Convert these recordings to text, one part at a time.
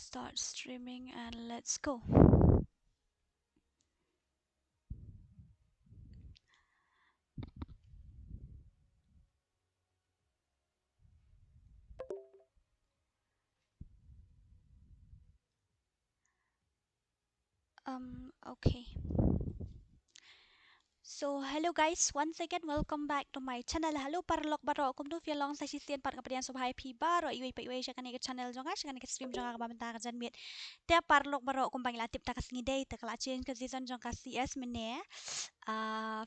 start streaming and let's go. Okay. So, hello guys, once again, welcome back to my channel. Hello, parlok baro kum tu fialong sa sisian par kapadian subhay pi baro iwi pa iwi siya kanike channel jonga siya kanike stream jonga kabamenta ka janmit. Tia parlok baro kum pangilatip ta kasngide ta kala change ka season jonga CS mene.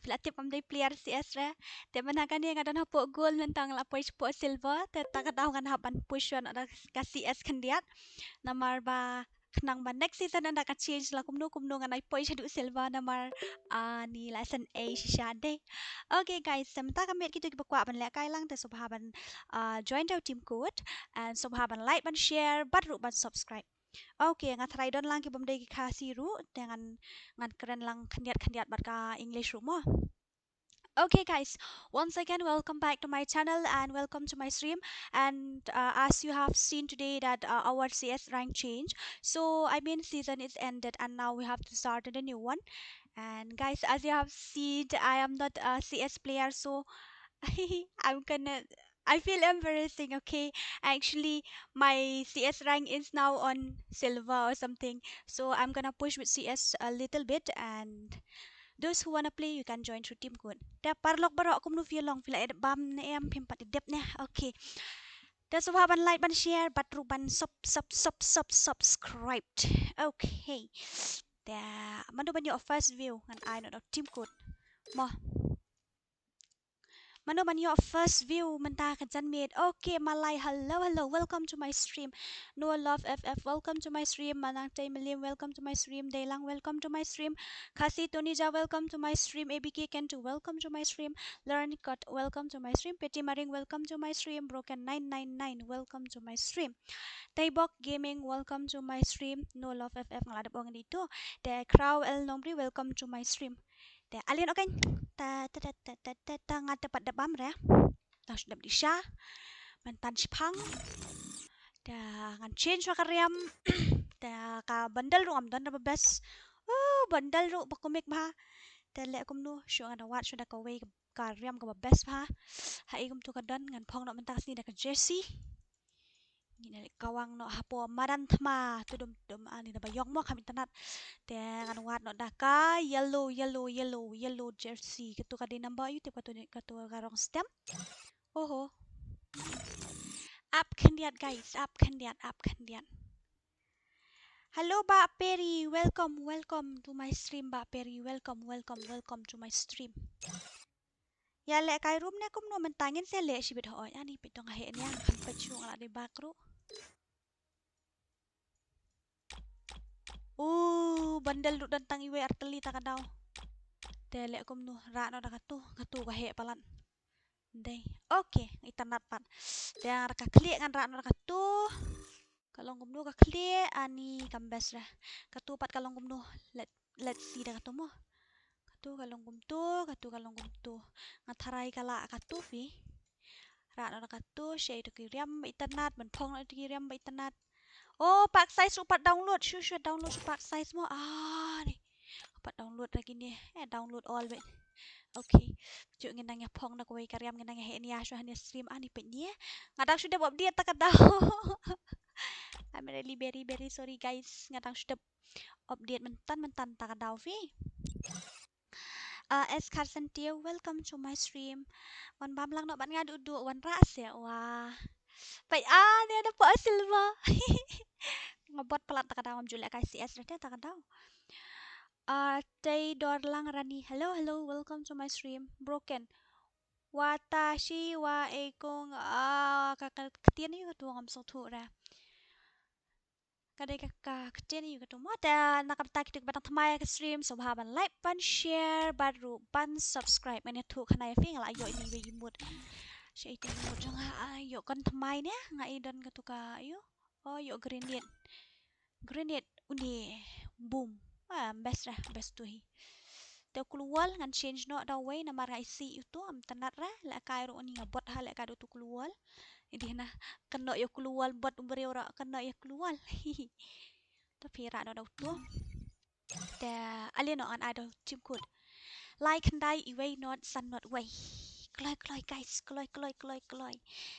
Filatip kam day player CS re. Tia manakan yang ada hapo goal mentang la push po silver. Tia ta kadaw kan haban push yon ada ka CS kandiat. Namar ba kenang ba next season anda ka change la kumno nganai poi shadu silva namar ni lesson A shade. Okay guys, samta kami kita bakwa ban lek kai lang te subhaban join our team code and subhaban like ban share baru ban subscribe. Okay, ngat try don lang ki bam dei ka siru dengan ngan keren lang kandiat bat ka English room mo. Okay guys, once again welcome back to my channel and welcome to my stream. And as you have seen today that our CS rank change, so I mean season is ended and now we have to start a new one. And guys, as you have seen, I am not a CS player, so I'm gonna I feel embarrassing. Okay, actually my CS rank is now on silver or something, so I'm gonna push with CS a little bit. And those who wanna play, you can join through team code. Da parlok baro aku menu long fila edit bam ne em pimpat dep ne. Okay. Da subha ban like ban share batru ban subscribed. Okay. Da manu ban your first view and I know team code. Mo Mano man your first view menta ka janmit. Okay, Malay, hello, welcome to my stream. Noah Love FF, welcome to my stream. Manang Tay Milim, welcome to my stream. Daylang, welcome to my stream. Kasi Tunija, welcome to my stream. ABK Kento, welcome to my stream. Learn Cut, welcome to my stream. Petty Maring, welcome to my stream. Broken 999, welcome to my stream. Taybok Gaming, welcome to my stream. No Love FF, ngaladap ang dito. The Crow El Nombri, welcome to my stream. The Alien okay. Ta nga dapat dabam re. Ta sudah di siya. Mantan sipang. Da ngan change wa karyam. Da ka bandal ru amdan na bes. Oh, bandal ru bakumik ba. Da le kum nu syo nga wat syo da ka way karyam ka bes ba. Hai kum tu ka dan ngan pong no mentas ni da ka jersey. Ni kawang no hapo madan thma tudum dum ani da bayong mo kami tanat dengan wat no daka yellow jersey ketu ka di number you tip katu karong stem oho up kandiat guys up kandiat hello Mbak Peri, welcome to my stream Mbak Peri, welcome to my stream. Ya lek kai room ne kum no mentangin se lek sibit ho ani pitong he ne kan pechu ngala di bakru. Bandel duk tentang iwe arteli tak kadau. Delek kum nu ra no katu ka he palan. Dei. Oke, internet pan. Dan ka klik ngan ra no katu. Kalong kum nu ka klik ani kambas lah. Katu pat kalong kum nu let's see dah katu mo. Katu kalong kum tu. Ngatharai kala katu fi. Ra no katu share tu kiriam internet ben phong tu kiriam internet. Oh, pak size supat download. Sure download pak size mo. Ni. Dapat download lagi ni. Download all wait. Okay. Juk ngenang ya pong na kuwi karyam ngenang ya ni asu hani stream ani pet ni. Ngadang sudah buat dia tak tahu. I'm really very sorry guys. Ngadang sudah update mentan tak tahu fi. S Carson Teo, welcome to my stream. Wan bam lang no ban ngadu wan ras ya. Wah. Baik ni ada Pak Silva. Ngebot pelat tak tahu Julia kasih CS tak tahu. Tay Dorlang Rani. Hello, welcome to my stream. Broken. Watashi wa ekong kakatian yu katu ngam so thu ra. Kadai kakatian yu katu mo ta nakapta kita batang thamai ka stream so haban like ban share baru ban subscribe mane thu khanai fi ngala yo ini we mut. Shay tin mut jang ayo kan thamai ne ngai don katu ka ayo. Oh yo grenade uni boom. Best tu hi. Teu keluar ngan change no da way na mara isi itu am tanat ra la kai ro ni ngabot ha la ka do tu keluar Hindi na kena yo keluar buat umberi ora kena yo keluar. Tapi ra daw to. Te alien no an idol chim kut. Like dai iway not san not way. Kloy guys, kloy.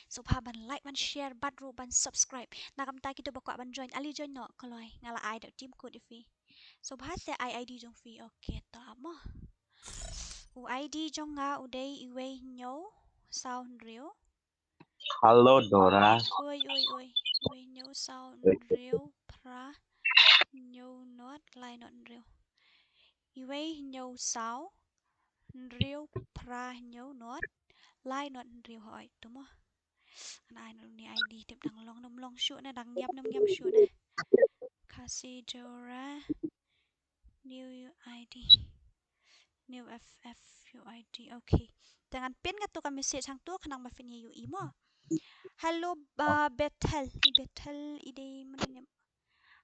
So pa ban like ban share ban ru ban subscribe. Nakam ta kita bakwa ban join ali join no kloy ngala idol chim kut ifi. So pa se ID jong fi okay ta mo. U ID jong nga uday iway nyo sound real. Halo Dora. Oi. Iway nyo sound real pra nyo not line not real. Iway nyo sound real pra nyo not line not real hỏi đúng không? Anh ai ni ID tiếp đằng long shoot nè đằng nhâm shoot nè. Casidora new ID new FF UID okay. Dengan pin nga to kami message hang to kanang mafin yu imo. Hello Bethel ide mana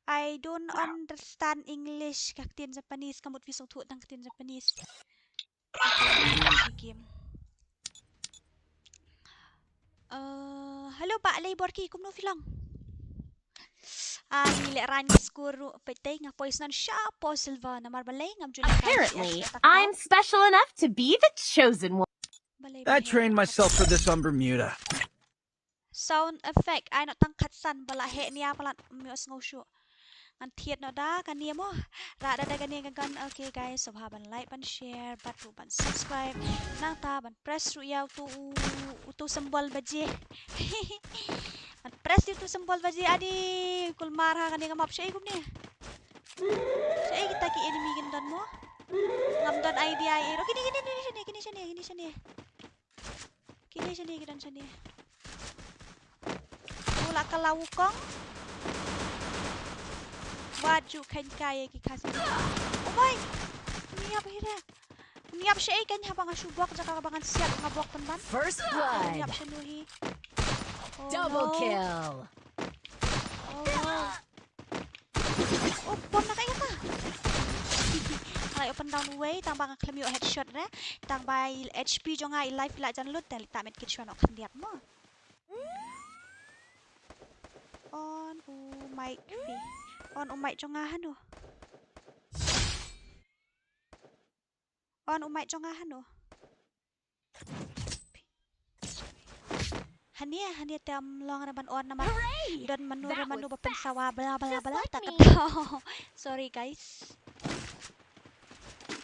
I don't understand English kaktin Japanese kamut visong tu tang kaktin Japanese. Okay, game. Hello Pak Labor ki kumno filang. Nilai ranis guru petay nga poison siya po Silva na marbalay ngam Julie. Apparently, I'm special enough to be the chosen one. I trained myself for this on Bermuda. Sound effect ay no tang katsan bala he niya pala mios ngosyo. Ang tiet no da kaniya mo. Rada da kaniya gan okay guys, so ban like ban share ban ru ban subscribe nang ta ban press ru yaw tu sembol baje. Ban press tu sembol baje adi kul marha kaniya map siya ikum ni. Siya kita ki enemy gindan mo. Ngam dan ID ay ro kini gidan siya ni. Wala ka lawukong. Waju kan kaya ki kasih. Oh my. Niap hira. Niap siya kan habang subok jaka kabangan siap ngabok teman. First blood. Niap siya nuhi. Double kill. Oh, bom na kayo ta. Ay open down way tang bang claim yo headshot na. Tang bay HP jo nga life la jan lut tel tamet kit shwa no kandiat mo. On mic fi. On umay jo nga hano. On umay jo nga hano. Hania tem long naman on naman. Don manu bapen sawa bala tak ketaw. Sorry guys.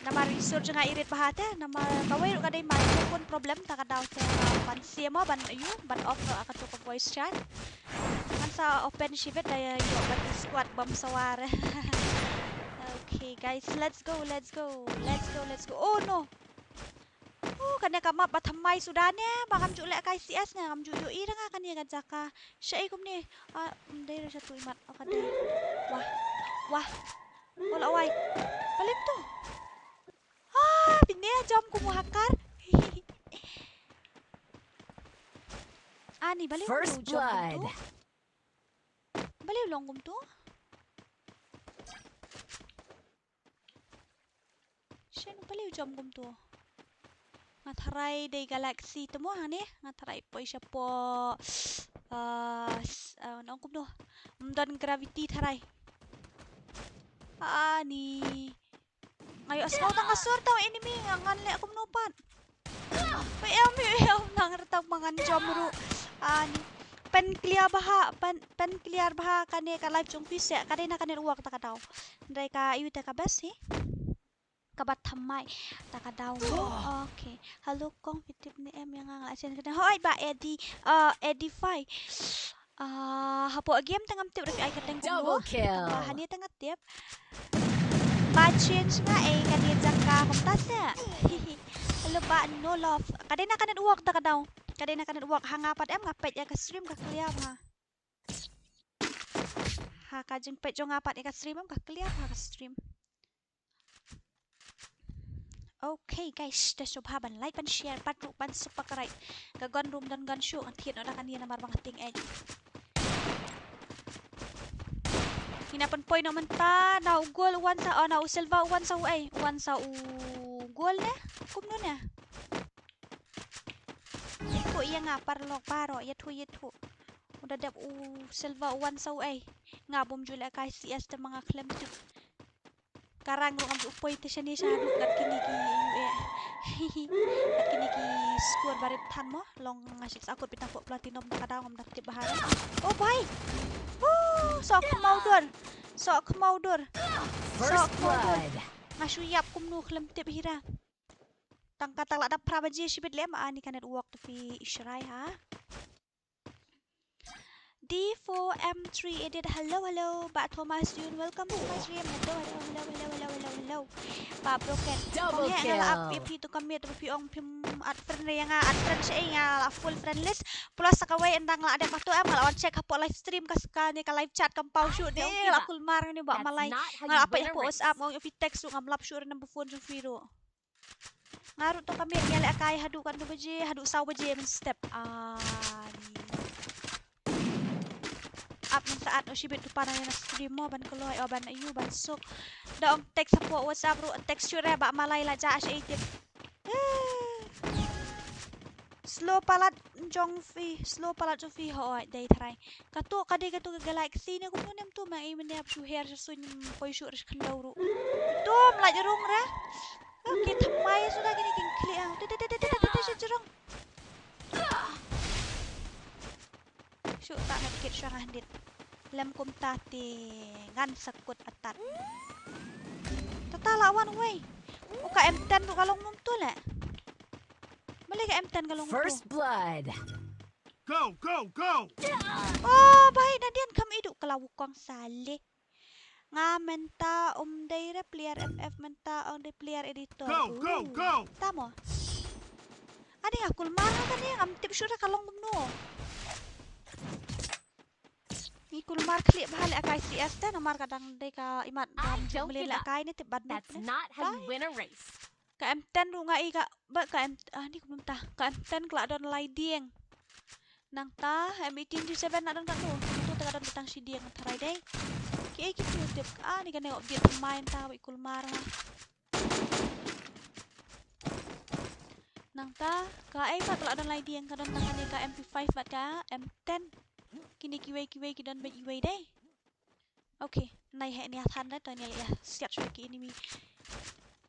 Nama research nga irit bahate nama kaway ro kaday man pun problem tak kadaw sa ban siya mo ban ayu ban off no akato ko voice chat. Kan sa open shift daya yo ban squad bam saware. Okay guys, let's go. Oh no. Kanya ka map batamay sudane bakam julek kay CS nga am juyo ira nga kanya gajaka siya ikum ni day ra siya to imat akaday wah wala way palim to binya jam kumuhakar ani baliw First blood. Baliw long to siya no baliw jam to ngataray day galaxy temo hani ngataray po siya po naong kumno dan gravity taray ani ngayo asmaw tang asur taw enemy nganle akum nupan Payam nang retag mangan jamru ani pen clear baha kane ka live jong fise kane na kane uwak ta ka daw ndai ka iu ta ka bes he kabat thamai taka daw okay halo kong fitip ni em yang ngalasin kada hoy ba edify hapo game tangam tip ay kateng Double kill. hani tangam tip ba change nga kanit jangka kumtasa halo ba no love kada na kanen uwak taka daw kada na kanen uwak hangapat em ngapet ya ka stream ka clear ha kajeng pet jo ngapat ya ka stream em ka clear ha ka stream. Okay guys, dah coba ban like ban share ban ru ban subscribe. Gagon room dan gan show ang tiyan na kanina na marbang ting edge. Hinapan poy naman ta na goal one sa na silva one sa goal na. Kumno na. Ko iya nga parlok baro ya tu. Udah dap silver one sau nga bom jula kai CS te mga klem tip. Karang ro am upoy te siya ni sa hadu gat kini ki gat kini ki score barit tan mo long ngasik akut pitang po platinum da kadang om tip bahara. Oh boy. Sok mau dur. First blood. Ngasuyap kumnu klem tip hira. Tangkatang lada prabaji shibit lem ani kanet walk to fi ishrai ha. D4M3 edit. Hello, Pak Thomas Jun. Welcome to my stream. Hello. Pak Broken. Double Kong kill. la up to commit to ong pim at friend yang at friend siya nga la full friend list. Plus sa kaway endang la ada pato am lawan check hapo live stream kas ka ni ka live chat kam pau shoot ni la full mar ni ba malay. Nga apa ya po WhatsApp ngong if text ngam lap sure nang phone sa firo. Ngaru to kami nyala kay hadu kan do baje hadu saw baje men step up ng saat o shibit tu parang yung stream mo ban kaloy o ban ayu ban sok daong text sa po WhatsApp ro texture ba malay la ja asya itip slow palat jong fi ho day try kato kadi galaxy ni kuno nem tu mang imen ap shuher sa sun poy shur khlaw ro tom la jerong ra okay thamai sudah gini king kli ang jerong syuk tak nak dikit syarah dit lem kum tati ngan sakut atat tata lawan wey uka M10 kalong mum tu le balik ke M10 kalong mum First blood. Go! oh baik nadian kam iduk kalau kong salih nga menta day player FF menta day player editor Go! tamo adi akul mana kan ni am tip syura kalong mum no ikul mar klik bahal akai CS ta nomar kadang dei ka imat dam jumlin la kai ni tip badut That's not how you win a race. ka M10 ru ngai ka ba ka ni kum ta ka M10 kla don lai dieng nang ta M18G7 na don ka tu ta don tang si dieng tarai dei ki tu tip ni ka nengok dia main ta ikul mar nang ta ka pa kla don lai dieng ka don tang ni ka MP5 bat ka M10 kini kiway kidon ba iway day okay nai he ni athan da to ni ya siat shwe ki enemy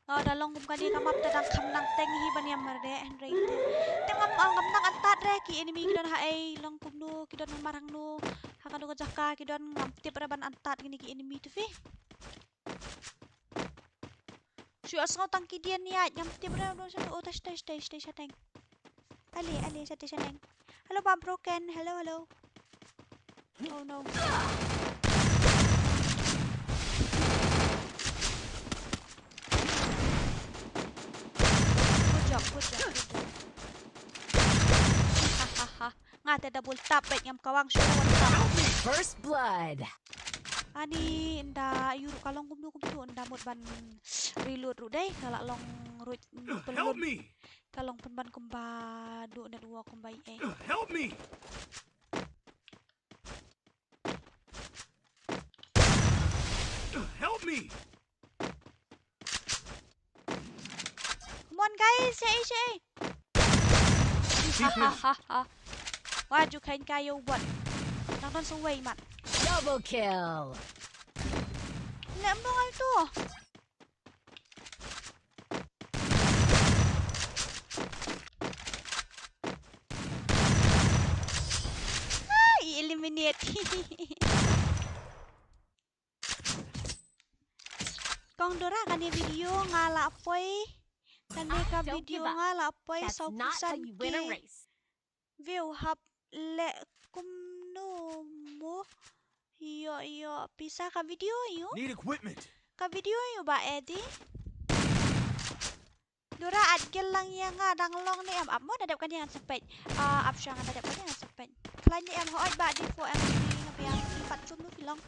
dalong kum kani kamap ta dang kham nang teng hi ban yam mar de and right tem ngam nang antat re ki enemy kidon ha ai long kum nu kidon marang nu ha kan ko jaka kidon ngam tip ra ban antat kini ki enemy tu fi syu asngo tang ki dian ya ngam tip ra do sa o tas teng ali sa teng hello Bob Broken hello oh no good job hahaha ngate double tap baik ngam kawang syur one tap First blood. ani nda yuru kalong kum tu nda mut ban reload ru dai kala long root Help me! kalong pun ban kumba do na duwa kumba Help me! Help me! come on guys say hahaha waju kain kayo buat nang don suway mat Double kill. nem dongal tu eliminate kong dora kan video ngala poi kan ka Don't video give up. ngala poi That's sau not how kusan you win a ki race. view hap le kumno mo yo bisa ka video yo Need equipment! ba edi dora adgel lang yang nga dang long ni am mo dadap kan yang sepet up syang dadap kan yang sepet klan ni am hoy ba di 4M ngapian pat chum nu filong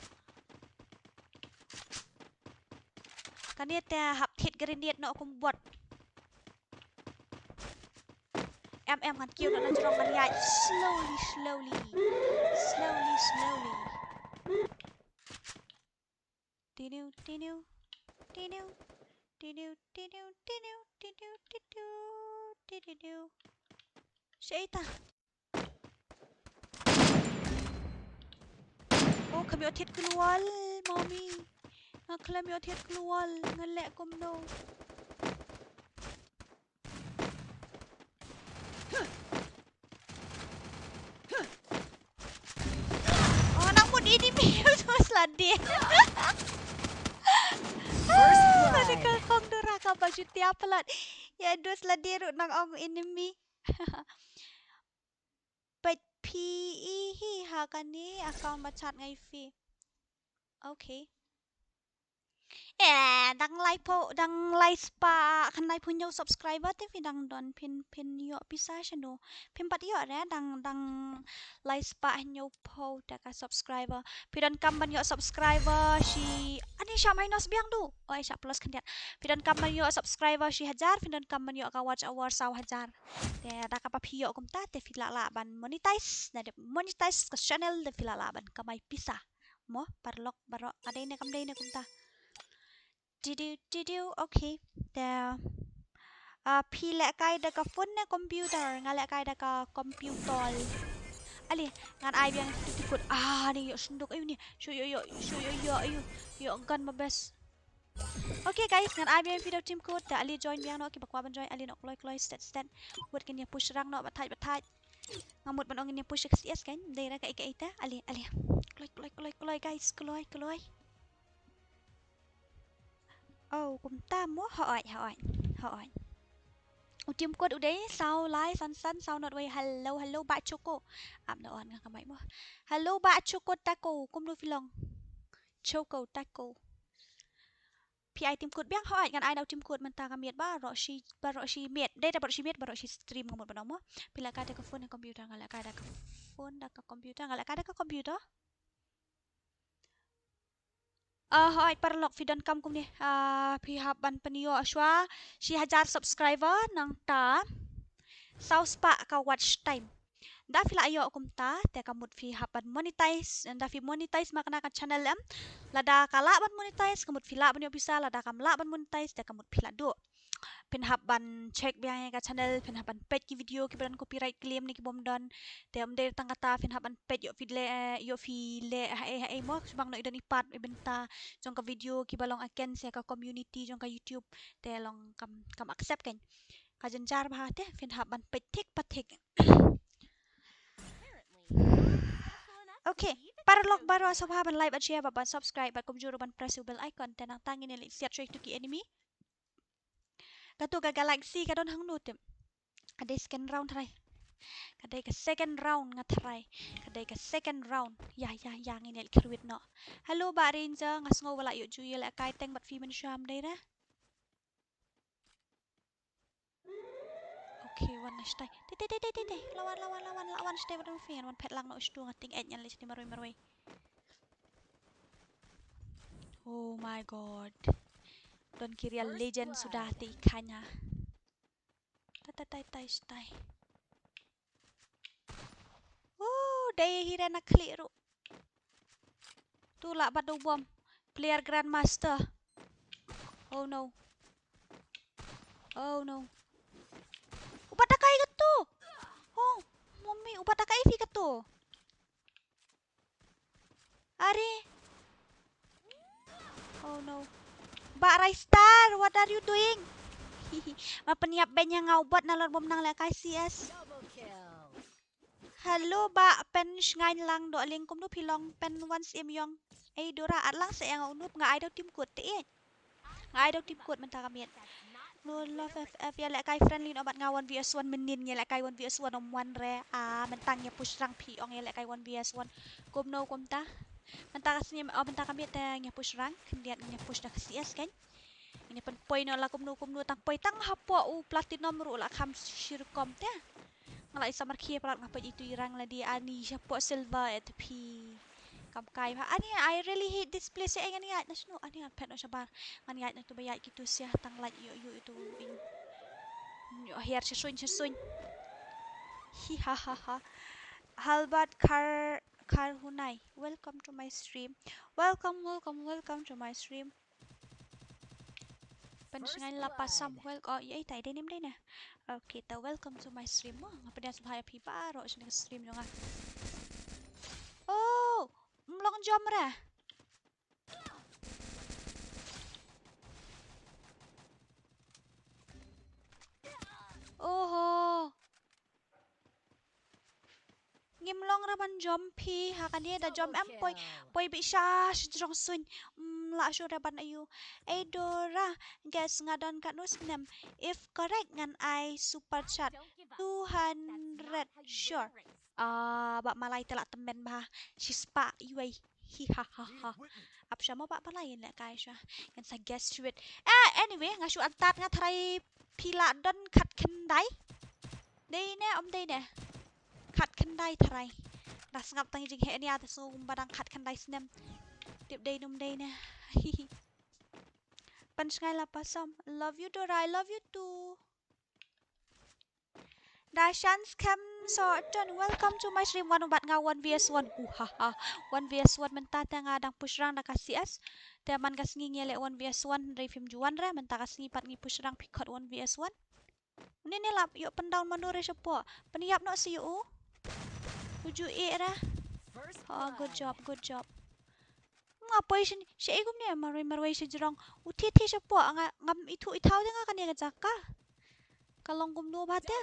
kan ni te hap hit grenade no kum bot em kan kill na jrong kan ya slowly tinu Shaita Oh, kami otit keluar, mami. Kami otit keluar, ngelek komno. Oh, namun ini terus ladi. Tadi kalkong duraka baju tiap pelat. Ya dus ladi ruk nang ong enemy. But PE ha kan ni account machat ngai fi. Okay. Dang like po, dang like pa kan like punya subscriber te fi dang don pin yo bisa channel. Pin pat yo re dang like pa nyo po da ka subscriber. Pi dan kam ban yo subscriber si ani sya minus biang tu. Oh sya plus kan dia. Pi dan kam ban yo subscriber si hajar, pi dan kam ban yo ka watch hour saw hajar. Te da ka pa pi yo kum ta te fi la ban monetize na de monetize ka channel de fi la ban kamai bisa. Mo parlok baro kadai ne kam dai ne kum ta. Did you okay there pi lek kai da ka phone na computer nga lek kai da ka computer ali ngan ai biang tikut ni yo sunduk ayu ni yo gan mabes. Okay guys ngan ai biang video team code da ali join biang no ki bakwa ban join ali no kloi stat buat kin ya push rang no batai ngamut ban ong ni push cs kan dai ra ka ita ali kloi guys kloi oh cũng tam mốt hỏi Team code udah sao live san sao not way hello bạn choco no on nga kamay mo hello bạn choco taco kum do filong choco taco PI team code biang hỏi ngan ai đâu team code man ta kamiet ba ro shi miet đây là ro shi stream ngamut ba mo pila ka ka phone computer ngala ka ka phone da ka computer ngala ka ka computer hỏi parlok fidan kam kum ni pihak ban penio aswa si hajar subscriber nang ta sau spa ka watch time da fila ayo kum ta te kamut fi haban monetize da fi monetize makna ka channel am lada kala ban monetize kamut fila ban yo bisa lada kam la ban monetize te kamut fila do pin haban check biang ka channel pin haban page ki video ki ban copyright claim ni ki bom don te am de tang kata pin haban page yo fi le hae mo bang no idan ipat ibenta jong ka video ki balong aken se ka community jong ka YouTube te long kam accept ken ka janjar ba te pin haban page tik patik. Okay, para log baro sa haban like at share ban subscribe at kumjuro ban press bell icon tenang tangin ni siat straight to ki enemy kato ka galaxy ka don hang nutim kadai second round try kadai ka second round nga try kadai ka second round ya nginel kirwit no hello ba ranger ngas ngo wala yo juyel akay teng bat fi man sham dai na okay one nice tay te lawan stay bat fi one pet lang no stu ngating et nyan lis ni maroy oh my god Don Kiria legend sudah di ikannya. Tai. Daya hira nak klik ru. Tu lah batu bom. Player Grandmaster. Oh no. Ubat takai ke tu? Oh, mami ubat takai fi ke tu? Are. Oh no. Mbak Raistar, what are you doing? Mapeniap ben yang ngaubat nalor bom nang lekai CS. Hello ba pen ngai lang do lingkum du pilong pen once im yong. Dora at lang sa yang unup nga idol team code te. Nga idol team code man ta kamiet. No love FF ya lekai friendly no bat nga 1vs1 menin ya lekai 1vs1 om 1 re. Mentang ya push rang pi ong ya lekai 1vs1. Kum no kum ta. Mentang kasnya mentang kamiet ya push rang kendiat nya push dah CS kan. Ini pen point la kum no tang point tang hapo platinum ru la kam shirkom te. Ngalai samar kia palat ngapa itu irang la di ani siapa silver at pi kam kai ba ani I really hate this place ay ngani at nasno ani at pet no sabar ngani at to bayat gitu sia tang like yo itu yo here sesuin hi ha Halbat Kar Hunai, welcome to my stream. Welcome to my stream. Pensengan lapasam welcome. Oh, tay denim day na. Okay, ta welcome to my stream mo. Ngapain sa bahaya pi baro sa stream nyo nga. Oh, long jom ra. Oh. Ngim long ra ban jom pi ha kan dia da jom em poi bị sa strong sun la sure ra ban ayu. Dora, guess ngadon kat nus nem. If correct ngan I super chat 200 sure. Bak malai telak temen bah. Shispa iway. Hi ha ha ha. Ap siya mo bak malai lek kai siya. Kan sa guess sweet. Anyway, ngasu antat nga tharai pila don khat kendai. Đây nè, đây nè. Khat kendai tharai. Dah sangap tangi jing he ni atas badang khat kendai snem. Tip day num day nè. Punch ngai la pasom. Love you Dora, I love you too. Dashan scam so John, welcome to my stream. One bat nga 1vs1. Haha. 1vs1 menta tanga dang push rang nakasi as. Te man kas ngi ngele 1vs1 dari film juan ra menta kas ngi pat ngi push rang pikot 1vs1. Ni lap yuk pendown manure sepo. Peniap no si you. Tuju ra. Oh, good job, good job. Ngapoy siya igum niya marway siya jirang uti siya po ngam itu itaw din nga kaniya gajaka kalong gumno ba ta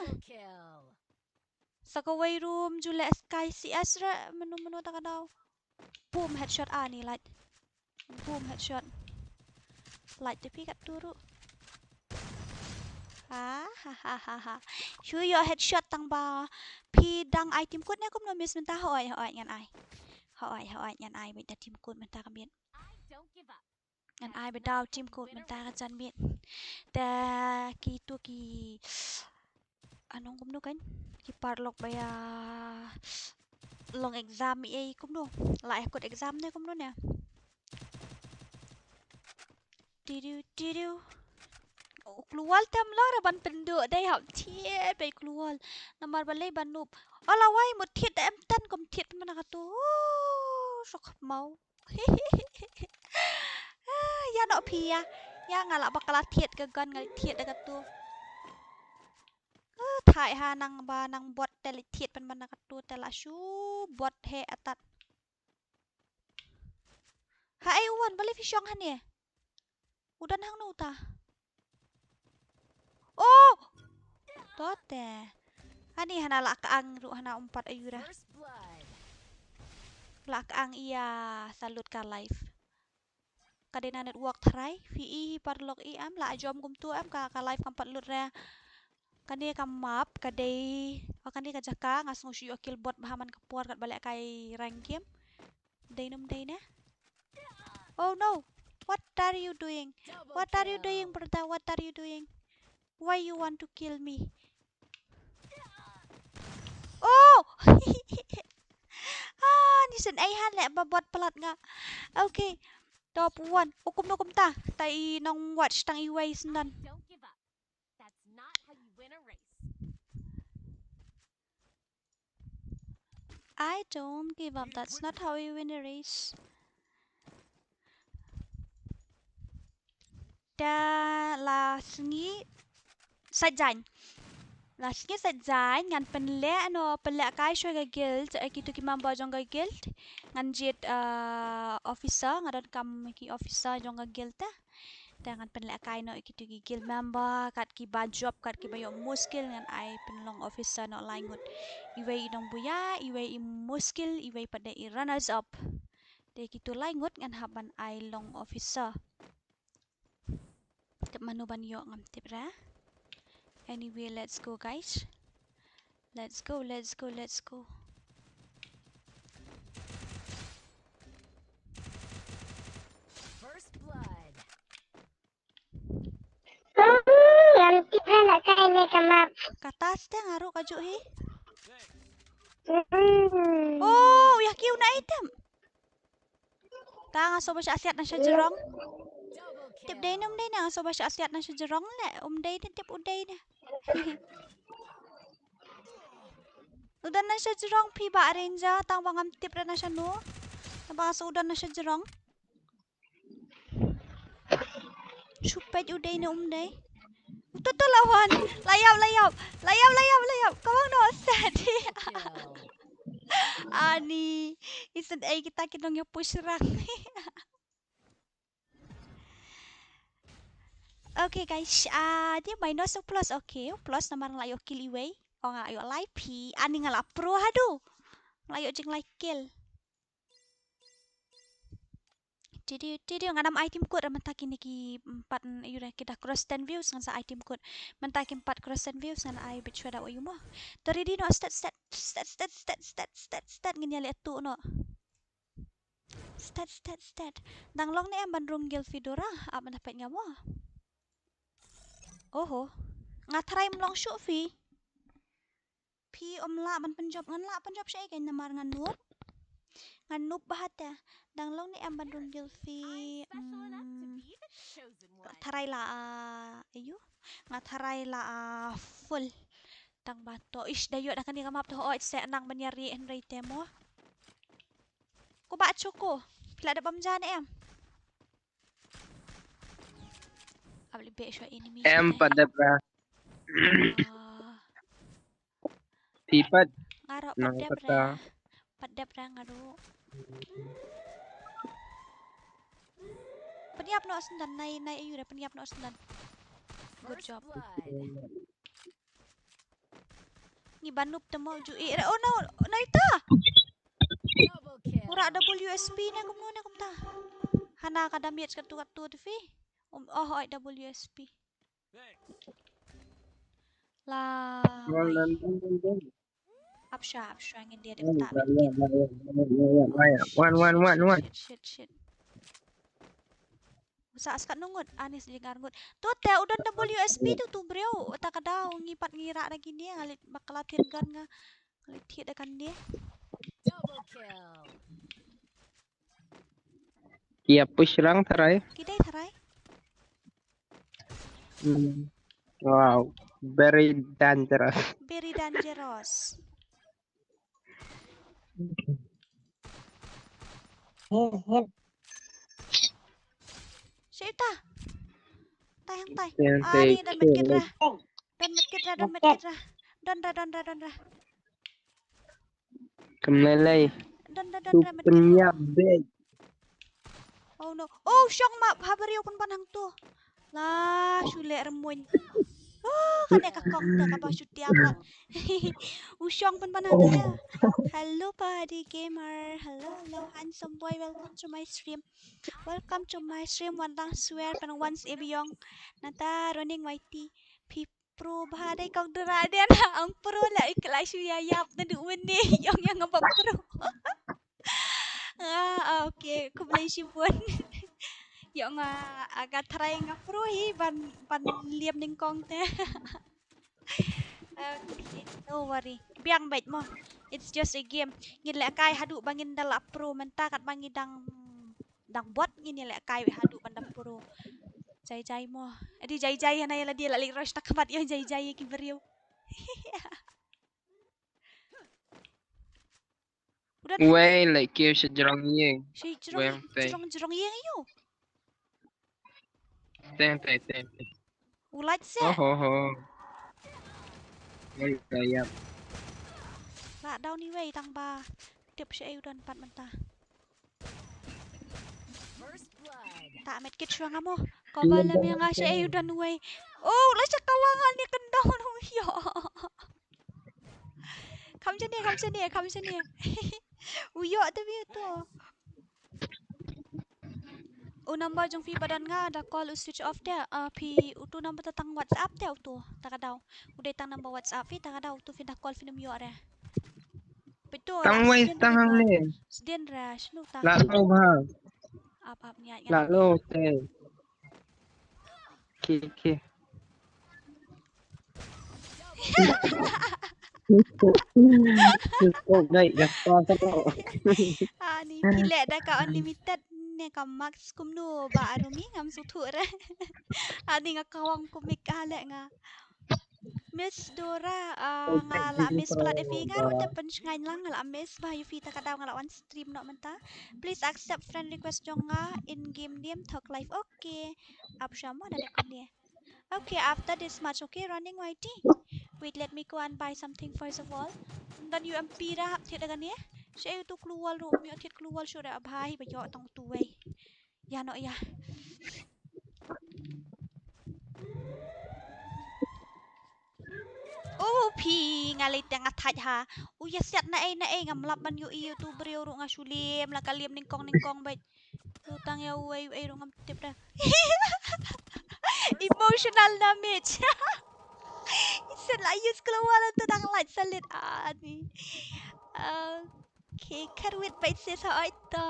sa kaway room jule sky si asra menu ta ka daw boom headshot ani light boom headshot light tapi kat turu ha yo headshot tang ba pi dang item kut ne kum no miss menta hoy ngan ai hỏi nhận ai bị đặt team code mình ta có biết nhận ai bị đào team code mình ta có chân biết ta ki tu ki anong cũng đúng ki parlok baya long exam ấy cũng đúng lại code exam này cũng đúng nè tidu keluar tem lah ban penduk đây học thiệt bay keluar nomor balai ban nup ala wai một thiệt em tan kom thiệt mana katu sok mau ya no pia ya ngala bakal thiệt ke gan ngal thiệt dekat tu thai ha nang ba nang bot tele thiệt pan mana katu tela shu bot he atat ha ai wan balai fishong han ye udan hang nu ta oh tote ani hana la kaang ru hana umpat ayura la kaang iya salut ka live kadena network try vi parlok I am la jom kum tu am ka live kampat lut ra kani ka map kadai kani ka jaka ngas ngusyu kill bot bahaman kapur kat balik kai rank game dainum daina oh no what are you doing brother what are you doing why you want to kill me oh ni sen ai han lek babot pelat nga okay top 1 ukum no ta tai nong watch tang iway sendan I don't give up. That's not how you win a race. Da la sngi sajjan. La sngi sajjan ngan penle ano penle kai shoi ga guild kitu ki mamba jong ga guild ngan jet officer ngadon kam ki officer jong ga guild ta. Dengan penle kai no kitu ki guild member kat ki ba job kat ki bayo muskil ngan ai penlong officer no laingut. Iway idong buya, iway muskil, iway pada I runners up. De kitu laingut ngan haban ai long officer. Tip manuban yo ngam tip ra. Anyway, let's go guys. Let's go. First blood. Ganti nak kain ke map. Katas te ngaruh kaju he. Oh, yaki una item. Ta ngaso ba siya asyat na siya jerong. Tip day num day na ngaso ba siya asyat na siya jerong le. Day na tip uday na. Udan na siya jerong pi ba arenja tang bangam tip ra na siya no. Tabang sa udan na siya jerong. Supet uday na day. Tutu lawan. Layap. Kawang no sad. Ani, isn't ay kita kinong yung push rank. Okay guys, dia main no plus okay, plus naman layo kill iway. O nga ayo live p, ani nga la pro hado. Layo jing like kill. Jadi nga nam item code mentakin niki 4 ayun kita cross 10 views nga sa item code. Mentakin 4 cross 10 views nga ay bit shwada wayo mo. Tari di no stat ngini tu no. Stat. Dang long ni ang bandrong gil Fedora, man dapat nga mo. Oho. Nga try mo lang shoot fi. Pi la man penjob ngan la penjob siya kay namar ngan noob. Ngan noob bahat ya. Dang long ni ang bandrong gil fi. Taray la ayo. Nga taray la full. Tang bato. Ish dayo na kanina map to. Oh, it's nang manyari and rate mo. Ko ba ko? Pila da bam dyan em. Abli be siya enemy. Pada pra. Pipat. Ngaro Nang padep kata. ra. Padep ra ngaro. Peniap no asendan nai ayu ra peniap no asendan. Good job. Ni banup temo ju oh no ita. Double kill. Ura WSP ni kumno kumta. Hana kada miet katu TV. Oh WSP. La. Apsha ngin dia tak bikin. One. Shit. Usa askat nungut anis jengar ngut. Tu teh udan WSP tu bro. Tak kada ngipat ngira lagi dia ngalit bakal latihan gan nga. Ngalit hit akan dia. Double kill. Kia push rang taray. Kidai tarai. Wow, very dangerous. Very dangerous. Siapa? Tayang. Ni dan medkit ra. Don ra. Kemelay. Don medkit. Penyabit. Oh no. Oh, syong map habari pun panang tu. Lah, sule remuin. Oh, kan kakong tak apa shoot tiapat. Usyong pun panang dia. Hello Buddy Gamer. Hello handsome boy. Welcome to my stream. One lang swear panang once ibiyong nata running YT. Pro bahadai kong deradan ang pro la ikhlas yayap na duun ni yang ngabak pro. Okay, kumulation pun. Yung agak try nga pro ban liam ning kong te. Okay, no worry. Biang bait mo. It's just a game. Ngile kay hadu bangin dala pro mentakat bangidang dang bot ngile kay hadu bandang pro. Jay mo. Adi jay na yala dia lali rush nakamat yung jay kiberiw. Udah Way like kêu sa jerong yeng. si Well, jerong yang iyo. Ten. Ulat siya. Oh. Well, kaya. Lah daw ni way tang ba. Tiap siya iyo dan pat mentah. First blood. Tak met kit siya nga mo. Kawalam yang nga siya iyo dan way. Oh, lah siya kawangan ni kendang no yo. Come sini. Uyo tapi itu. Number jong fi badan nga da call switch off dia. Pi utu number tatang WhatsApp dia utu. Taka daw. Udah tang number WhatsApp fi taka daw tu fi da call fi num yo are. Betul. Tang way tang ni. Sdien rash nu ta. Lalo ba? Apa niya. Lalo te. Okay. Okay, gasto ko. Ni pile dah ka unlimited ne ka max kumno ba arumi ngam sutur. Ani nga kawang kumik kale nga. Miss Dora nga la miss plat fi nga ro te punch ngain lang nga la miss ba yu fi ta kadaw nga la one stream no menta. Please accept friend request jong nga in game name talk live. Okay. Apsha mo na dekon dia. Okay, after this match, okay, running YT. Wait, let me go and buy something first of all. Dan UMP ra hap thiệt gan ni. Saya tu keluar ru, mi atit keluar sudah abhai bayo tong tuwe. Ya no ya. Oh pi ngalai tengah thaj ha. Ya siat na ai ngamlap ban yu youtuber ru ngasulim la kaliam ningkong baik. Utang ya uai ru ngam tip dah. Emotional damage. Isan la yus keluar tu dang light salit ni. Okay, karwit bait sis ha ito.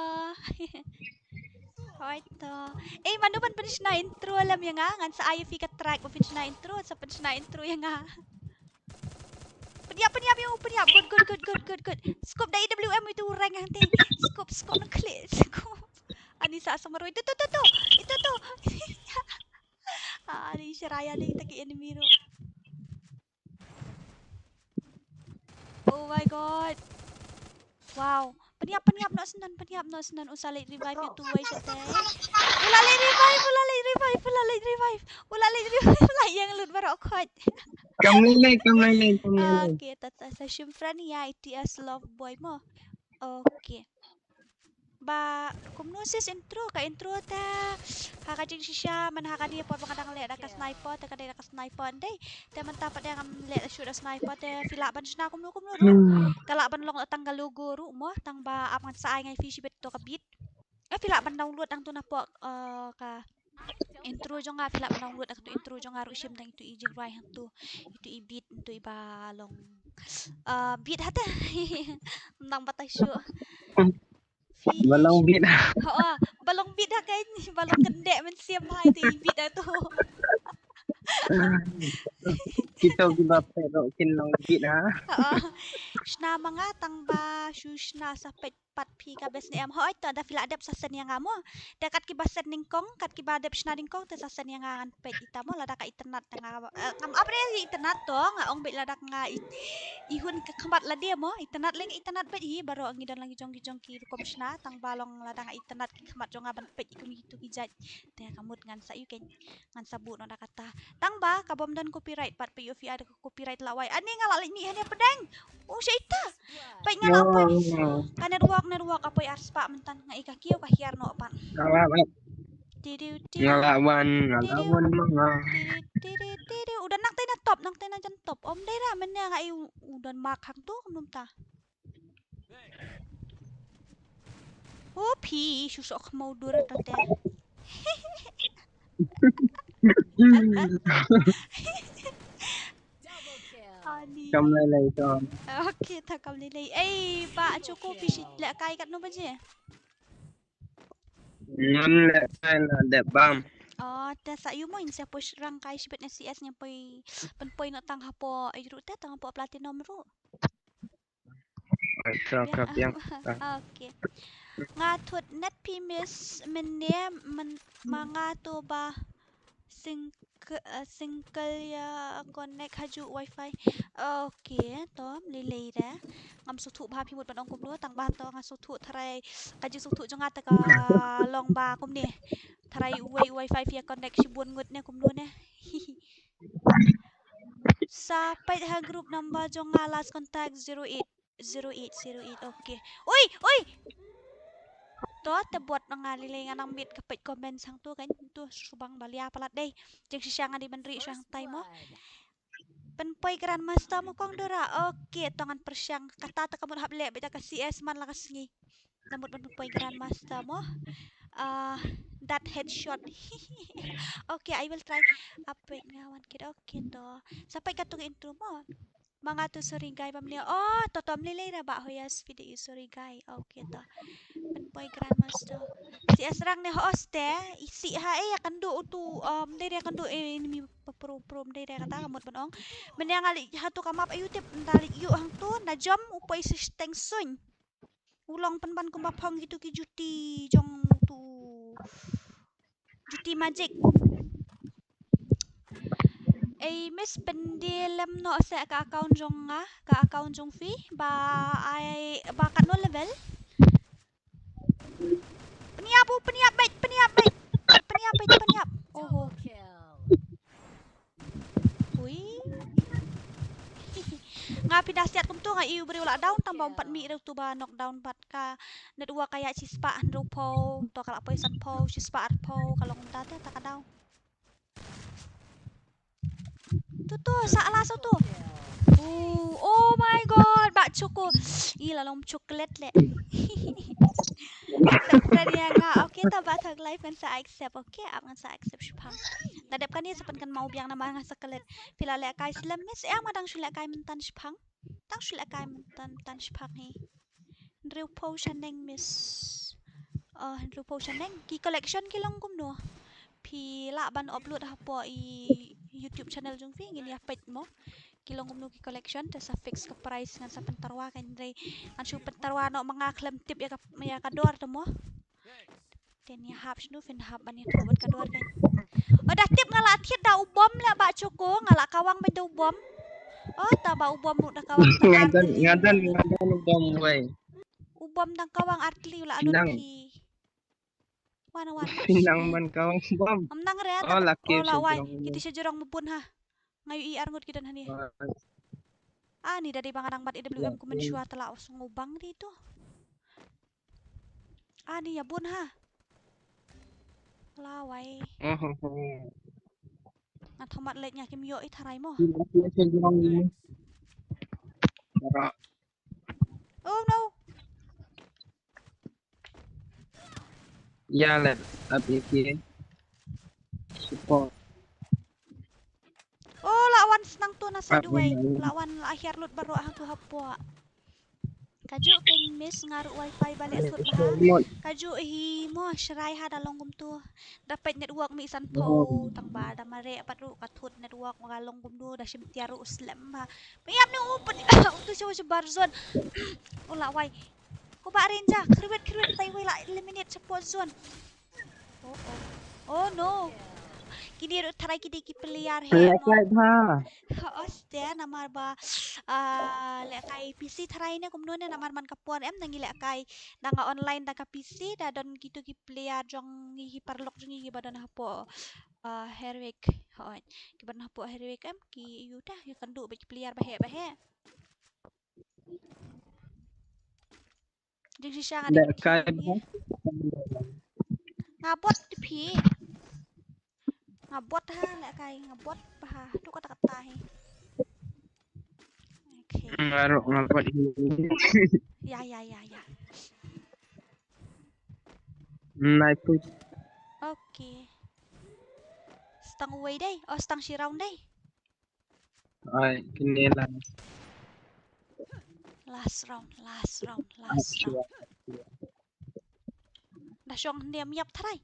Ito. Manu ban finish na intro alam yang ngan sa ayo fika track pa finish na intro sa finish na intro yang nga. Peniap yung peniap. Good. Scoop da IWM itu rank hanti. Scoop na clear. Scoop. Ani sa sumaro itu. Ani Shiraya ni taki enemy ro. Oh my god. Wow. Peniap no senan usalay revive yung two way siya te. Ulalay revive. Ulalay yang lut baro kot. Kamlay. Okay, tata sa syempre niya ITS love boy mo. Okay. Ba kumno sis intro ta. Hakajing siya man hakadi po makadang le ka sniper ta kada ka sniper ndai. Te man tapat yang le shoot sniper te filaban siya kumno ro. Kalaban long tanggal logo ru mo tang ba apan sa ay ngay fish bit to ka bit. Filaban download ang to na po ka intro jo nga filap download ak to intro jo nga ru sim tang itu ijing rai hang tu itu ibit itu ibalong bit hata nang batay syo Balong bit. oo balong bit ha kay balong kende men siam hai tu ibit ato Kita giba pero kinong bit ha. oo shna mga tang ba shushna sa pat pi ka bes ni am hoy to da fila adap sa sen yang amo da kat ki basen ningkong kat ki badap shna ningkong te sa sen yang ngan pet ita mo lada ka internet nga kam apre internet to nga ong bet lada nga ihun ka kambat la dia mo internet bet hi baro ang idan lang jong ki kom shna tang balong lada nga internet ki kambat jong ban pet ikum itu ki jaj te kamut ngan sa yu ken ngan sabu no da kata tang ba kabom dan copyright pat pi UV ada copyright lawai ani ngala ni hanya pedang oh syaita baik ngala apa Nerwak apoy arspa mentan nga ikakiyo kahiar no pan. Ngalawan mga. Udah nang tay na jan top. Om day ra men nga ay udan makhang to kumnum ta. Pi susok mau dura to te. Kamlay to. Okay, ta kamlay. Ba chuko fish la kai kat no ba je? Ngamle na de bam. Ta sa yu mo insa push rang kai sibet na CS nya poy penpoy no tang hapo ay ru ta tang hapo platinum ru. So kap yang. Okay. Nga thut net pimis menne mga to ba single ya connect haju wifi. Okay, to lilay ra. Ngam sutu ba pimut ban ong kum no tang ba to nga sutu tharai kaju sutu jo nga ta ka long ba kum ni. Tharai wifi via connect si buon ngut ne kum no ne. Sa pait ha group number jo nga last contact 0808. Okay. Oi. To te buat nga lilay nga nang bit kapit comment sang tu kan tu subang balia palat dei. Jeng si siang di benri siang tay mo. Penpoy grandmaster mo kong dora. Okay, tongan persiang kata ta kamot hable beta ka CS man la kasingi. Namut penpoy grandmaster mo. That headshot. Okay, I will try. Apit ngawan kid. Okay to. Sampai katung intro mo. Mga to surigay pamilya. Totom lilay na ba hoyas video surigay. Okay to. Penpoy grandmaster. Si asrang ne hoste isi ha akan do tu dere akan do ini pro dere kata kamot banong. Menyang ali hatu kamap ayu tip ndali yu hang tu na jam upoy sisteng sun. Ulang penban kumbapong gitu ki juti jong tu juti magic. Miss pendilam no sa ka account jong fee ba kat no level. Peniap baik. Oh. Ui. Nga pinasiat kum tu ngai iu beri ulah down tambah 4 mi tu ba knockdown 4 ka network kayak cispa handro po to kalak poison po cispa art po kalau kum tata tak down. Tu salah satu. Oh my god, bak cuku. Ih lalong coklat le. Seperti yang oke tak bak tag live kan sa accept oke akan sa accept syupang. Nadep kan ni sepen kan mau biang nama ngas sekelet. Pila le kai slam miss madang shule kai mentan syupang. Tang shule kai mentan syupang ni. Drew potion neng miss. Drew potion neng ki collection ki long kum no. Pila ban upload hapo i YouTube channel jung fi ngini apet mo. Kilong kum no ki collection sa fix ka price ngan sa pentarwa kan dre an su pentarwa no mga klem tip ya kador to mo. Den ya hap snu fin hap ban ya tobat kador kan. Dah tip ngala thiet da ubom le ba cuko ngala kawang me da ubom. Ta ba ubom dah kawang ngadan bom way. Ubom dang kawang artli ula anun pi. Wana Pinang man kawang bom. Amnang re laki lawai kiti si jorong mupun ha. Ngayu i arngut kidan hani. Ni dari bangarang bat EWM ku mensyua tela ngubang di itu. Ni ya bun ha. Lawai. Ngathomat lek nya kim yo i tharai mo. Oh no. Ya let APK support. Lawan senang tu na side way. Lawan akhir lut baru hang tu hapua. Kaju ping miss ngaru wifi balik sud ha. Kaju hi mo shrai ha dalong kum tu. Dapat network mi san po tang ba da mare patru katut network magalong kum du da sim tiaru uslam ha. Payam ni upet tu sebar zone. Lawai. Ko ba renja kriwet tai way la eliminate support zone. Oh no. Kini ru try kidi ki player he mo. Oste namar ba le kai PC try ne kumno ne namar man kapuan em nangi le kai danga online danga PC da don gitu ki player jong ngi parlok jong ngi badan hapo Herwig hon ki badan hapo Herwig em ki yudah yu kandu ba player bahe jing sisa ngade ngabot di pi ngabot ha le kai ngabot pa tu kata-kata he. Okay. Ngabot Ya. Naik pun. Okay. Stang away day. Stang si round day. Ay, kini lang. Last round. Dah syong dia miap tarai.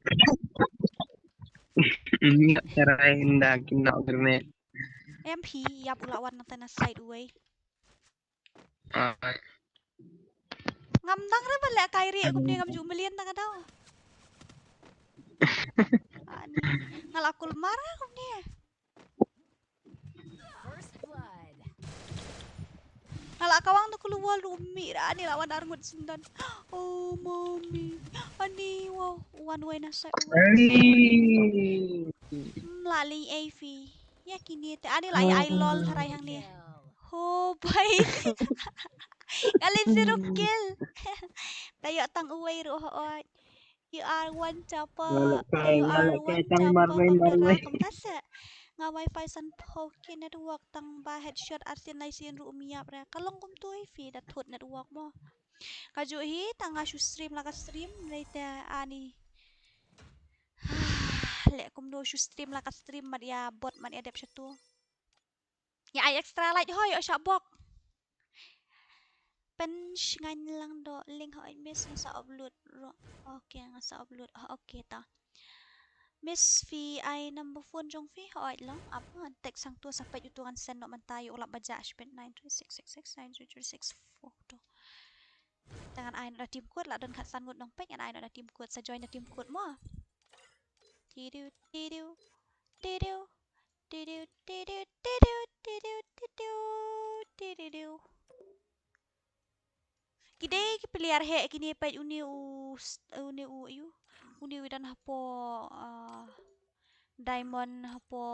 Enggak cerai hendak kena internet. MP yap ulawan nanti na side away. Ngamdang re balik kairi aku dia ngam jumelian tang daw. Ani ngalakul marah aku dia. First blood. Ngalak kawang tu keluar rumi ani lawan arngut sindan. Oh mommy. Ani wow one way na side away. Lali AV. Ya kini te ani lai I lol tarai hang ni. Oh baik. Kalian zero kill. Tayo tang away ro hoot. You are one chopper. You are one chopper. Kamu tasa. Nga wifi san poke network tang ba headshot artin lai sin ru umiap re. Kalong kum tu fi dat hot network mo. Kaju hi tang asu stream laka stream later ani. Lek kum do shu stream laka stream mat ya bot mat ya dep satu. Ya ai extra light hoy o shabok. Pen ngan lang do link ho miss nga upload ro. Okay nga sa upload. Okay ta. Miss fi ai number phone jong fi ho lang apa tek sang tu sampai jutuan send no man tayo ulap baja spend 936669334 to. Dengan ai no team code la don khat san ngut dong pek ai no team code sa join team code mo. Tidu Kide ki piliar he kini pa uni u yu uni widan hapo diamond hapo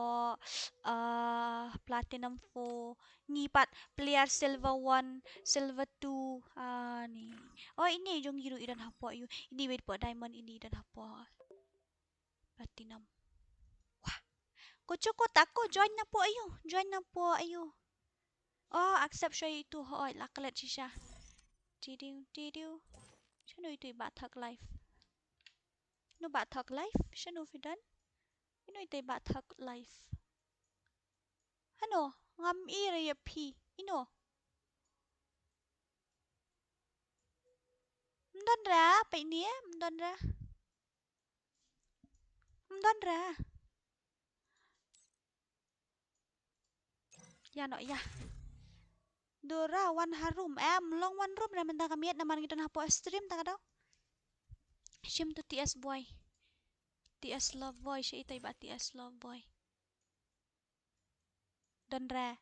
platinum 4 ngipat player silver 1 silver 2 ni oh ini jong giru idan hapo yu ini wait po diamond ini idan hapo platinum wah kucu ko tako join na po ayo oh accept siya itu hoy lakalet siya tidiu siya itu batak life no batak life siya no fidan ino itay batak life ano ngam ira ya pi ino mdonra pa ini ya mdonra ya no ya Dora one harum long one room na menda kami naman kita hapo stream taka daw shim to TS boy TS love boy siya itay ba TS love boy donra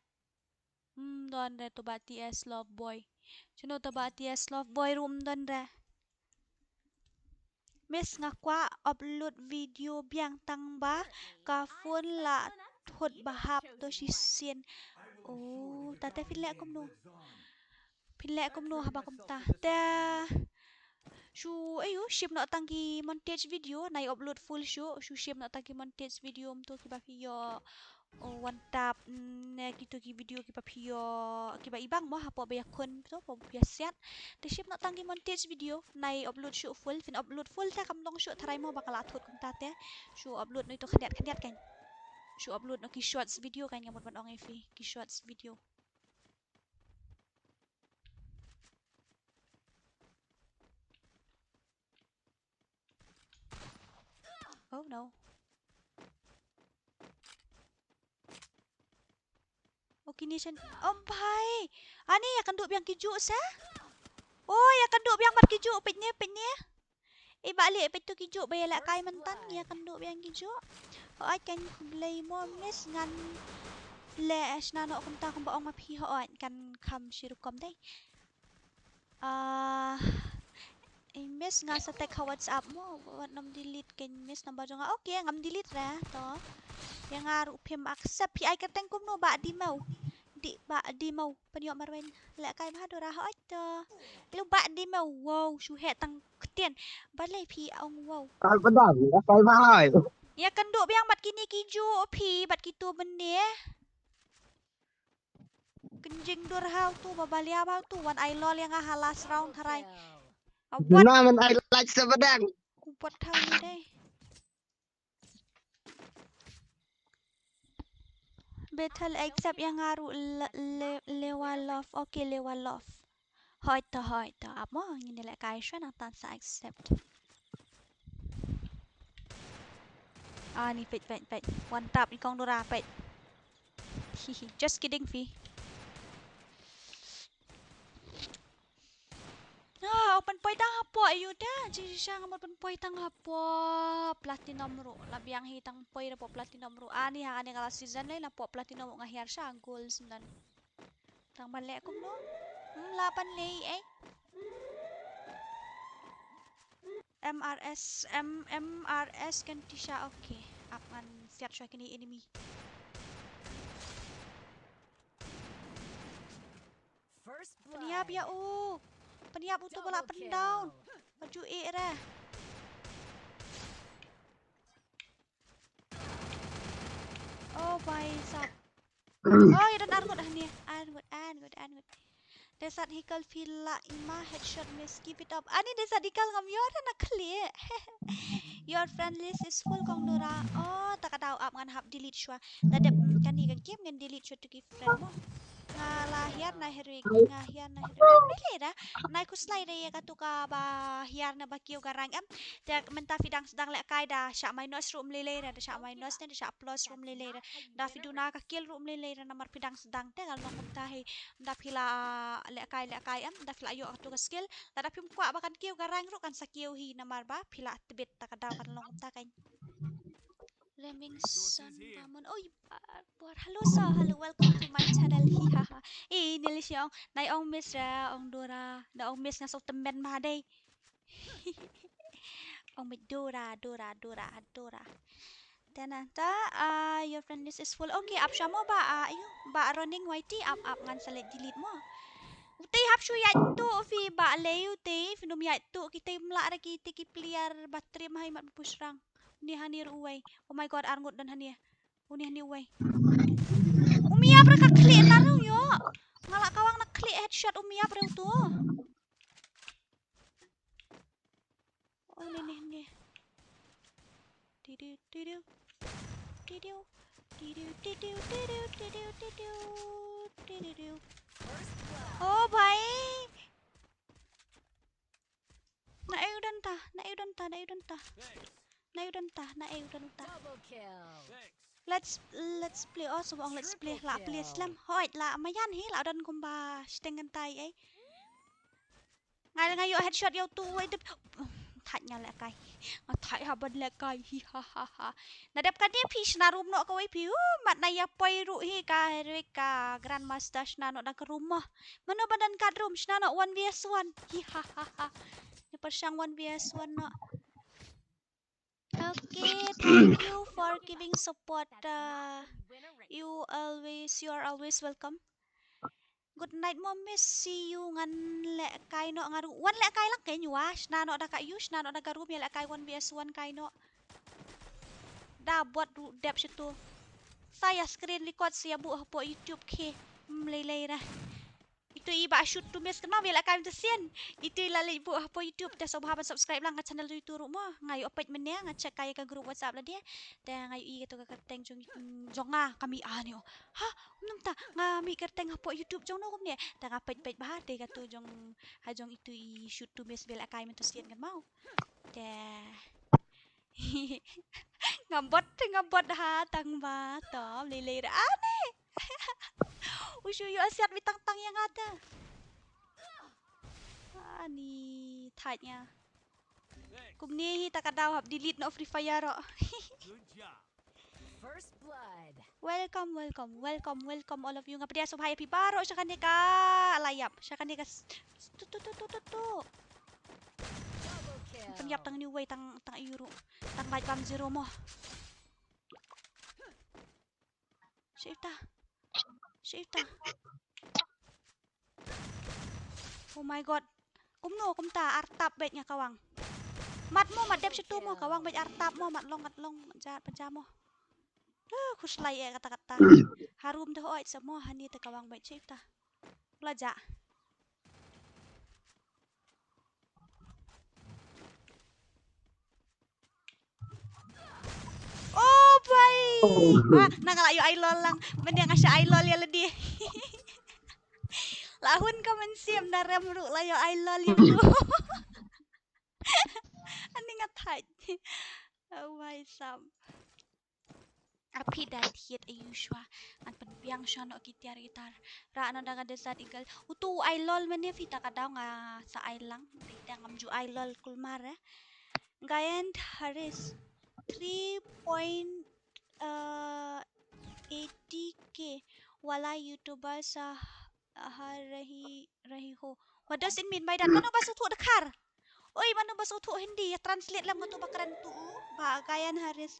donra to ba TS love boy sino to ba TS love boy room donra Miss nga kwa upload video biang tang ba ka phone la thot bahap to si sin oh tate pile akom no haba kom ta shu ayo ship no tangki montage video nai upload full show shu ship no tangki montage video to ki ba yo one tap ne gitu ki video ki papio ki ba ibang mo hapo ba yakon to po biasat te ship na tanggi montage video nai upload shoot full fin upload full ta kam long shoot tharai mo bakal athot kum ta te shoot upload no itu khadiat kan shoot upload no ki shorts video kan ngamot ban ong efi ki shorts video oh no Kinisian bhai ani ya kan duk biang kiju sa oh ya kan duk biang mat kiju pitnya balik pit tu kiju bayala kai mantan ya kan duk biang kiju ai kan lei mo miss ngan le asna no kum ta kum ba ong ma phi ho kan kham shiru kom dai miss nga sa tek WhatsApp mo wat nam delete kan miss namba jonga okay ngam delete ra to yang ngaru pim accept pi ai kateng kum no ba di mau di mau penyo marwen lek kai ba do ra ho to lu ba di mau wow shu he tang ketian balai pi ong wow Kai pedang, kai mahal. ya kenduk biang mat kini kiju pi bat kitu bende kenjing dur hau tu babalia bau tu wan ai lol yang halas round tharai what Naman I like sa pedang. kupat thau ni dai Betul accept yang ngaru lewa love okay lewa love hoi to apa ngini lek kai sha nang tan sa accept ni pet one tap ni kong dora pet hihi just kidding fi open point tang hapo ayo da ji siya nga open point tang hapo platinum ro labiang hitang point na po platinum ro ani ha ani kala season lay na po platinum nga hiar siya goals nan tang mali ko no 8 lay MRS kan ti siya okay apan fiat siya kini enemy First blood. peniap ya peniap untuk bola up and down maju ra oh baisap oh idan argut ni argut desat hikal villa ima headshot miss keep it up ani desat hikal ngam yor na clear your friend list is full kong dora oh takadaw up ngan hap delete shwa dadep kan higa game ngan delete shwa to give friend mo ngalahiar na heroik nilera na kuslay re katuka ba hiar na bakio garang tak menta fidang sedang lek kaida sya minus room lelera da sya minus ne da sya plus room lelera da fiduna ka kill room lelera namar fidang sedang te gal nong tahi da pila lek kai da fila ayo katuka skill da pim kwa bakan kio garang ro kan sakio hi namar ba pila tebet takadaw kan nong ta kan Remington Ramon. Oh, hello welcome to my channel. Hihaha. Nili siya nay ong miss ra ong Dora, na ong miss nga so temben ma day. Ong mit Dora. Tena ta your friend list is full. Okay, up siya mo ba? Ayo, ba running YT up ngan sa delete mo. Uti hap shu ya tu fi ba leu te finum ya tu kita mla ra kita ki pliar battery mahai mat pusrang. Ni hanir uway. Oh my god, arngut dan hania. Uni hani uway. Umia pra ka klik na raw yo. Ngalak kawang na klik headshot umia pra tu. Oh ni. Tidu. Oh भाई na udan ta Double kill. Thanks. let's play also bong let's play la play slam hoi la mayan hi la udan kumba stengan tai ai ngai yo headshot yo tu ai thạch nhà lại cay thạch hà bật lại cay hi ha na đẹp cái tiếp phi na room nọ có ai phiu mặt này ya poi ru hi ka reka grandmaster na nọ đang ke rumah mana badan kat room na nọ 1vs1 hi ha ni persang 1vs1 nọ okay thank you for giving support you are always welcome. Good night mom miss see you ngan le kai no ngaru wan le kai lang kay nyua na no da ka use na no da garu mi le kai 1vs1 kai no da buat dep situ saya screen record saya bu po YouTube ke lei dah itu iba shoot tu mes kenal bila kai tesian itu lali bu po YouTube dah sahabat subscribe lang ka channel tu ru mo ngayo opet menya ngacek kai ka group WhatsApp lah dia dah ngayo i to ka teng jonga kami ani ha nang ta ngami ka teng po YouTube jong no kum ne ta ka pet bah de ka tu jong ha jong itu i shoot tu mes bila kai men tesian kan mau dah ngambot ha tang ba to lele ane usyu yo asiat bitang-tang yang ada ni tanya kum ni ta kadau hab delete no free fire ro Good job. First blood. welcome all of you ngapa dia subhaya pi baro siya kanika layap siya kanika tu Double kill. penyap tang new way tang euro tang light bomb zero mo Shifta. Oh my god. Kum ta artap bet nya kawang. Mat mo mat dep situ mo kawang bet artap mo mat long jat penja mo. Kuslai kata-kata. Harum dah oi semua hani te kawang bet Shifta. Belajar. Oh baik. Nangalayo ay lol lang. Benda nga siya ay lol ya ledi. Lahun ka man siyam na remru layo ay lol ya tu. Ani nga thaj. Oh my sam. Api dan hit ayushwa. An penbiang siya no gitar. Ra ano nga desat igal. Utu ay lol man niya fita ka daw nga sa ay lang. Fita nga mju ay lol kulmar eh. Gayan Haris. 3.80k wala YouTuber sa rahi ho. What does it mean by that? Mano ba sutu dakar? Oy, mano ba sutu hindi? Translate lang to bakaran tu. Bagayan Haris.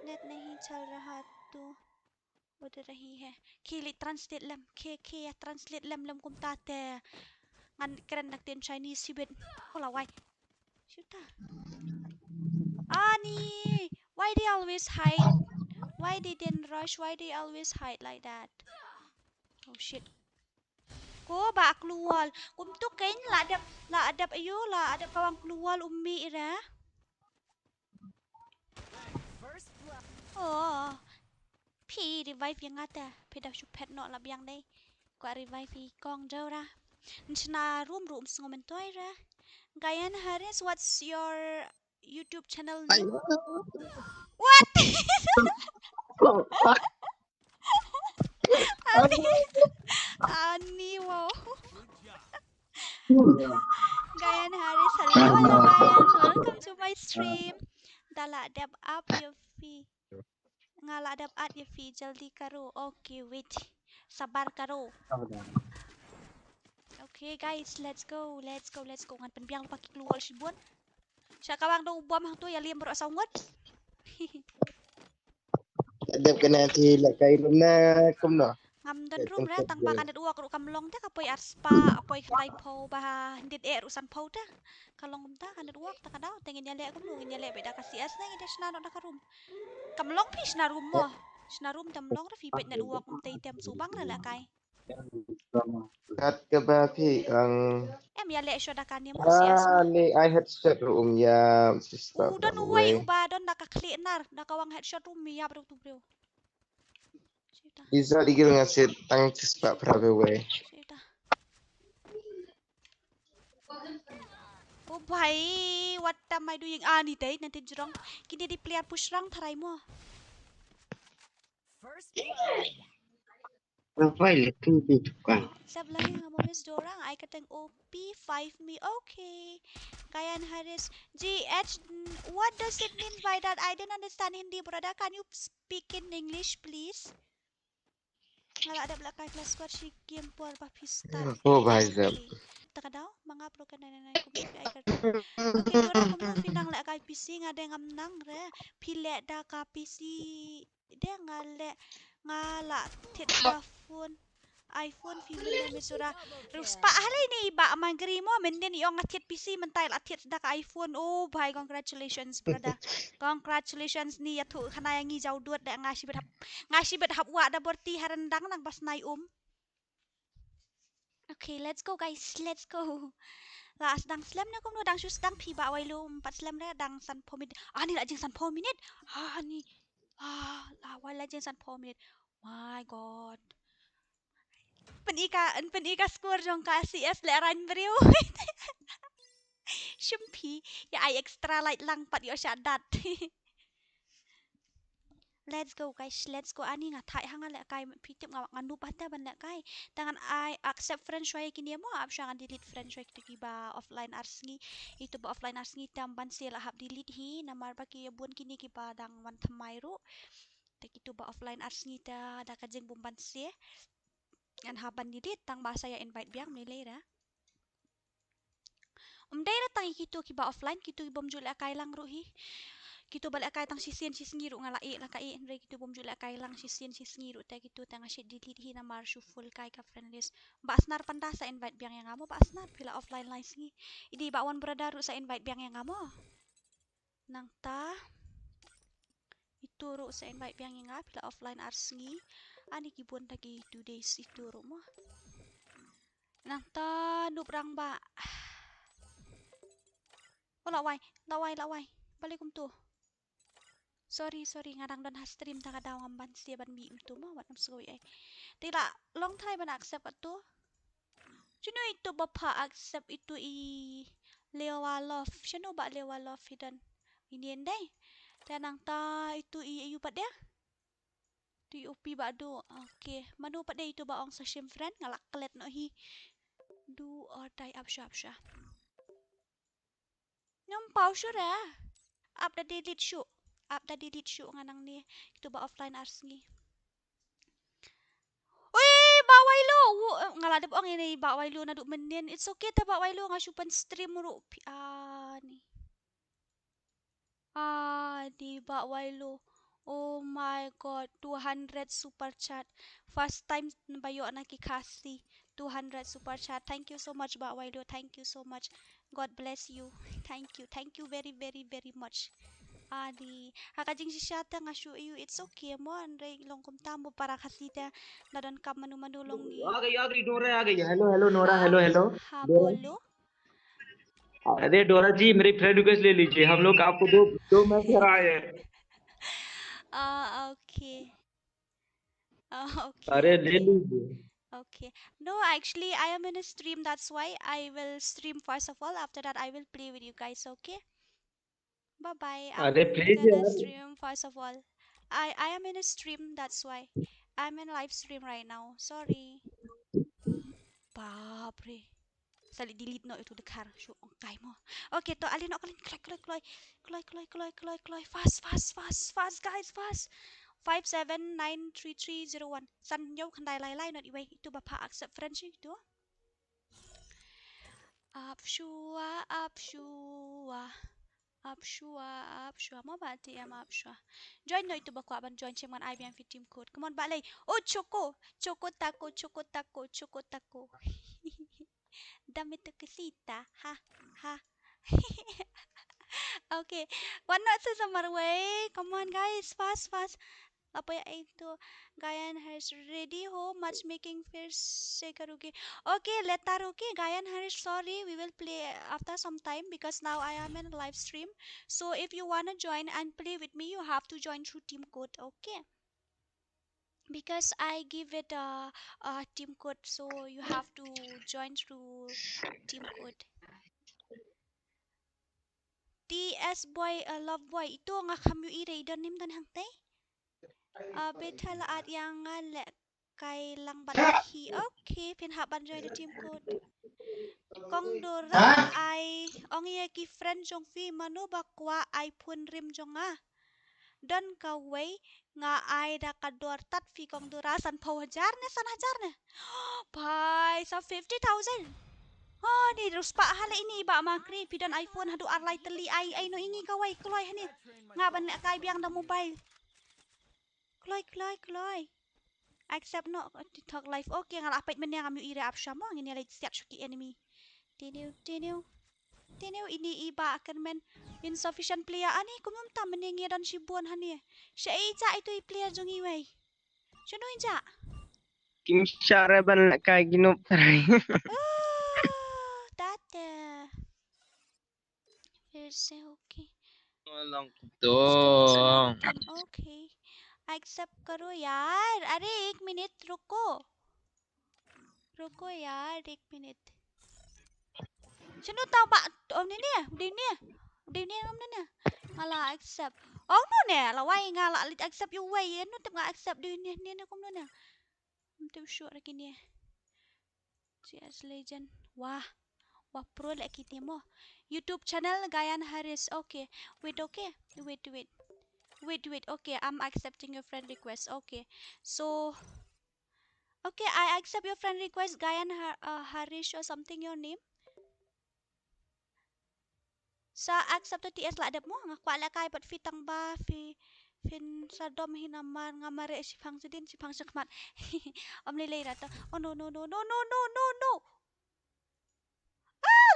Net nahi chal raha tu. Udah rahi hai. Kili translate lam. Ke translate lam kumtate. Ngan keren naktin Chinese sibit. Hola why? Shoota. Ani, why they always hide? Why they didn't rush? Why they always hide like that? Oh shit. Ko ba keluar? Kum tu kain la adab ayo la adab kawang keluar ummi ira. First blood. Oh. Pi revive yang ada. Pi dah chupet no la biang dai. Ko revive pi kong jauh ra. Nchna room sengomentoy ra. Gayan Haris, what's your YouTube channel name? What? Ani, wow. Good job. Gayan Haris, hello Gayan. Welcome to my stream. Dala adab up your fee. Ngala adab up your fee. Jaldi karo. Okay, wait. Sabar karo. Okay guys, let's go. Ngan penbiang lupa keluar si buan. Siya kawang daw bom hang tu ya liam bro sawat. đẹp cái này thì lại cái lúc na không nọ Ngam dan để room tăng ra cấp tang về bakan dat uak ru kamlong ta kapoy ar spa apoy klay po bah ndit usan po ta kalong ta kan dat uak ta kadaw tengin yale kum lu yale beda kasi as na ngida shna na room kamlong pi shna room mo shna room tamlong ra fi pet net uak tay tem subang na la kai cắt cái ba phi ang em yale syo da kan mo si as mo ni I headset room ya sister don from way away uba don nakakli nar nakawang headshot room mi ya bro tu bro Sita Iza digil ngasih tang sister from away sita Oh bhai, what am I doing? Ah, ni tay nanti jurong. Kini di player push rang tharay mo. First blood. Rafael itu kan Sab lang nga mo miss Dorang. Ay katang OP 5 me. Okay. Kayan Haris. GH, what does it mean by that? I didn't understand Hindi, brother. Can you speak in English, please? Ngala ada belakang kelas squad si game por papistat. oh bhai sab Okay. Taka daw, mga pro ka nanay ko fi ay karton. Okay, Dora kum na finang la kay PC nga de ngam nang re. Pile da ka PC de ngala tit ba phone iPhone 15 misura ruspa hali ni iba magri mo menden yung atit PC mentai atit da ka iPhone oh bhai congratulations brother congratulations ni yatu kana yang jauh duat da ngasi bet hap wa da borti harandang nang pas nai okay let's go guys let's go last dang slam na kum no dang shus dang pi ba wai lu 4 slam na dang san pomit ni la jeng san pomit ni la wai la jeng san pomit my god penika skor jong ka CS le ran brio Shumpi ya ai extra light lang pat yo syadat Let's go guys, let's go ani nga thai hanga le kai pitip nga nganu pata ban le kai tangan I accept friend shoy kini mo ap syang delete friend shoy kiti ba offline arsngi itu ba offline arsngi tam ban sila hap delete hi namar ba ki bun kini ki ba dang wan thamai ru te itu ba offline arsngi ta da ka jeng bumban se an haban delete tang ba saya invite biang mele ra dai tang kitu ki ba offline kitu bom jul kai lang ru hi Kito balik kay tang sisin ngiru nga lai la kai andre kito bom jula kay lang sisin ngiru ta kito tang shit delete hi na marshu full kay ka friend list baasnar panda sa invite biang yang amo baasnar pila offline lines ngi idi bawan brother sa invite biang yang amo nang ta ituro sa invite biang yang pila offline ars ngi ani kibon tagi 2 days ituro mo nang ta nubrang ba wala laway balik tuh sorry ngarang don ha stream ta kada ngamban sia ban mi itu mah wat namsoi ai tila long time ban accept tu Juno itu bapa accept itu lewa love Shano ba lewa love hidan ini endai tanang ta itu ayu pat dia tu upi ba do okay manu pat dia itu ba ong sa shim friend ngalak kelet no hi do or die apsha nyom pau syura up the delete show nga nang ni itu ba offline ars ngi Wih, bawai lu. Ngala ada ang ini bawai lu na du menin. It's okay ta bawai lu nga syupan stream ru. Ni bawai lu. Oh my god, 200 super chat. First time bayo na kikasi. 200 super chat. Thank you so much bawai lu. Thank you so much. God bless you. Thank you very much. Adi, hakajing si Shata nga shu you it's okay mo andre long kum tambo para kasita nadan ka manulong ni आ गई डोरा आ गई hello Nora ha hello ha डोरा bolo अरे डोरा जी मेरी friend request ले लीजिए हम लोग आपको दो मैच हराए हैं okay अरे ले okay लीजिए okay no actually I am in a stream that's why I will stream first of all after that I will play with you guys okay bye bye I'm अरे प्लीज gonna यार stream first of all I am in a stream that's why I'm in live stream right now sorry Babre. Sali delete no itu dekar. Syu ongkai mo. Okay, to alin kalin kloy. Fast guys, fast. 5793301. San yo kandai lai not iway itu bapa accept friendship itu. Up shua. Abshua. Mau berarti ya Abshua. Join no itu baku aban join cuma IBM fit team code. Come on balik. Oh Choco taco. Dame tu kesita. Ha. Okay. One not Samar way. Come on guys, fast. Apa ya itu? Gayan Harris ready home matchmaking first sekarugi. Okay, later okay. Gayan Harris, sorry, we will play after some time because now I am in live stream. So if you wanna join and play with me, you have to join through team code, okay? Because I give it a team code, so you have to join through team code. TS boy, love boy, itu nga kami i-raider nim dan hang tay. Betal at yang le kay lang batahi. Okay, pinhaban join the team code. Kong dora ay ong ki friend jong fi mano bakwa ay pun rim jong Don kaway nga ay da kador tat fi kong dora san hajar ne. Bye, sa 50,000. Oh, ni ruspa hala ini ba makri pidan iPhone hadu arlay teli ay no ingi kaway kloy hani. Nga ban kay biang da mobile. Kloy. Accept no talk live. Okay, nga lapit man niya kami ire apsya mo. Ngini lay siyak syuki enemy. Tiniw. Ini iba akan men insufficient player ani kumumta meningi dan sibuan hani. Siya ija itu player jong iway. Siya no ija. Kim syara ban nak kay ginup taray. Data. Verse okay. Walang kutong. Okay. Accept करो यार. अरे 1 मिनट रुको यार 1 minute. Sino tao ba? Di ni ngam na. Ngala accept. Oh no ne, laway ngala lit accept you way. Ano tap nga accept di ni kum na. Am sure lagi ni. CS Legend. Wah pro lagi ni mo. YouTube channel Gayan Harris. Okay. Wait. Okay, I'm accepting your friend request. Okay. So okay, I accept your friend request Gayan Harish or something your name. Sa accept to TS la adap mo nga kwala kay pat fitang ba fin sa dom hinaman nga mare si phang sidin si phang sakmat. Nilay ra to. Oh no.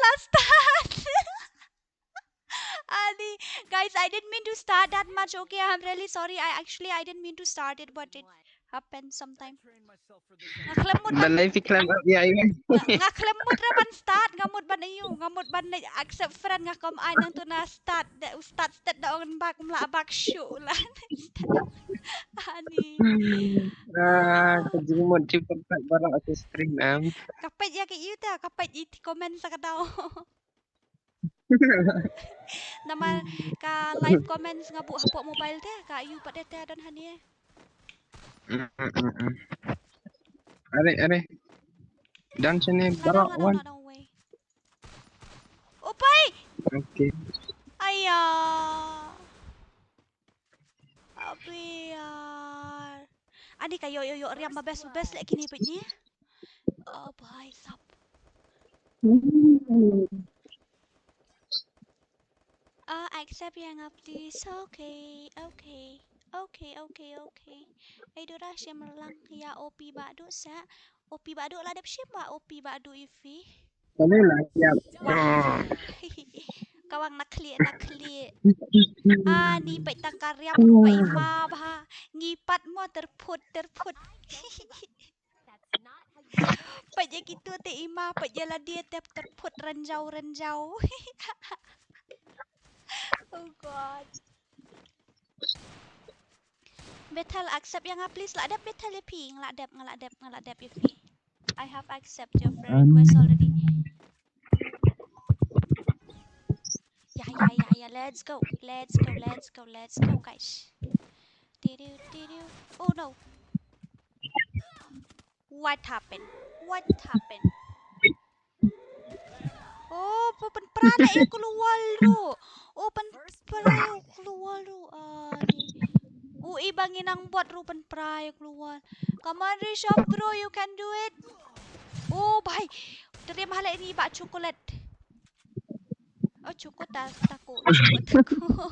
Last time. Ali, guys, I didn't mean to start that much. Okay, I'm really sorry. I didn't mean to start it, but it happened sometime. Balay fiklam ya ay. Ngaklemut ra ban start, ngamut ban na accept friend nga kom ay nang to na start da on back mla back show la. Ani. Kajimot si pagkat barang ako stream am. Kapait ya kay ita, kapait iti comment sa kadaw. Nama ka live comments nga bu hapo mobile te ka ayu pa dete dan hani. Are. Dan sini barang wan. Opay. Okay. Aya. Abiyar. Ani kayo yo riam mabes lek kini pit ni. Oh boy, sap. Accept yang please. Okay. Ay dura siya melang ya OP badu sa. OP badu ladap siya ba? OP badu ifi. Ano lang ya. Kawang nakli. Ni paitang karyam mo ba ima ba? Ngipat mo terput. Pajak itu te ima pajala dia terput renjau. Oh god. Betal accept yang please la adap betal ya pi ngeladap ya pi. I have accept your friend request already. Ya let's go guys. Oh no. What happened? Oh, open prana keluar lu. Ibangin ang bot rupen pray keluar. Come on, Rishab bro, you can do it. Oh, bye. Terima hala ini bak chocolate. Oh, choco taco. Choco taco.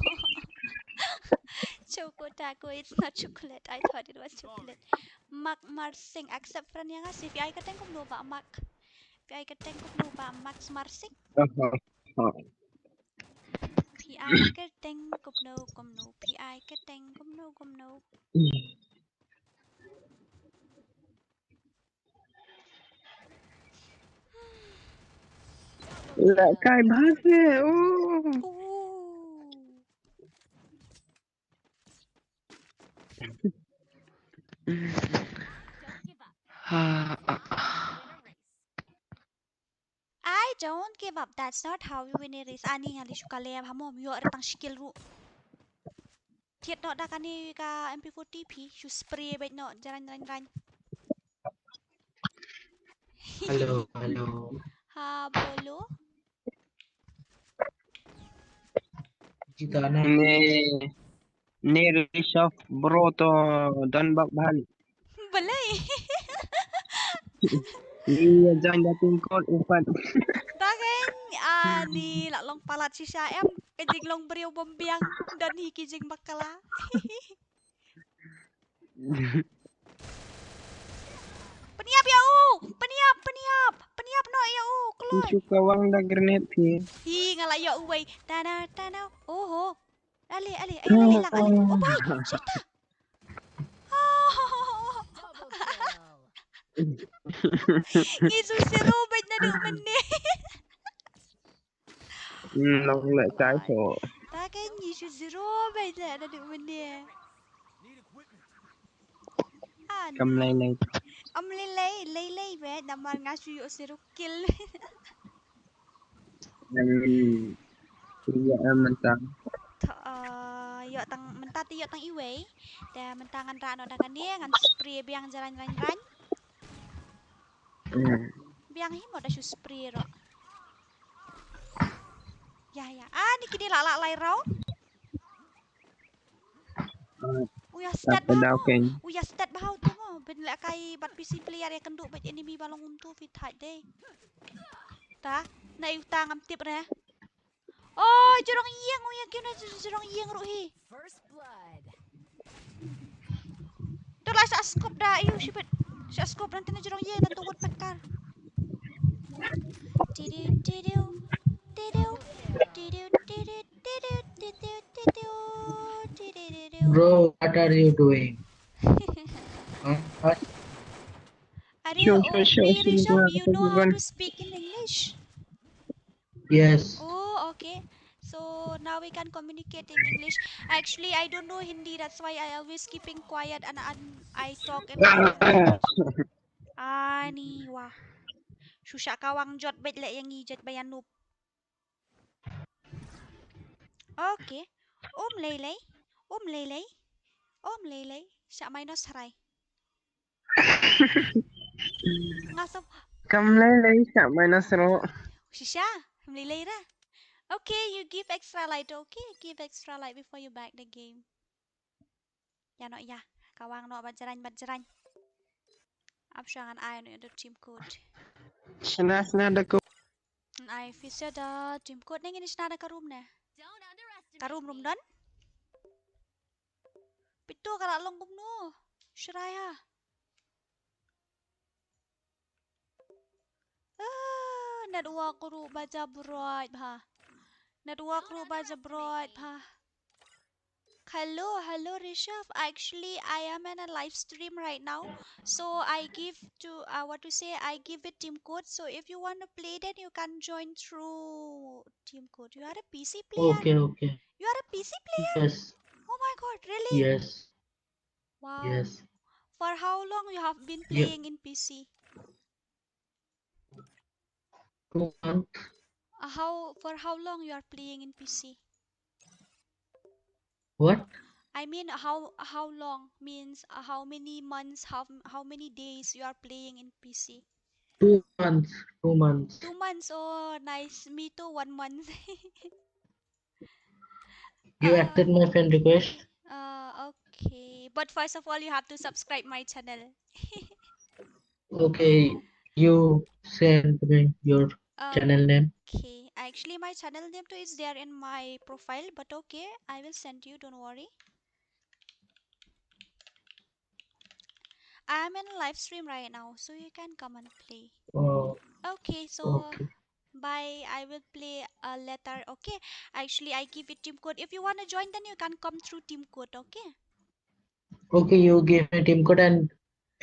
Choco taco. It's not chocolate. I thought it was chocolate. Mak marsing. Accept friend yang ngasih. Pi ay kateng kum no ba mak. Pi ay kateng kum no ba Max marsing. Pi ay kateng kum no kum no. Pi ay kateng kum no kum no. Lại cài bát nè. Ooh. I don't give up. That's not how you win a race. Ani ngali suka lea hamo yo retang skill ru. Tiet no da kani ka MP40 pi su spray bet no jaran. Halo. Ha bolo. Cita na. Ni Rishav bro to dan bak bahal. Belai. Ni jangan dating kod upat. Taken ani lak long palat si em kejing long beriau bombiang dan hi kijing bakala. Peniap ya peniap no ya keluar. Suka wang dah grenade pi. Hi ngalak ya uway. Tana. Oh. Ali hilang ali. Oh boy, sita. Double kill. Ngisu si Robert na do meneh. Nong lại trái so. Taken ngisu si Robert na do meneh. Need equipment. Cầm này. Om lay be naman ngasu yo si Rukil. Iya mentang. Yo tang mentati yo tang iwe. Da mentangan rano dagan dia ngan spray biang jalan. Biang himo da su spray ro. Ya. Ni kini lak lai raw. Uya stat bahau tu mo. Ben lak kai bat PC player ya kenduk bat enemy balong untu fit hide day. Ta na utang am tip na. Oh, jorong iyang uya kena jorong iyang ro hi. First blood. Itulah sa scope dah. Ayo sipit. Sa scope nanti na jorong iyang nanti wot pakar. Bro, what are you doing? Ariel, Sure. you know how to speak in English? Yes. Oh, okay. So now we can communicate in English. Actually, I don't know Hindi. That's why I always keeping quiet and I talk in my language. Ni wah. Susah kawang jot bet le yang ijet bayan noob. Okay. Om lelei. Siya minus haray. Ngasap. Cầm lấy chạm minus ro. Shisha. Lelei ra. Okay, you give extra light. Okay, give extra light before you back the game. Ya no ya. Kawang no bajaran. Absyangan ay no yung team code. Sina ada ko. Ay fisya da team code nang ini sinada ka room na. Don't underestimate Ka room don? Pito kalalong kumno. Shiraya. Nadwa ko ru baja bright ha. Hello Rishav. Actually I am in a live stream right now, so I give it team code. So if you want to play, then you can join through team code. You are a PC player. Okay. You are a PC player. Yes. Oh my god, really? Yes. Wow. Yes. For how long you have been playing in PC? 2 months. For how long you are playing in PC? What? I mean how long means how many months, how many days you are playing in PC? 2 months. 2 months. 2 months. Oh, nice. Me too. 1 month. You accepted my friend request? Okay. But first of all, you have to subscribe my channel. Okay. You send me your channel name. Okay. Actually, my channel name too is there in my profile, but okay, I will send you, don't worry. I'm in a live stream right now, so you can come and play. Oh, Okay, so okay. bye. I will play later. Okay. Actually, I give it team code. If you wanna join, then you can come through team code. Okay. Okay, you give me team code and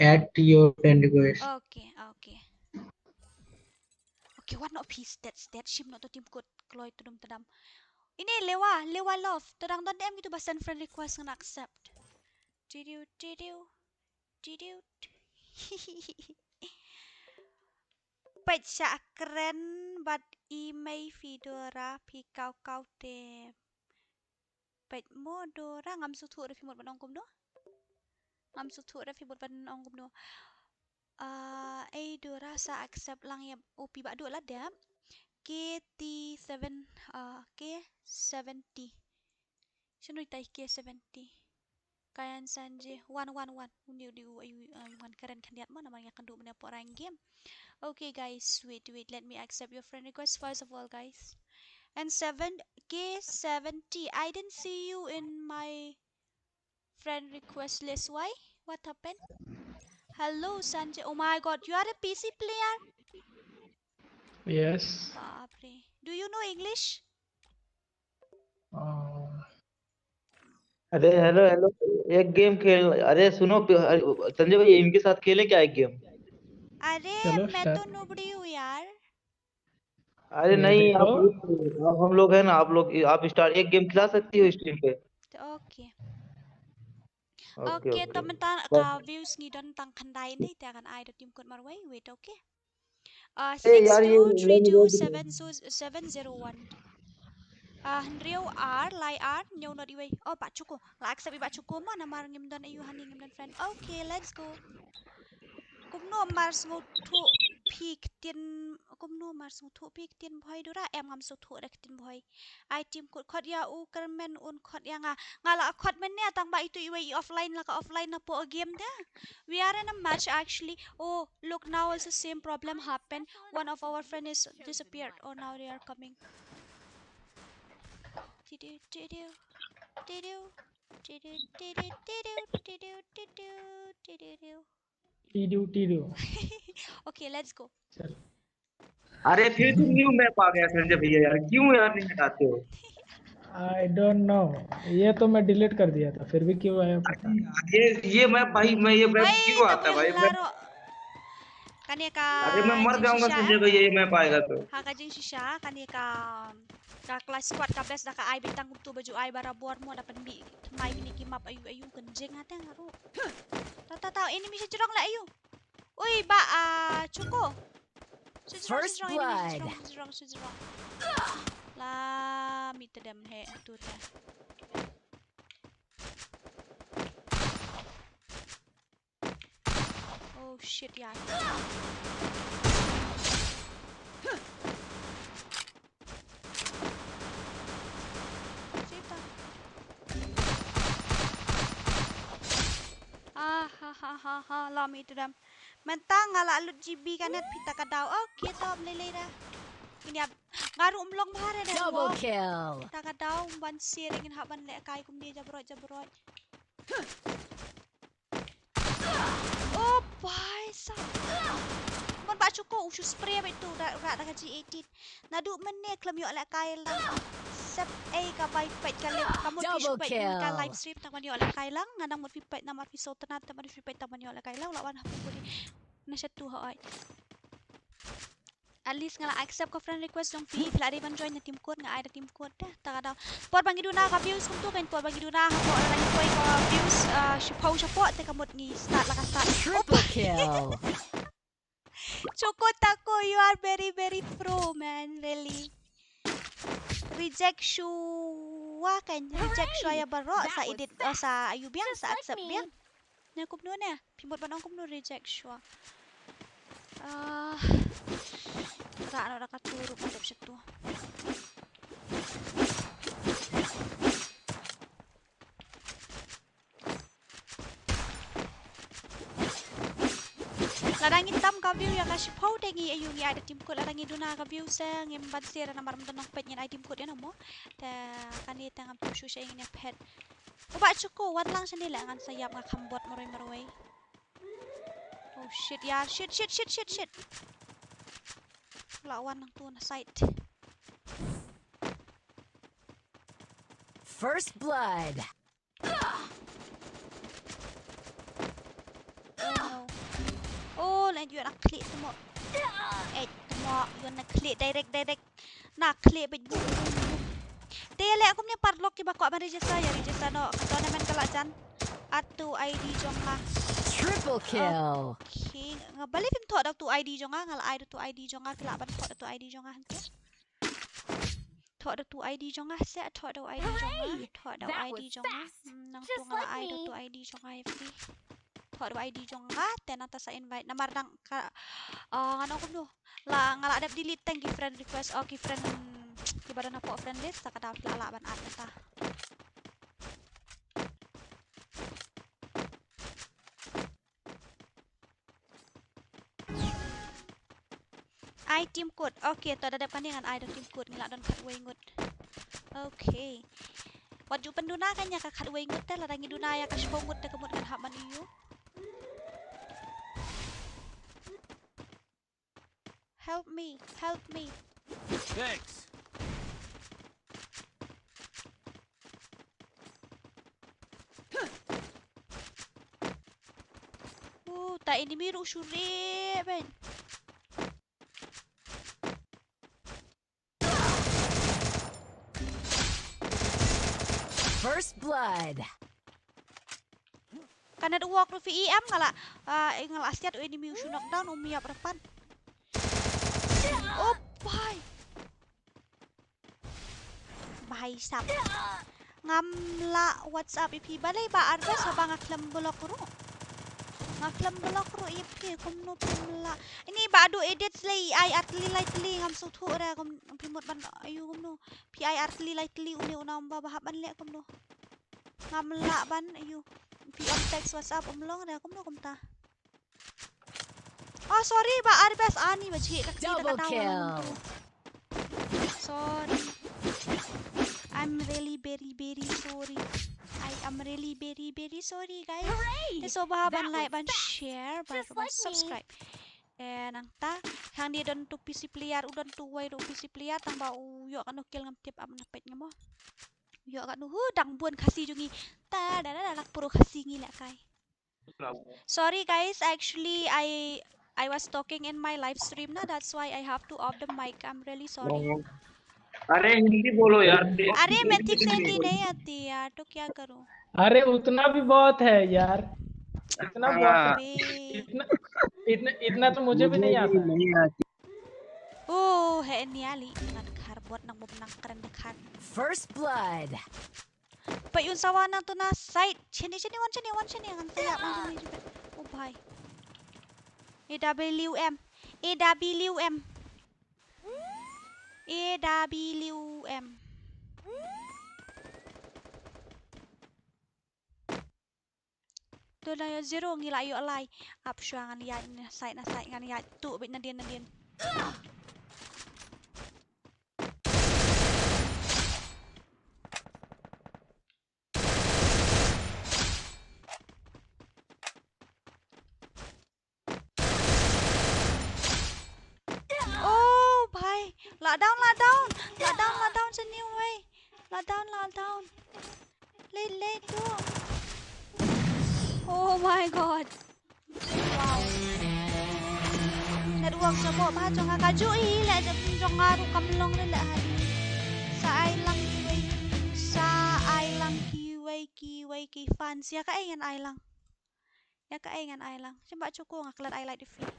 add your friend request. Okay. Okay. Okay. One of his that shim not to team code. Kloy tudum tadam. Ini lewa love. Tadang dan em gitu bahasan friend request ngan accept. Tidiu. Page siya keren but email vidora pi kau te. Page modora ngam su thu refi mod banong kum do. Ngam su thu refi mod banong kum do. Dora sa accept lang ya OP ba do lah dam. KT7 K70. Sino itay K70? Kayan sanje 111. Undi ayu keren kandidat mo naman yang kandu mana po orang game. Okay guys, wait, let me accept your friend request first of all guys. And K70, I didn't see you in my friend request list. Why? What happened? Hello Sanjay. Oh my god, you are a PC player? Yes. Baapre. Do you know English? अरे हेलो एक गेम खेल, अरे सुनो संजय भाई, इनके साथ खेलें क्या एक गेम? अरे चलो मैं start. तो नोबड़ी हूँ यार. अरे ये नहीं, देखो. आप हम लोग है ना, आप स्टार्ट एक गेम खिला सकती हो स्ट्रीम पे? Okay. Okay Okay, okay teman-teman ka views ngidon tang kandai ni tiakan ai do tim code marway. Wait, okay. ए यार ये लेने दो दो। 62327701. Henrio R, Lai R, nyo not iway. Oh, Pak Chuko. La accept Pak Chuko man amar ngim don ayu hani ngim don friend. Okay, let's go. Kumno mars ngo thu peak tin kumno mars ngo thu peak tin boy dura em ngam so thu dak tin boy. I team code khot ya u kermen un khot ya ngala khot men ne tang ba itu iway offline la ka offline na po a game da. We are in a match actually. Oh, look now also same problem happened. One of our friend is disappeared. Oh, now they are coming. Tidu. Okay, let's go. चल. अरे फिर तुम new map आ गया संजय भैया, यार क्यों यार नहीं हटाते हो? I don't know. ये तो मैं डिलीट कर दिया था, फिर भी क्यों आया पता नहीं. ये मैप भाई, मैं ये मैप Wait, क्यों आता है भाई? laro. Kani अरे मैं ka मर jing जाऊंगा shisha. संजय भैया, ये मैप आएगा तो। Ha ka jing shisha kani ka kelas squad ka best da ka ai bitang tu baju ai barabor mo dapat bi mai bini ki map ayu genjeng ate ngaru. Tahu enemy sa jurang la ayu. Uy ba Chuko. First blood. Sujrong. La meet them he tu ta. Oh shit ya. Sita. Ha la meet them. Mentang ngala alut GB kanet pita ka daw. Okay, top lele dah. Ini ngaru umlong bahare dah. Double kill. Pita ka daw ban siring in haban le kai kum dia jabrot. Oh, paisa. Mon ba chuko ushu spray ba itu rat ka G18. Nadu menne klam yo la kai lang. Sep ka pai pai ka le kamu Double pai kill. ka live stream ta man yo la kai lang nganang mo pai na mar so tanat ta man pai ta man yo la kai lang lawan hapu ko di na siya tu ha ai. At least nga accept ko friend request dong fi pila ban join na team code nga ay team code dah ta daw por bang iduna ka views kum tu kan por bang iduna ko lagi ko views siya po te kamot ni start la ka start Triple kill. Choco Taco, you are very pro man, really. Reject shua kan reject shua ya baro sa edit sa ayubiang sa accept biang. Na kum nun ya, pimot man ang kum nun reject shua. Ra nakaturo pa siya to. Larang hitam ka view yang kasih pau tengi ayu ngi ada tim code larang iduna ka view sa ngem bansir na maram tanong pet nyen item code yan mo. Ta kanita ngam pusu sa ingin pet. Uba cuko wan lang sa nila ngan sayap nga kambot maroy. Oh shit ya, shit. Lawan lang to na site. First blood. Oh, lain juga nak klik semua. Semua you nak klik direct. Nak klik bit boom. Dia lek aku punya parlock ki bakok ban register no tournament kalajan. Atu ID jong lah. Triple kill. Okay, ngabalik pim thot tu ID jong ngal ID tu ID jong kelak ban thot tu ID jong hantu. Thot tu ID jong se thot tu ID jong thot tu ID jong nang tu ngal ID tu ID jong FB. Thot tu ID jong ten atas invite namar nang ngano ko do. La ngala ada delete thank you friend request okay friend ibadah na po friend list sa kadawat la ban at ta. I team code. Okay, to ada pandingan I team code ngila don kat wengut. Okay. Waju penduna kan ya kat wengut teh larangi duna ya kas pongut teh kemut kan haman iyu. Help me. Thanks. Tak ini biru syurip ben. First blood. Kan ada walk lu VIM ngala ngala asiat enemy usu knockdown umiap depan. Oh bye. Bye sap. Ngamla WhatsApp IP balai ba arba sabang aklam blok ro. Ngaklam blok ro IP kumno pimla. Ini badu edit slay I artli lightly ngam sutu ora kum pimot ban ayu kumno. PI artli lightly uni unamba bahaban le kumno. Ngamla ban ayu. PM text WhatsApp umlong ora kumno kumta. Oh sorry ba arbas ani ba jhi tak Double kill. Sorry. I'm really very sorry. I am really very sorry guys. So bahaban like ban share ban subscribe. Nang ta hang dia don tu PC player udon tu wai do PC player tang ba yo kan kill ngam tip am napet ngamo. Yo kan dang buan kasih jungi. Ta lak puro kasih ngila kai. Sorry guys, actually I was talking in my live stream na that's why I have to off the mic. I'm really sorry. अरे हिंदी बोलो यार अरे मैं ठीक से हिंदी नहीं आती यार तो क्या करूं? अरे उतना भी बहुत है यार, इतना बहुत बे इतना तो मुझे भी नहीं आता। नहीं आती। Oh, he niali ngan karbot nang bubnang keren dekat. First blood. Pa yun sawa nang to na site. Chini wan chini ngan sayap nang chini. Oh bye. AWM. Doon na yung zero ngila ayo alay. Apsya ngan ya site na site ngan ya tu bit na din. Oh bhai, la down sini way. La down. Late do. Oh my god. Wow. Network sa po ba jong kaju la jong ngaru kamlong nila hali. Sa islang kiway ki fans ya kaengan islang. Coba cuko ngaklat I like the free.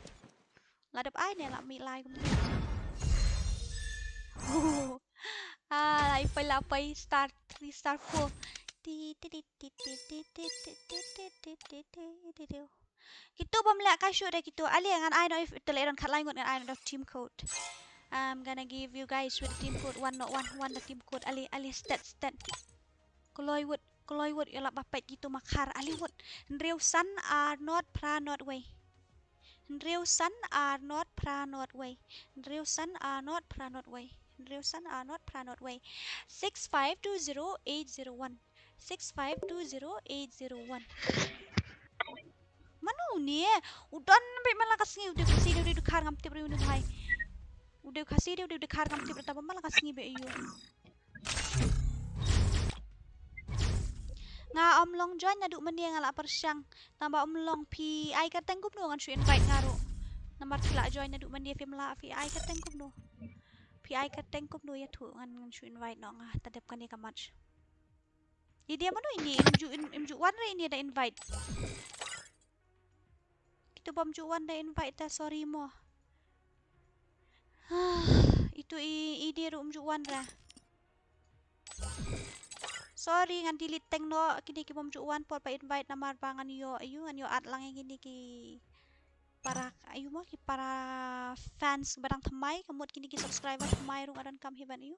Ladap ai nè lạ mị like cũng lại phải là phải start 3 start 4 gitu bom lek ka shoot gitu ali ngan I know if teleron kat lain ngan I know team code. I'm gonna give you guys with team code 101 the team code ali stat Koloywood ya lak bapet gitu makar ali wood Reusan are not pra not way Real sun are not pranot way. Real sun are not pranot way. Real sun are not pranot way. 6520801. 6520801. Mana ni? Udah sampai malah kasih udah kasih dia udah khar ngam tip udah hai. Udah kasih dia udah khar ngam tip tapi malah kasih be iyo. Nga long join na du meni ngala persyang. Tambah long pi ai ka tengkup no ngan su invite ngaru. Nomor tila join na du meni film la pi ai ka tengkup no. Pi ai ka tengkup no ya thu ngan su invite no nga tadep kan ni ka match. Di dia mana ini imju one re ini ada invite. Itu bom juan ada invite ta sorry mo. Itu ide ru imju one ra. Sorry ngan delete teng no kini ki bom juan pot pa invite namar pangan yo ayu ngan yo at lang gini ki para ayu mo ki para fans barang thamai kamot kini ki subscriber thamai rung adan kam hiban ayu.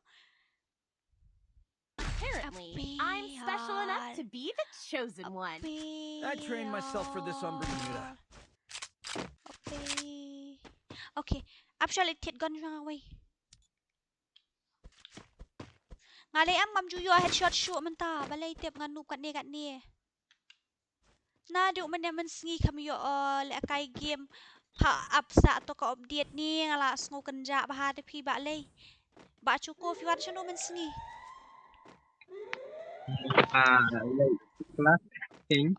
Apparently, I'm special enough to be the chosen one. I trained myself for this on Bermuda. Okay. Abshal it gun jang away. Ngalay am mam juyo headshot shoot menta balay tip nganu kat ni. Na du man naman sngi kami yo le akai game ha apsa to ka update ni ngala sngo kenja bah de pi balay. Ba cuko fi wat chano man sngi. Kelas king.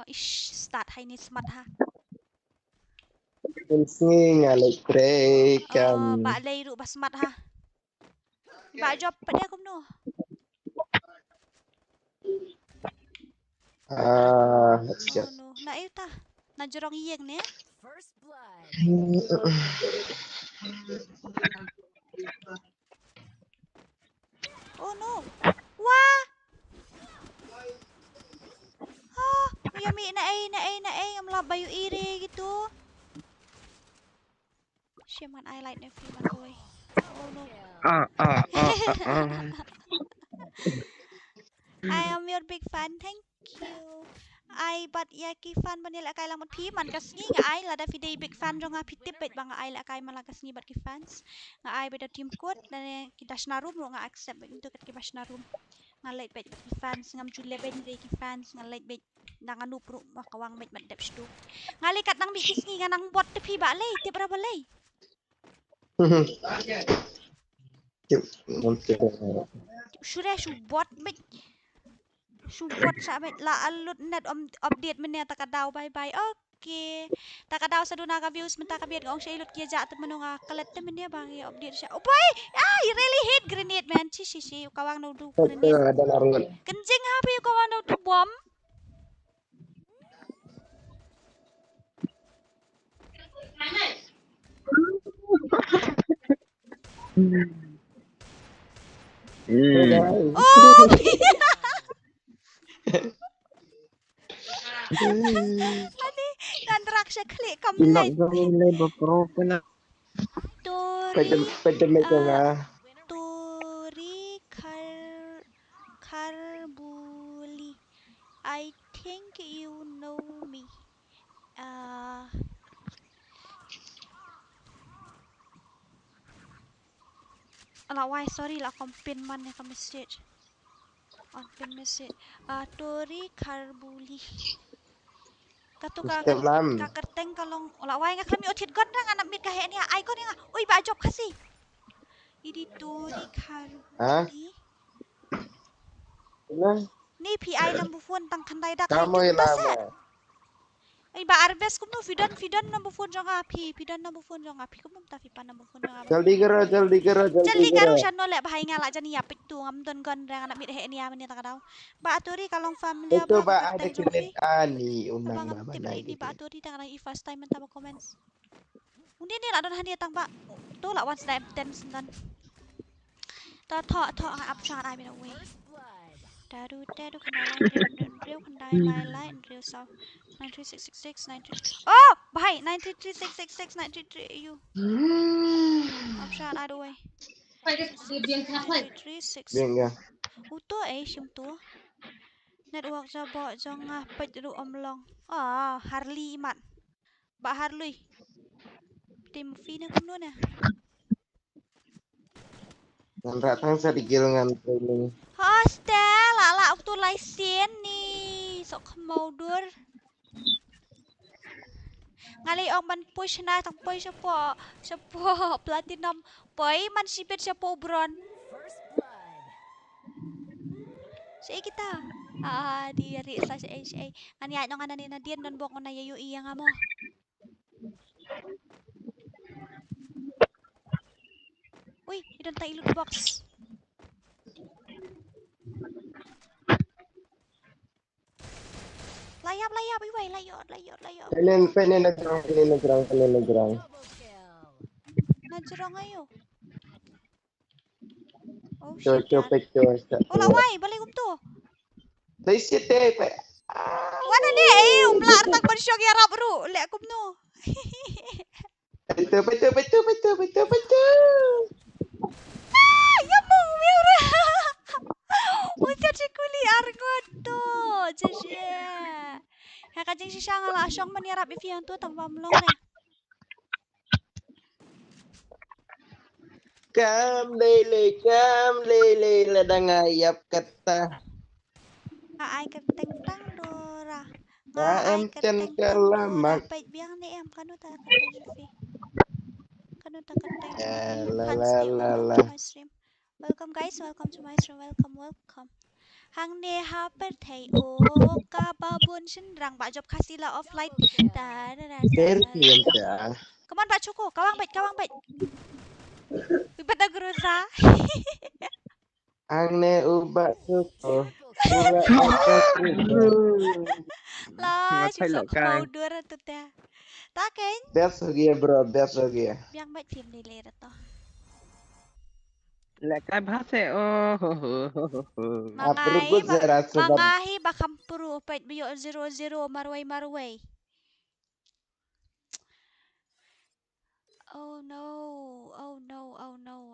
Ish start hai ni smart ha. Sing elektrik Ba lay ru ba smart ha. Ba job pada kum no. Headshot. No. Na ta. Na jorong yeng ni. First blood. Oh no. Wah. Yami na ay am la bayu iri gitu. Shaman I like the film boy. Oh no. I am your big fan. Thank you. I but yaki fan banil akay lang pi man kasngi nga I la da fide big fan jo nga pitip bet bang I la akay man la kasngi bat ki fans. Nga I beda team code na kidash na room nga accept into kat ki bash na room. Nga late bet ki fans ngam jule ben ki fans nga late bet nang anu pro makawang bet mat dep stu. Nga likat nang bi kisngi nga nang bot tepi ba lay tip ra ba lay. Sure shu bot bet Subot sa met la alut net update men ta kadaw bye bye. Okay. Ta kadaw sa duna ka views men ta ka biat gong ilut kia ja temen nga kalat temen ya bang ya update siya. Oh boy, you really hate grenade man. Si kawang no do grenade. Kenjing ha pa kawang no do bomb. Oh. Ani nandrak siya klik kamlay. Tori Karbuli. I think you know me. Why sorry lah pin man ya ka message. On pin message. Tori Karbuli. Katu ka kerteng kalong why nga kami otit god na nga namit ka he niya ay ko niya uy ba job kasi idi Tori Karbuli ni PI number phone tang kanday da kay set ay ba arbes kum no fidan number phone janga fidan number phone janga kum ta pa number phone janga Jaldi karo siya no le bahay nga la jani yapit tu ngam don gon ra nga namit he niya man ta kadaw ba aturi kalong family itu ba ada kilit ani unang baba na di ba aturi tang i first time man ta comments undi ni la don hani tang ba to la once time 10 sendan ta tho nga up shot I been away Daru kan real kan lai real so 93666 Oh bahay 93666 933 you up shot either way 936 uto sim tu network ja bo jong pet ru omlong Harley mat ba Harley tim free na kuno na. Ngan ratang sa digil ngan training. Hostel, lala aku tuh laisin nih. Sok mau dur. Ngali ong man push na tang push siya po platinum boy man sipit siya po bron. First blood. Siya kita. Di sa siya. Ngani ay nga na diyan non bok na yayu iya nga mo. Uy, idon tayo loot box. Layap, iway, layot. Penen nagrang. Double kill. Najra ngayo. Oh Cho shit. pecho sa. Wala way, balik to. Dai siete pa. Wala ni umlar tag pansyog yarap ro. Le akum no. Pecho. Yamong miura. Unsa si kuli argon to. Jisye. Kakajing si siya nga lasyong manirap if yan to tambamlong na. Kam lele ladang ayap kata. Ay kateng tang dora. Em chân kalamak. Pait biang ni em kanu ta kateng fi. Kanu ta kateng. La. Welcome guys, welcome to my stream. Welcome. Hang ne ha per thei o ka babun sendrang Pak Job kasihlah offline. Kerti ya. Come on Pak Cuko, kawang bait. Bibat na grusa. Ang ne ubak suko. Lah, susok mau dur tu teh. Taken. That's okay bro, that's okay. Biang bait film ni le to. Lekay bahasa. Oh. Mangahi bakam puru pait biyo 00 marway. Oh no.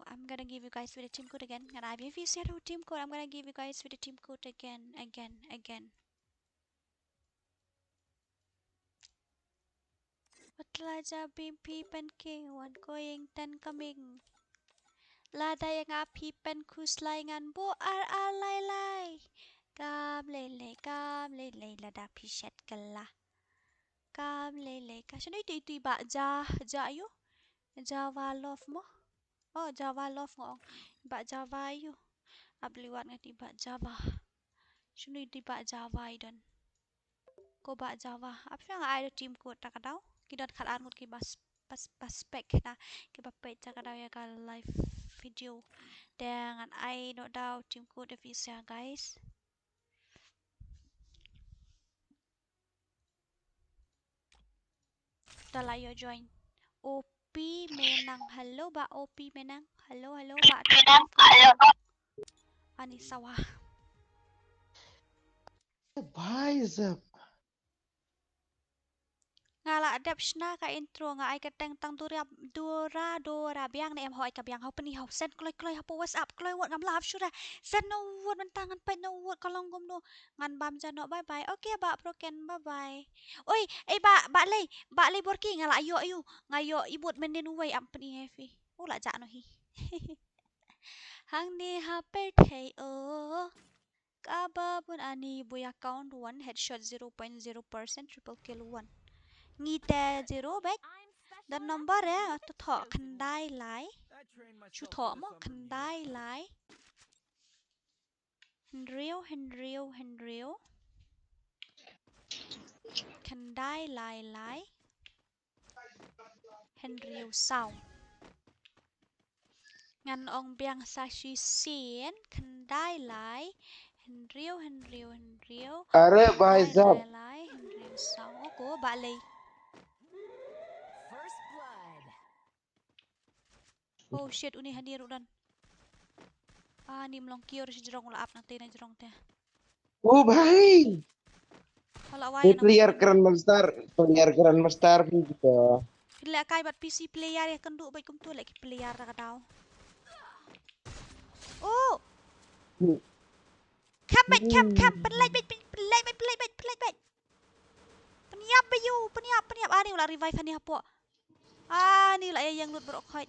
I'm gonna give you guys with the team code again. And if you see the team code, I'm gonna give you guys with the team code again. Batla jabi pipan king wan koying ten coming. Lada yang api pen kuslay ngan bo alay. Kam lele lada pishet kala. Kam lele ka. Sino iti ba ja ayo? Java love mo? Oh, Java love ngong. Ba Java ayo. Abliwat nga tiba Java. Sino iti ba Java idon? Ko ba Java? Apa nga ay team ko ta kadaw? Kidot kalaan ko kibas spek na kibapait ta kadaw ya ka live video. Dengan I no doubt team code visa guys. Talayo join. OP menang. Halo ba OP menang. Halo ba. Ani sawa. Baizap. Ngala adapt na ka intro nga ay kateng tang dora biang na em hoy ka biang ho pani ho send kloy ha po WhatsApp kloy wat ngam live syura send no word man tangan pa no word kalong gum no ngan bam ja no bye okay ba broken bye oi ba lay working ngala ayo ngayo ibut menden way am pani heavy ula ja no hi hang ni ha per thei o kaba pun ani boy account 1 headshot 0.0% triple kill 1 ngite 0 back dan nomor ya tu thọ khandai lai chu thọ mo khandai lai henrio khandai lai henrio sau ngan ong biang sa shi sien khandai lai henrio Are baizap. lai henrio sau ko ba lay. First blood. Oh shit, uni hadir udan. Ni melong kior si jerong ula ap nanti na jerong teh. Oh bhai. Hala wai na. Player keren master gitu. Kila kai bat PC player ya kendu baik kum tu lagi player ta kadau. Oh. Come pelai bet. Peniap bayu, peniap. Ni ulah revive ni hapo. Ni lah yang loot bro khoi.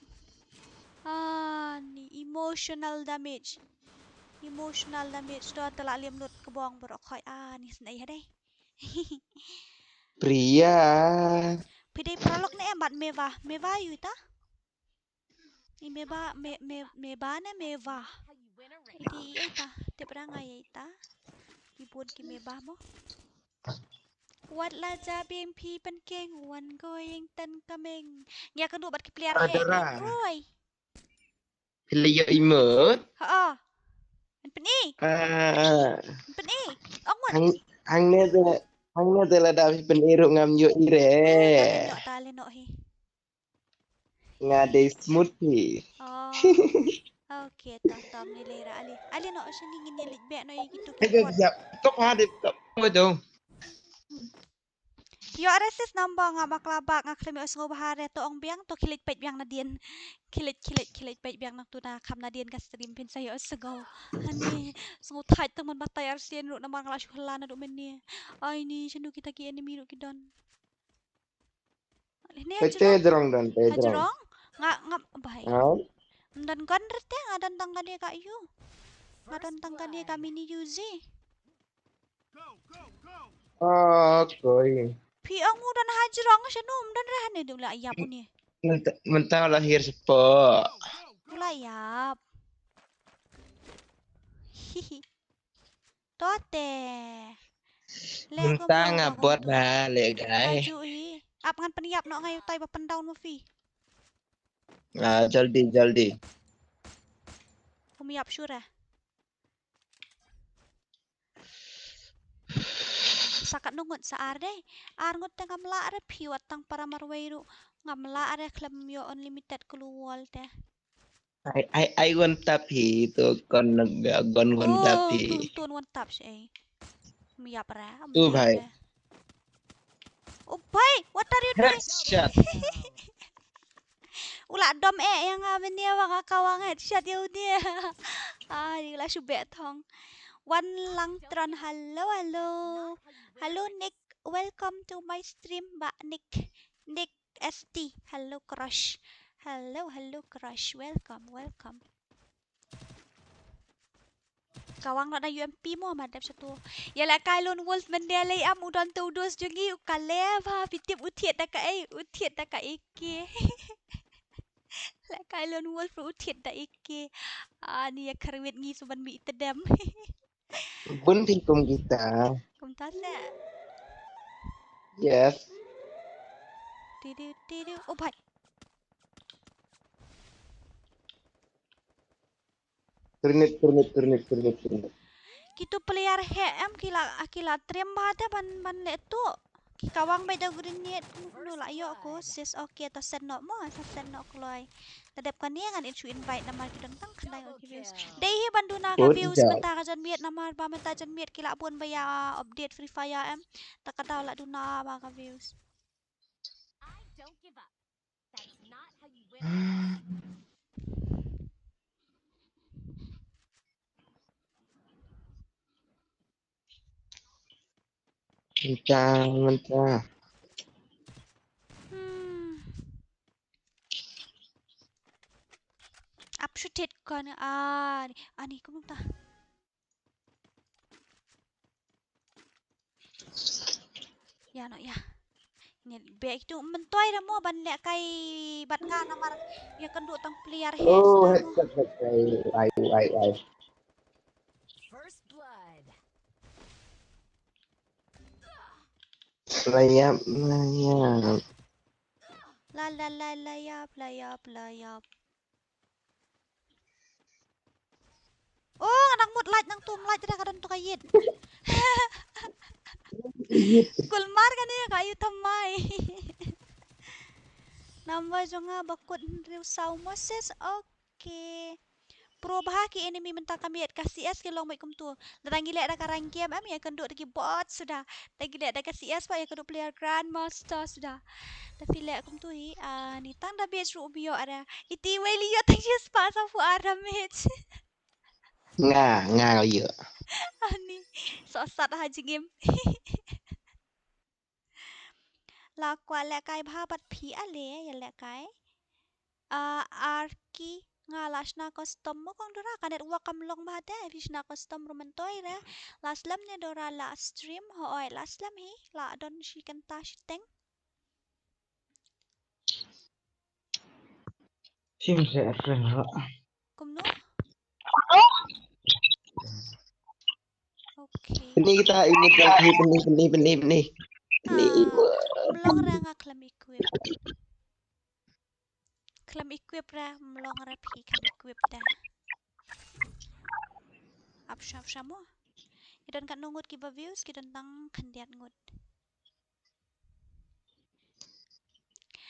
Ni emotional damage. Emotional damage tu telah liam loot ke buang bro khoi. Ni senai deh. Pria. Pidai prolog ni embat meva you ta? Ni meva ne meva. Idi ai ta, te perangai ai ta. Ibun ki meva mo. What la ja BMP pen keng one going ten coming. Nya kedua bat ki player he Adara. oi. Player imut. Ha. Pen ni. Ah. Pen ni. Ongot. Hang ne telah dapat peniru ngam yo ire. Tali no hi. Ngade smoothie. Oh. Okay, tam nilera ali no siya ngingin nilig be no gitu Itu kepot. siap. Top hadip top. Betul. Yo resis nambang nga maklaba nga klemi osngo bahare to ong biang to kilit pet biang na dien. Kilit pet biang nak tu na kam na dien ka stream pin sayo osgo. Hani sngo tight teman batay arsien ru na mga lash hala na do men ni. Ay ni siya kita ki enemy ru kidon. Ni Pete jerong dan pete jerong. Hajrong nga bahay. Dan kan rete nga dan tangga dia ka yu. Nga dan tangga dia kami ni Yuzi. Oh, koi. Piang mo dan hajrong siya num dan rahane do la yap ni. Mentang lahir sepo. Ula yap. Hihi. Tote. Mentang ngabot balik guys. Laju hi. Ap ngan peniap no ngayo tay papendaw mo fi. Jaldi. Humiap syura. Sakat nungut sa arde. Arngot te ngamla are piwat tang para marweiru. Ngamla are klem yo unlimited keluar te. I want tapi itu kon tapi. Tuan want tap siya. Humiap ra. Tu bhai. Oh bhai, what are you doing? Headshot. Ula dom yang ngamen dia wang kawang headshot ya dia. Di la subet thong. One lang tron hello Nick, welcome to my stream Mbak Nick ST. Hello crush. Hello crush. Welcome. Kawang na UMP mo madap sa to. Yala kailon wolf mendelay am udan tudos jungi ukalev ha pitip utiet da ka ikke. La kailon wolf utiet da ikke. Ni ya karwit ngi suban mi itedam. Bun tingkum kita. Kumta sa. Yes. Tidu. Oh bhai. Turnit. Kitu player hem kila trem bada ban le tu. Kawang bay da grenade no la yo ko sis okay to send no mo sa send no kloy. Tadep kan niya ngan itu invite namar kidon tang kanay o views. Day hi banduna ka views menta ka jan miet namar ba menta jan miet kila buon baya update Free Fire em. Takadaw la duna ba ka views. I don't give up. That's not how you win. Mentang. Upshooted kan ani kumunta. Ya no ya. Ni baik tu mentoy ra mo ban le kay bat nga namar ya kendo tang player he. Oh, headshot. Ay. First blood. Layap. Layap. Oh, anak mut light nang tum light dah kadon to kayit. Kulmar kan ya kayu tamay. Nambah jonga bakut riu sau Moses. Okay. Pro bahaki enemy mentah kami at kasih es ke long mai kum tu. Datang gila ada karang game ya kenduk lagi bot sudah. Datang gila ada kasih es pak ya kenduk player grandmaster sudah. Tapi lek kum tu ni tang dah bitch rubio ada. Iti weli yo tang just pas afu aramage. Nga yo. Ani sosat haji game. là quả lẹ cái ba bật phí à lẽ ya lẹ cái arki nga las na custom mo kung dora kanet wakam long ba de fish na custom romantoy re last lam ne dora la stream hoy last lam hi la don shi kan ta shi teng Sim saya friend lo. kum no okay Ini kita ini benih. Ini mlong ra nga clam equip ra mlong ra phi clam equip da ap sham mo idon kan nungut kiba views kidon tang khandiat ngut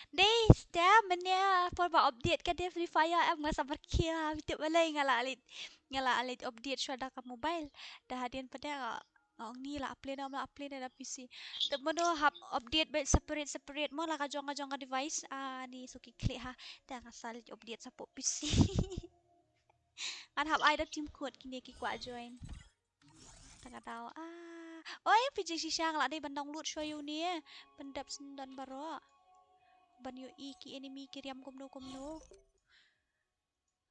Đây, stem menya for ba update ka dia Free Fire am nga sabar kia bitip balay ngala alit update syada ka mobile dah hadian pada ngong ni lah upload na PC temono hap update ba separate mo lah ka jong ka device ni suki klik ha dah ngasal update sa po PC kan hap ai da team code kini ki kwa join tak tahu oi PJ sisang lah dai bandong loot show you ni pendap sendan baro ban yo ki enemy kiriam kumno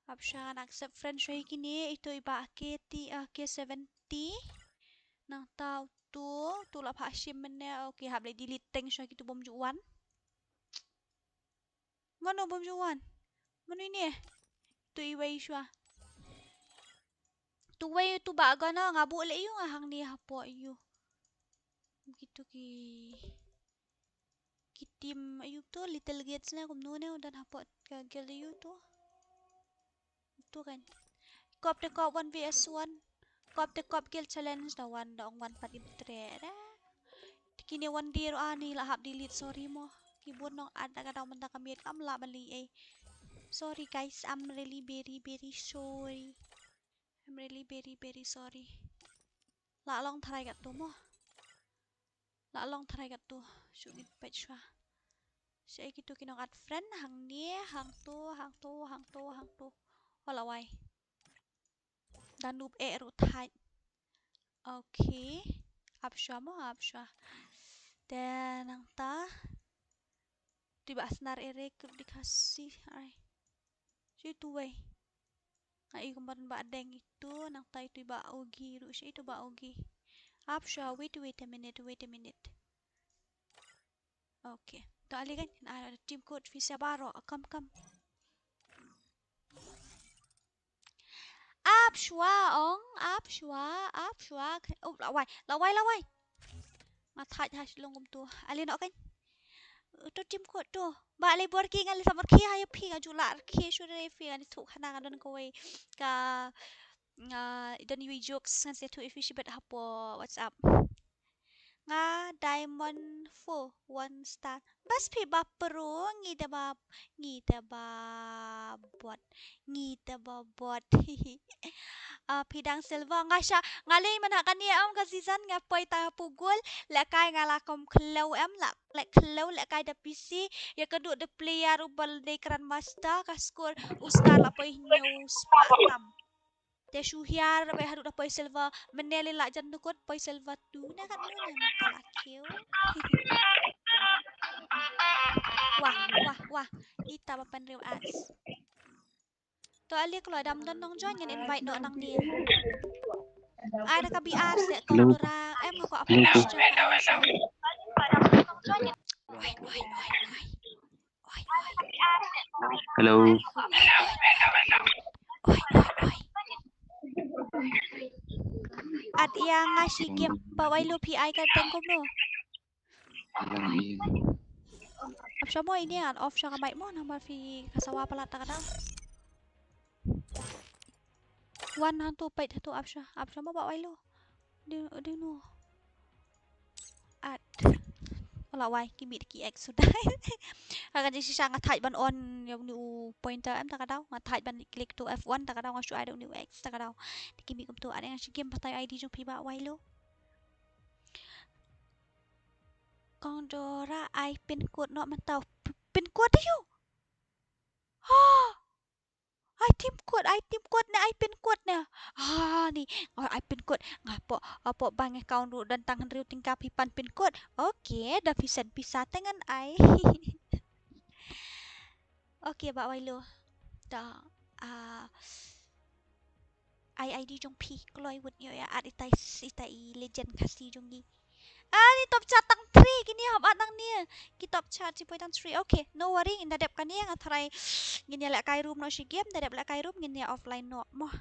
Apshan accept friend shoy kini itu iba K70 nang tau tu lap hashim mene okay hab le delete teng shoy kitu bom juan mana bom juan mana ini tu iwei shwa tu wei tu baga na ngabu le yu ngahang ni hapo yu gitu ki tim ayu tu little gates na kumno ne dan hapo gel yu tu kan kop te kop 1vs1 kop te kop kill challenge da one pat ibre da kini one day ro ani la hab delete sorry mo keyboard nong ada ka daw man ta kamit kam la bali sorry guys I'm really very sorry la long thrai gat tu mo la long thrai gat tu sugit pet shwa sai kitu kinong at friend hang ni hang tu wala wai dan noob ro thai okay apsha dan nang ta tiba asnar ere ke dikasih ai situ wei ai kemarin ba deng itu nang ta itu ba ogi ru itu ba ogi apsha wait a minute okay to ali kan ada team code visa baro kam apshwa oh lawai ma thai hash long kum tu ali no kan to team code tu ba le bor ki ngal samar ki hayo phi ga jula ki shure fi ani thu khana ga don ko we ka don yu jokes ngan se tu ifi shibet hapo whatsapp nga diamond 4 1 star bas phi ba pro ngita ba bot pidang silva nga sya ngali man kania am ka season nga poi ta pugul la kai ngala kom klau am la klau la kai da PC ya kedu de player ubal de grandmaster ka skor ustar la poi new spatam te shuhiar pe hadu da poi silva meneli la jan dukut poi silva tu na kan nu na mentala kiu wah ita ba panriu ads to ali kalau dam don nong join yan invite no nang ni ai da ka BR se ko Hello. dora em ko apa posture ka oi Hello. at yang ngasih game pawai lu PI ka tengkom no ap mo ini an off siya ka mic mo nang fi kasawa pala ta kada one hantu pait hatu ap siya mo bawai lu di no at wala wai kimi ki x sudah akan jadi sisa ngatai ban on yang new pointer em tak kadau ngatai ban klik tu F1 tak kadau ngasu ada new x tak kadau kimi kum tu ada yang game patai ID jong piba wai lo con dora ai pin code no man tau pin code tu ai tim kuat ne ai pin kuat ne ni ai pin kuat ngapo apo bang account ru dan tangan riu tingkap hipan pin kuat oke dah bisa tangan ai oke ba wailo dah ai ID jong pi kloi wut yo ya at itai legend kasi jong gi ni top chat tang 3 gini hab atang ni ki top chat si poi tang 3 okay no worry in dadap kan yang atharai gini lek kai room no shi game dadap lek kai room gini offline no mo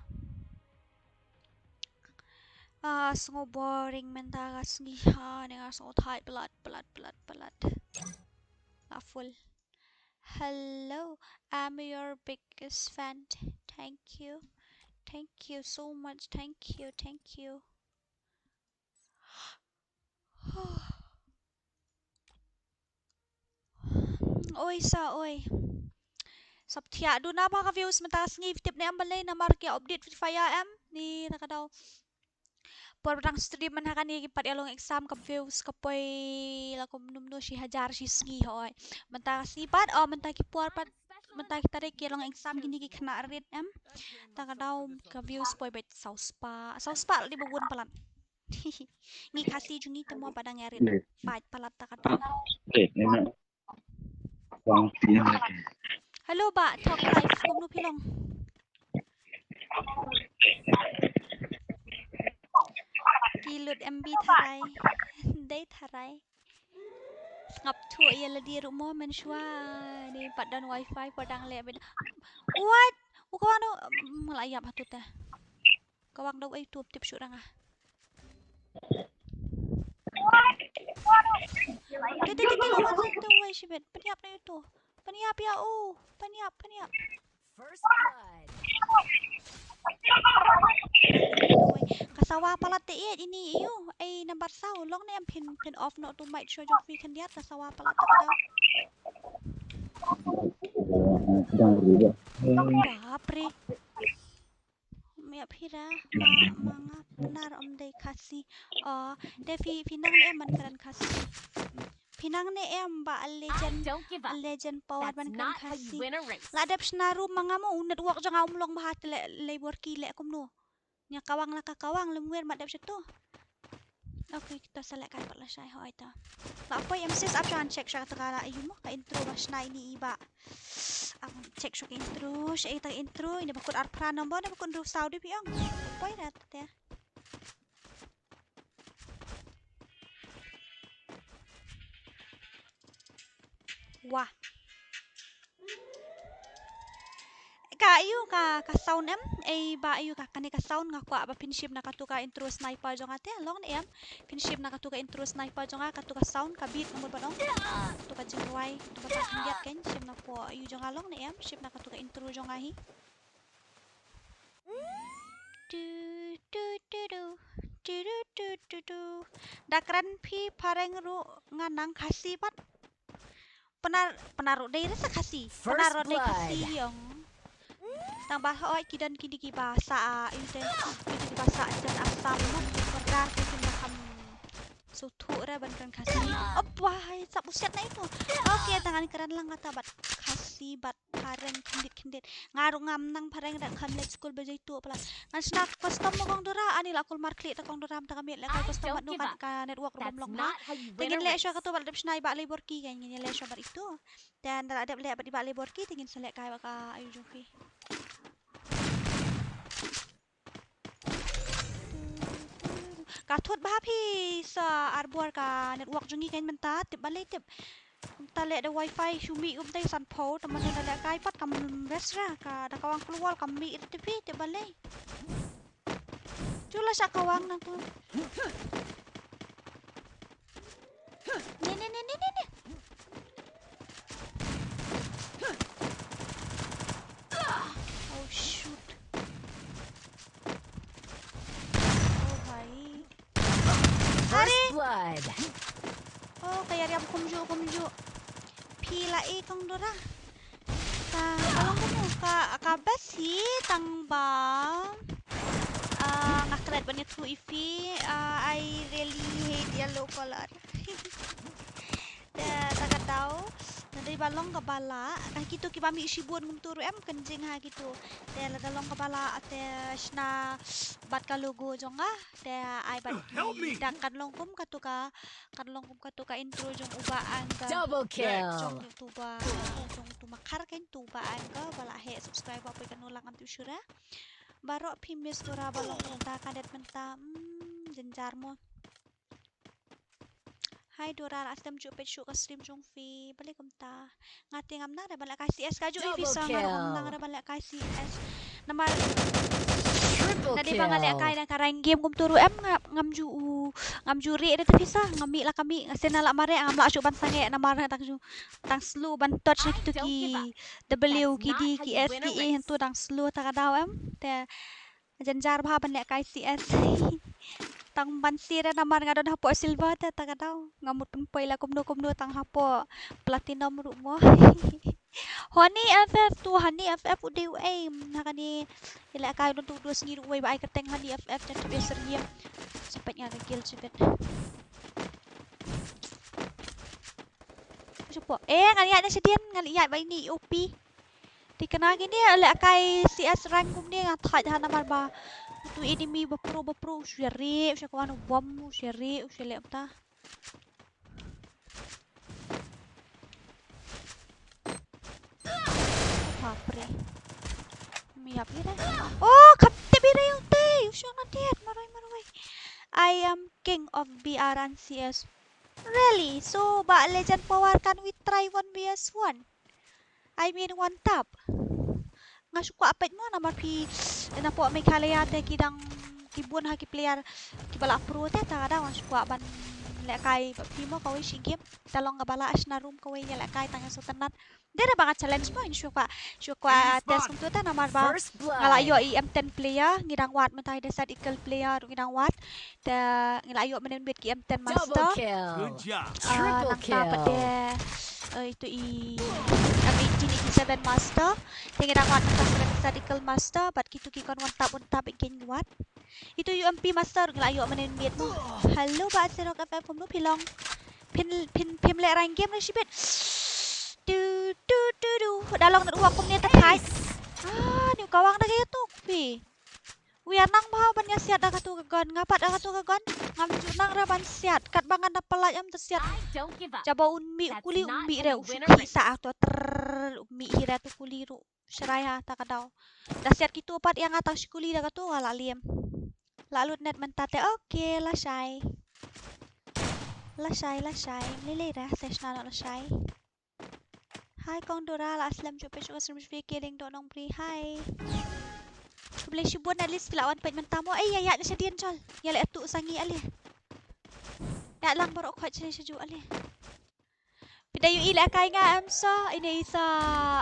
so boring mentara sgi dengan so tight blood full hello I'm your biggest fan thank you so much thank you oi Sabtia do na mga views mataas ng tip na balay na marke update Free Fire am ni nakadaw por rang stream man hakani pad along exam ka views kapoy lakom numno si hajar si sngi hoy manta sipat manta ki por pat manta ki tarik ki along exam gini ki kena red am takadaw ka views poy bet sauspa di bugun palat ni kasi jungi temo padang yarit fight palat takadaw Hello ba, talk live kumno pilong. Kilut MB tharay. Day tharay. Ngap thu iya di rumah menshwa ni padan wifi padang le beda. What? Ukawang daw malayap hatut ta. Kawang daw ay tip syurang ah. Dito lawan sa way shibet. Paniap na ito. Paniap ya paniap. First blood. Kasawa pala tiit ini iyo ay number saw long na yung pin off no to make sure yung free kan diat kasawa pala ta daw. Bapre. May pira mga benar day kasi devi pinang eman karan kasi. Pinang ne ba legend power man kan kasi ladap snaru mga mo network jang umlong bahat labor kile kumno nya kawang la kakawang lemwer madap situ okay kita select kai pala syai ho ita la poy mcs apjan check sya takala ayu mo ka intro mas na ini iba ang check sya intro sya ita intro ini bakun arpra nomor na bakun ru saudi piang poy rat ya wah kayu ka sound em ba ayu ka kani ka sound nga kwa ba pinship na katuka intro sniper jong ate long na em pinship na katuka intro sniper jong katuka sound ka beat nomor ba dong katuka jingwai to ba kandiat ken ship na po ayu jong long na em ship na katuka intro jong ahi dakran pi pareng ru nganang kasi pat penaruh dari rasa kasih penaruh dari kasih yang tambah kidan kini ki bahasa itu ki bahasa dan asam perdar ki makam sutu ra ban kan kasih apa sab usiat na itu oke tangan keran lang kata bat kasih bat pareng kendit ngaru ngam nang pareng dak kan let's school bejai tu pala nan snack custom mo kong dora ani la kul markli ta kong dora ta kami la custom no kan ka network rom long na tingin le sya kato bal dap snai ba labor ki kan ngin le sya bar itu dan ada le ba di ba labor ki tingin selek kai ba ka ayu jofi kathut ba phi sa arbor ka network jungi kan menta tip balai tip tale da wifi shumi tay san pho taman da kai pat kam resra ka da kawang keluar kami itu tv tip balai chula sa kawang nang tu ne oh shoot First blood. Oh, kaya riam kumju. Pila kang dora. Alam ko mo ka basi tang ba. Ngakret ba niya true ifi. I really hate yellow color. Taga daw. Nadi balong ka bala gitu ki bami shibun ngum turu em kenjing ha gitu te la dalong ka bala te shna bat ka logo jonga te ai bat ki dak kan longkum katuka intro jong ubaan ka Double jong kill. tuba jong tumakar kan tubaan ka bala he subscribe apa kan ulang antu syura baro pimis tura balong menta kadet menta jenjar mo. Hai Dora, asdam ju page ka stream jong fi balik kumta ngati ngam na bala kai CS ka ju Double visa kill. ngar nang bala kai CS namar Triple na di ba ngali kai kill. na karang game kum turu em ngam juri ada visa ngami la kami senala mare ngam la ban sange namar tang slow ban touch na kitu ki W ki D ki S ki E hentu tang slow ta daw em te jenjar bha ban le kai CS tang bansira namar nga don hapo silver ta daw ngamut penpoy la kumno tang hapo platinum ru mo Honey FF tu Honey FF udah nakani ila kay don tudos ni ruway ba ay kateng Honey FF dan tu beser dia sampai nga kill cepet Siapa ngaliat na siya diyan ngaliat ba ini OP di kenagin dia ila kay CS rank kum dia ngatat namar ba tu enemy bapro syari usya ko ano bom syari usya le ta Papre miyap ira oh kapte bira yung te usya na diet maroy I am king of BR and CS really so ba legend power can we try 1vs1 I mean one tap nga suka apet mo na mapi na po may kalayate kidang kibun ha ki player ki bala pro te ta kada wan suka ban le kai pimo kawai si game talong bala as na room kawai le kai tang so tanat dere banget challenge mo suka test kum tu ta namar ba First ngala yo blood. M10 player ngidang wat mentai desat equal player ngidang wat te ngila yo menen bet ki M10 Double master kill. Good job. Triple nang dapat kill. deh itu M1887 master tinggal dapat medical master but gitu kikon one tap ikin what itu UMP master ngelayo menen miet mo halo ba serok FF kum no pilong pin le rank game na sibet du dalong na uwak kum ni ta thai ni kawang na kayo to pi Wianang bahaw ban nya siat ka tu kagon ngapat ka tu kagon ngam junang ra ban siat kat bangan na pelaj am tersiat I don't give up. Jaba unmi That's kuli not ummi how re you win a usuki race. sa to ter ummi hira tu kuli ru seraya ta kadaw dasiat kitu pat yang atas kuli da katu wala liem lalu net mentate oke la shy lele ra sesna la shy Hai Kong Dora la aslam chupe chuka stream kidding donong pri hai boleh syubun at least lawan pet mentamo ya na siya diyan chol ya le atu sangi ali ya lang baro kwat siya ju ali pidayu ila kay nga amsa ini sa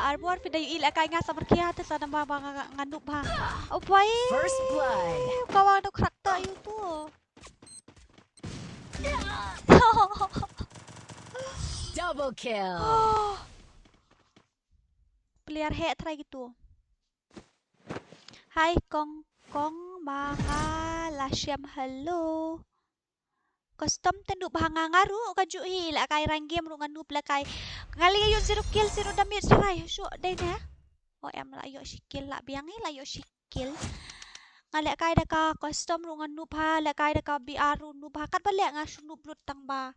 arbor pidayu ila kay nga sa markiya ta sa namba nganup ha opay First blood. kawan do karakter yu tu Double kill. player he try gitu Hai Kong mga lasyam hello custom tenduk bahanga ngaru kaju hila kay rank game ru nganup la kay ngali yo 0 kill 0 damage serai so dai na oh em la yo skill la biang la yo skill ngali kay da ka custom ru nganup ha la kay da ka BR ru nup ha kat balek nga sunup lut tang ba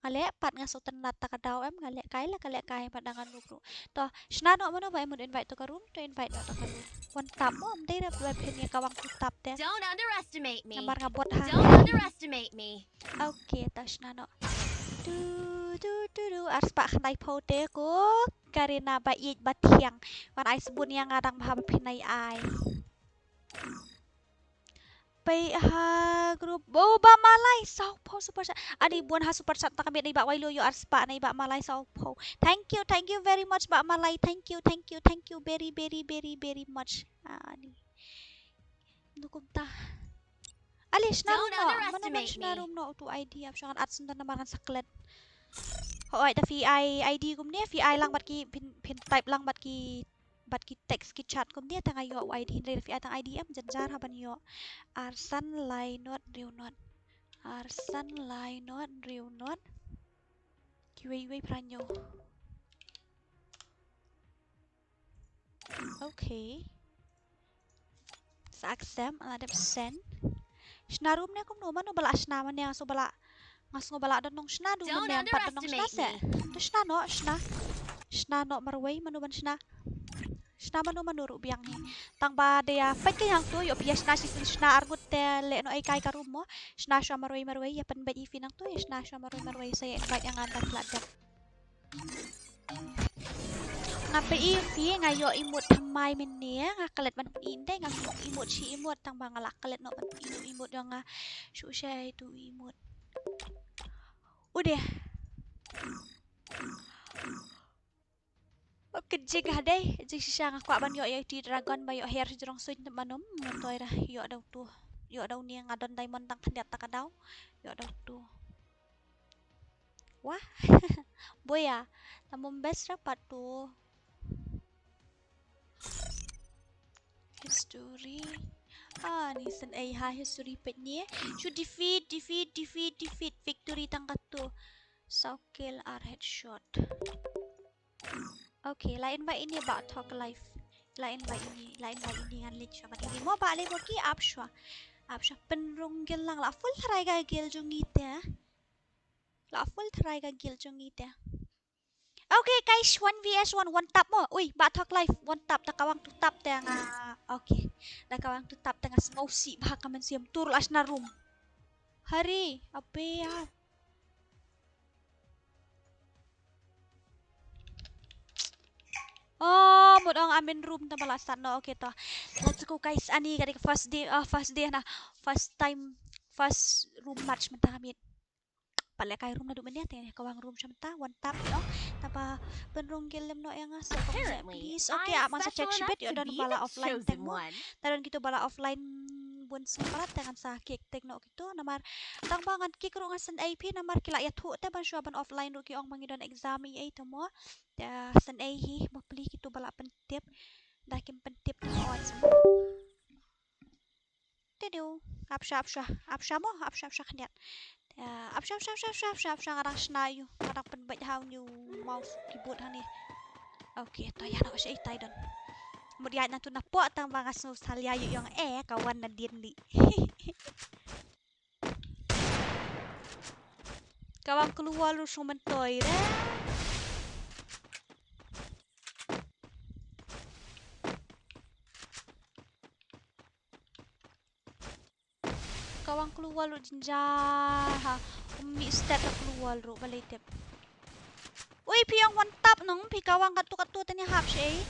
ngale pat nga so tenat ta kadaw em ngale kay pat dangan nup ru to snano mo no ba em invite to ka room to invite to ka room one tap mo am dai da web ni kawang tap te Don't underestimate me. nambar nga bot ha Don't underestimate me. Okay, tas na no. Ars pa kanay po te ko. Karina ba it batiang. Wan ay sabun yang ngadang bahaba pinay ay. Pay ha group. Oh ba malay sao po super chat. Adi buwan ha super chat ta kami na iba waylo yo ars pa na iba malay sao po. Thank you very much ba malay. Thank you very much. Ani. Nukum ta. Alis na Don't room no. Mana underestimate na me. room no to ID ap sangat at sundan naman saklet. Hoy ta VI ID kum dia VI lang bat ki pin type lang bat ki text ki chat kum dia tanga yo ID hindi VI tang ID am janjar haban yo. Arsan lainot riunot. Arsan lainot riunot. Kiwi pranyo. Okay. Sa accept ala dem send. Shnarum ne kum no man no bala shna man yang so bala ngas ngo bala don nong shna du man Don't yang pat don nong shna underestimate se. To shna no shna no marway manu ban shna. Shna manu manuru biang ni. Tang ba dia fight ke yang tu yo pia shna si shna argut te le no ai kai karum mo. Shna sha marway ya pen ba ifi nang tu ya shna sha marway saya invite yang andan peladak. Ngapai ifi ngayo imut thamai men ne ngakalet man inde ngam imut si imut tang ba ngalak kalet no man imut yang shu shai tu imut. Udah. Kejig hadai jig sisa ngakwa ban yo di dragon ba yo hair jrong suin temanum montoy ra yo daw tu. Yo daw ni ngadon diamond tang kandiat takadaw. Yo daw tu. Wah. Boya. Tamum best rapat tu. History. Ni sen ai ha history pet ni. Should defeat. Victory tangkat tu. So kill or headshot. Okay, lain ba ini ba talk live. Lain ba ini ngan lit siya. Ini mo ba le ki apsha. Apsha penrunggil lang la full try ga gil jungite. La full try ga gil jungite. Okay guys, 1vs1 one tap mo. Uy, ba talk live one tap takawang tu tap tang. Okay. Nakawang tu tap tang smosi ba ka man siyam turul as na room. Hari, ape ya. Oh, mo ang amin room na balasan no. Okay to. Let's go guys. Ani kadi first day na. First room match man ta kami. Pala kay room na duman niya tin kawang room siya ta one tap no. Tapa penrunggil lem no yang asa. Please. Okay, aman sa check shibit yo don bala offline tag mo. Taron gitu bala offline bun separat dengan sa kick tag no gitu namar tangbangan kick ro ngasan AP namar kila ya thu ta ban ban offline ro ki ong mangidon exam ai to mo. Ya san ai hi mapli gitu bala pentip dakim pentip ta on semua. Tedu apsha mo kanyat. Apsha ngarang snayu ngarang penbaj haw new mouse keyboard hani. Okay, to ya no siya itay don. Kemudian na to na po tang mga salyayo yung kawan na dinli. Kawang keluar lu sumentoy re. Kawang keluar lu jinja. Umi step na keluar lu balitip. Uy, piyang one tap nung pikawang katu tanya hap siya.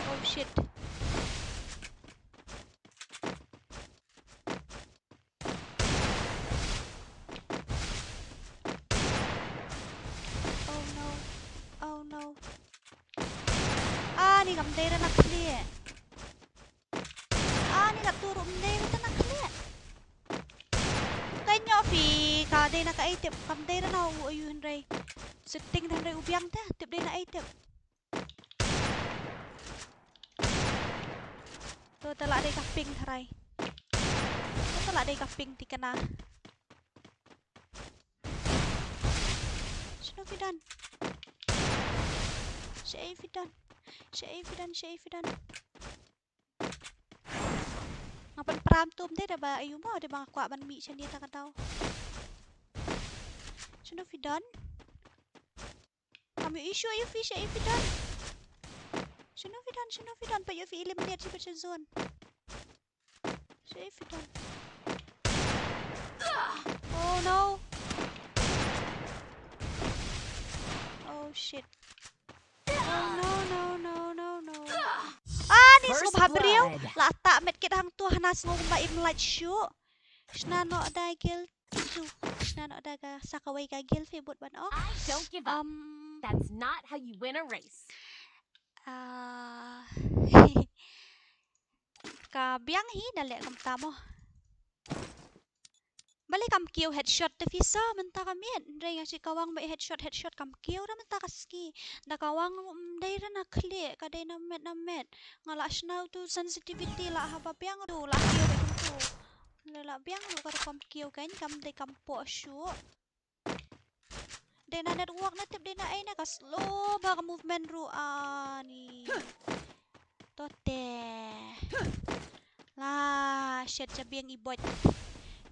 Oh shit. Oh no. Ni kamdera na clear. Ni katuro mdera na clear. Kanyo fi kaday na ka-itip kamdera na uyuhin ray. Setting na ray ubiyang ta tip day na itip. To tala day ka ping haray. To tala day ka ping tika na. Sino fidan? Syaifidan. Ngapan prantum deh dah ba ayu mo ada bang kwa ban mi siya ta kataw. Sino fidan? Kami issue ayu fi Syaifidan. Sino fidan pa yu fi eliminate si sa zone. Syaifidan. Oh no. Oh shit. Oh no. Ni sum habriyo. La ta met kit hang tu hanas ngom ba im light show. Shna no dagil tu. Shna no daga sakaway gagil fi but ban oh. I don't give up. That's not how you win a race. Kabiang hi dali kam tamo. Balik kam kill headshot te visa menta kamit. Ndray nga si kawang may headshot kam kill ra menta kaski. Da kawang day ra na kli kaday na met. Ngala asnaw tu sensitivity la haba biang tu la kill tu. La biang lu kar kam kill kan kam day kam po shu. Dena network na tip dena ay na slow ba ka movement ru ani. Tote. Lah, shit sabiang ibot.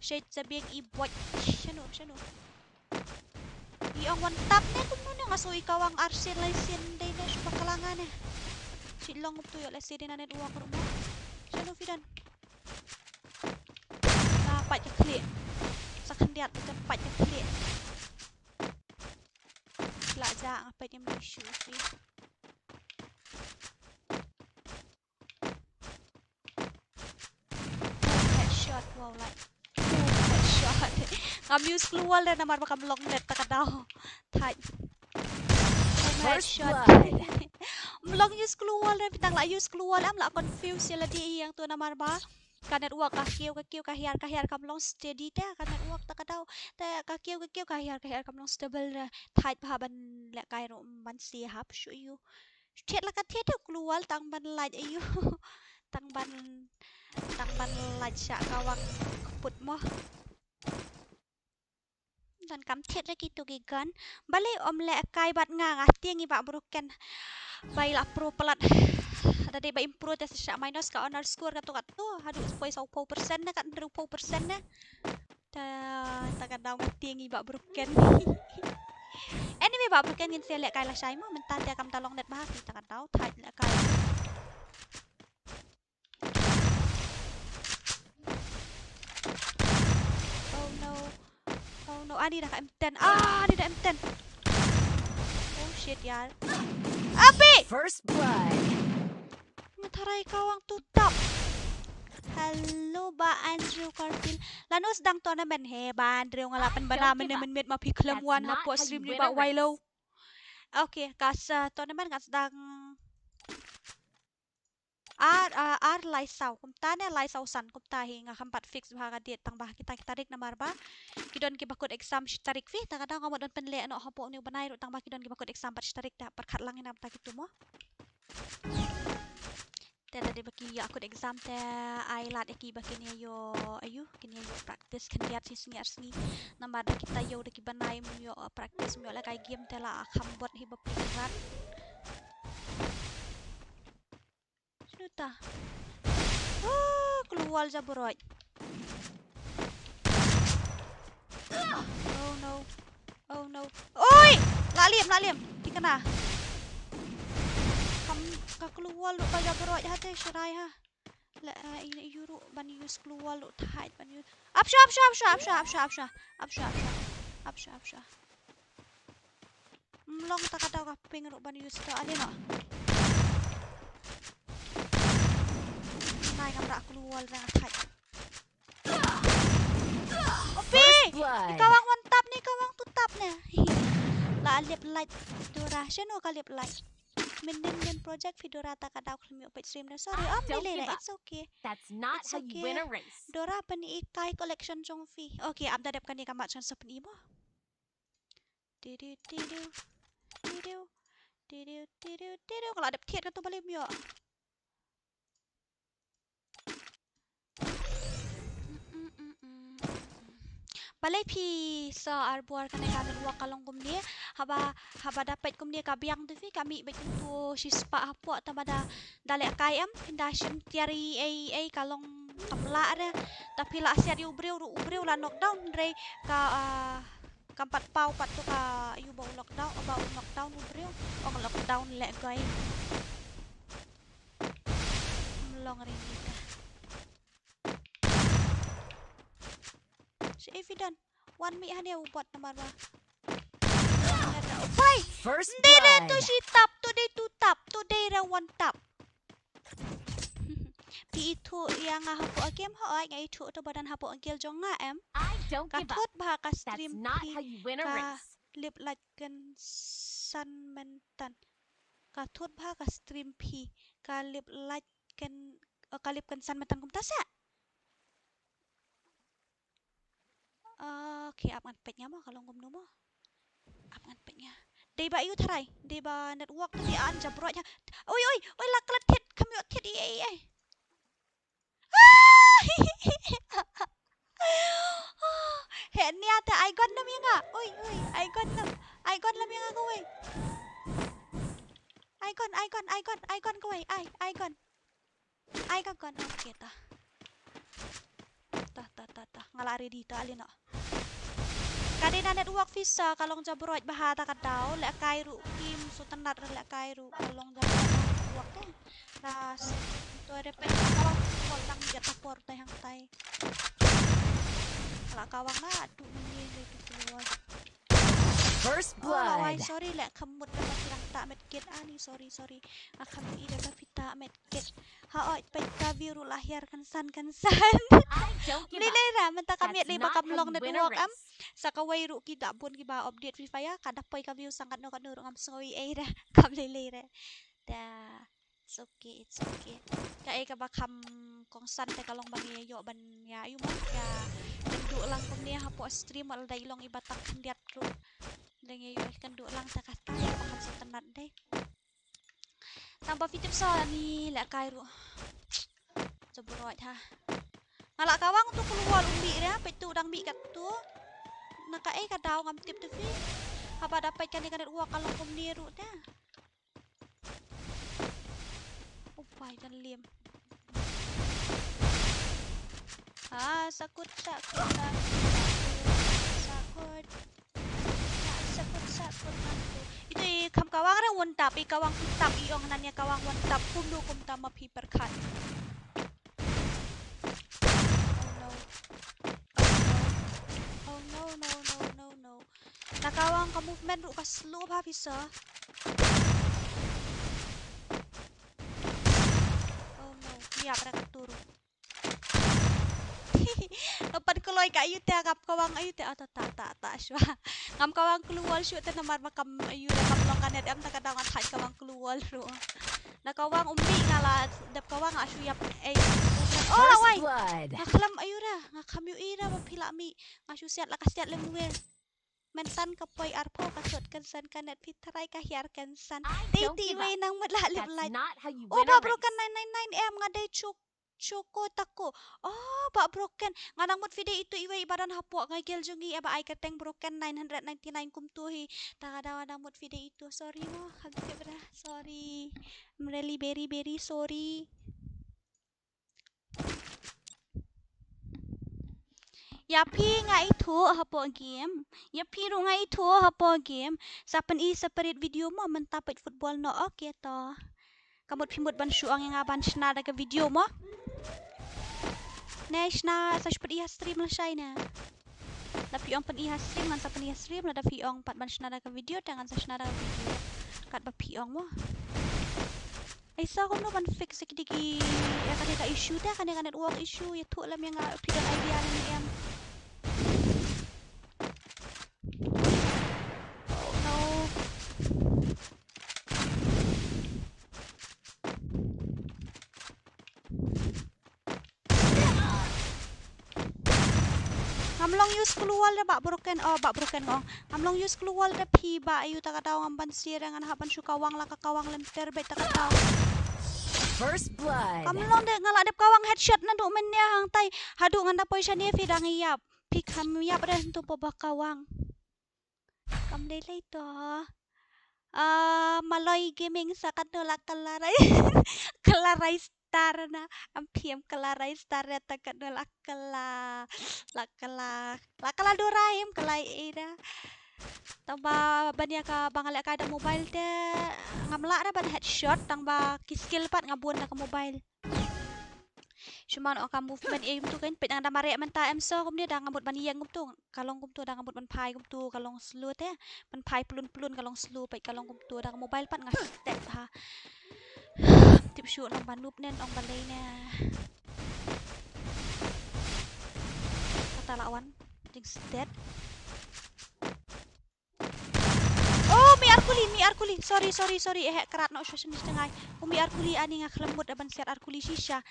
Shit sabiang ibot. Siano. Ang one tap na kung ano nga so ikaw ang RC license day na sa pakalangan eh. Silong up to yo let's say din na network ru mo. Siano fidan. Dapat ka clear. Sa kandiat dapat ka clear. Lạ dạ apa yang issue sih. Headshot wow like headshot. Ngam use keluar dan namar bakam long net tak daw. Thai. Headshot. Long use keluar dan pitang la use keluar am la confuse ya ladi yang tu namar ba. Kanet uak kakiu kahiar kam long steady te kanet uak tak daw te kakiu kahiar kam long stable thai bahaban le kai ro man si hap shu yu thiet la ka thiet keluar tang ban laj ayu tang ban laj sya kawang put mo dan kam thiet lagi tu gigan bale om le kai bat nga tiang i ba broken bai la pro pelat ada dia improve tes syak minus ka honor score ka tu hadu spoil 10% na kan 20% na ta daw ngating i ba broken anyway ba broken ngin sia lek kai la sai mo mentan dia kam talong net bahas ta daw thai lek kai oh no ani dah ka M10 ani dah M10 oh shit yaar api First blood. Mataray kawang tutap. Hello ba Andrew Carpil. Lanos dang tournament he ba Andrew nga lapan ba namin mit mapiklam one hapo stream ni ba Wilo. Okay, kas tournament kas dang Laisaw. Kumta na Laisaw san kumta hi nga kampat fix ba ka diet tang bah kita rik na marba. Kidon kibakod exam tarik fi ta kadang ngamod don penle ano hapo ni banay ro tang bah kidon kibakod exam pat tarik da perkat lang inam ta kitu mo. Tadi baki aku exam te ai lat eki baki ni yo ayu kini yo practice kendiat sisngi nambar kita yo de kibanai yo practice yo la kai game te la khambot hi bapiran sudah keluar jabroj oh no oi laliam dikena ka keluar lu ka jabroj hate shirai ha la ini yuru ban use keluar lu tight ban use apsha mlong ta kata ka ping ru ban use to ali no nai kam ra keluar na tight opi kawang mantap nih kawang tutap nih la lip light duration o ka lip light Minden project Fedora tak ada aku page stream na sorry Lila it's okay That's not it's how you win a race. Dora pani ikai collection jong fi okay am dadap kan ni kamat chan sa pani mo kalau ada tiet ka to balik yo balai pi sa arbuar kana kanan wa kalong kumni haba dapat kumni kabiang tu fi kami betul tu sispa hapo tamada dale kayam pindashim tiari ai kalong kapla ada tapi la asia di ubreu la knockdown re ka kampat pau pat tu ka yu bau lockdown ubreu ong lockdown le guy melong rini ka si evident one me hanya buat nomor ba Bye. First blood. To si tap today ra one tap pi itu yang hapo game ho ay nga itu to badan hapo ang kill jong nga em I don't give up. katot ba ka That's stream not how you win a race. lip like kan san mentan katot ba ka stream pi ka lip like kan kalip kan san mentan kum tasa okay up ngan petnya mo kalau ngum mo up ngan petnya dei ba yu tharai dei ba network tu di an jabrojnya oi la klat thiet kami thiet ai Hẹn nia ta ai gon nam yang oi ai gon nam Icon lam yang aku weh. Icon ko weh. Icon. Oke tah. Tah. Ngalari di ta alin no. Kadena network visa kalong jabroj bahata kadau lek kairu kim sutenat lek kairu kalong jabroj network teh. Ras tu ada pe kalong wal nang dia tapor teh hang tai. Lah kawang na adu menye itu keluar. First Oh, lawai blood. sorry lek kemut dapat tirang tak medkit ani sorry. Akan ida tapi tak medkit. Ha oi pekka biru lahir kan san. I don't give up. Lilera menta kami That's li not bakam how long you win a network am. race. Sakaway ru kita pun kiba update Free Fire kada poi ka view sangat no kadurung am sengawi era kam lilera. Da it's okay. Ka ka bakam kong san te kalong bangi yo ban ya ayu mo ya. Kendu lang kum niya hapo stream al dai long ibatak kandiat ru. Dengi yo kendu lang ta kasta ya bakam sa tenat deh. Tambah fitip so ni lek kairu. Jebroj ha. Ngalak kawang tu keluar umbi dia, petu dang mi kat tu. Naka kadau ngam tip tu fi. Apa dapat kan uak kalau kum niru dah. Upai dan lim. Sakut. Itu kam kawang ra wantap, kawang tap iong nanya kawang wantap kundu kum tama pi perkat. Oh no. Nakawang ka movement ru ka slow ba bisa? Oh no, niya para katuro. Dapat keloy ka ayu te kap kawang ayu te ta sywa. Ngam kawang keluar syut te namar makam ayu te kam long kanet am ta kadang at kawang keluar ru. Nakawang umbi ngala dap kawang asyu yap oh lawai. Blood. Ngaklam ayu ra, ngakam yu ira mapila mi. Ngasyu siat la kasiat lemuel. Mensan kapoy arpo kasot kansan kanet pitaray kahiar kansan. Don't Titi give way up. nang madlalip That's light. not how you Oh, win a ba broken race. 999M ngaday Choco tako. Oh, ba broken. Nganang mot video itu iway ibadan hapo ngay geljungi aba ay kateng broken 999 kumtuhi. Takadawa nang mot video itu. Sorry mo, habis bra. Sorry. I'm really very sorry. Yapi nga itu hapo game. Yapi ru nga itu hapo game. Sapen i separate video mo mentapit football no okay to. Kamot pimut ban syuang yang aban shna daga video mo. Neshna sa seperti iha stream lah syai na. Tapi ong pen iha stream ngan sa pen iha stream la da ong pat ban shna daga video dengan sa shna daga video. Kat ba ong mo. Isa ko no ban fix sikidiki ya kaneka issue ta kaneka network issue ya tu lam yang pidang idea ni em. Oh no. Amlong use keluar dah bak broken ngong. Amlong use keluar dah pi ba ayu tak tahu amban sir dengan haban sukawang lah kawang lenter bet tak tahu. First blood. Amlong deh ngalak dep kawang headshot nandu mennya hang tai hadu nganda poy shania fi dang iyap. Pi kam yap dah tu pa kawang. Kam dei lai to. Malay gaming sa kanula kalaray. Kalaray star na ampiam kalaray star ya takan lakala doraim kalai ida tamba banya ka bangalak ka da mobile te ngamla ra ban headshot tamba kiskill pat ngabun na ka mobile Cuman ka movement aim tu kan pet da mare menta em so kum dia da ngabut ban yang kum tu kalong kum tu da ngabut ban pai kum tu kalong slow te ban pai pelun kalong slow pet kalong kum tu da mobile pat ngastet ha tip shoot nang banup nen ong balai na kata lawan jinx dead. Oh mi arkuli sorry kerat no session di tengah mi arkuli ani ngak lembut aban siat arkuli shisha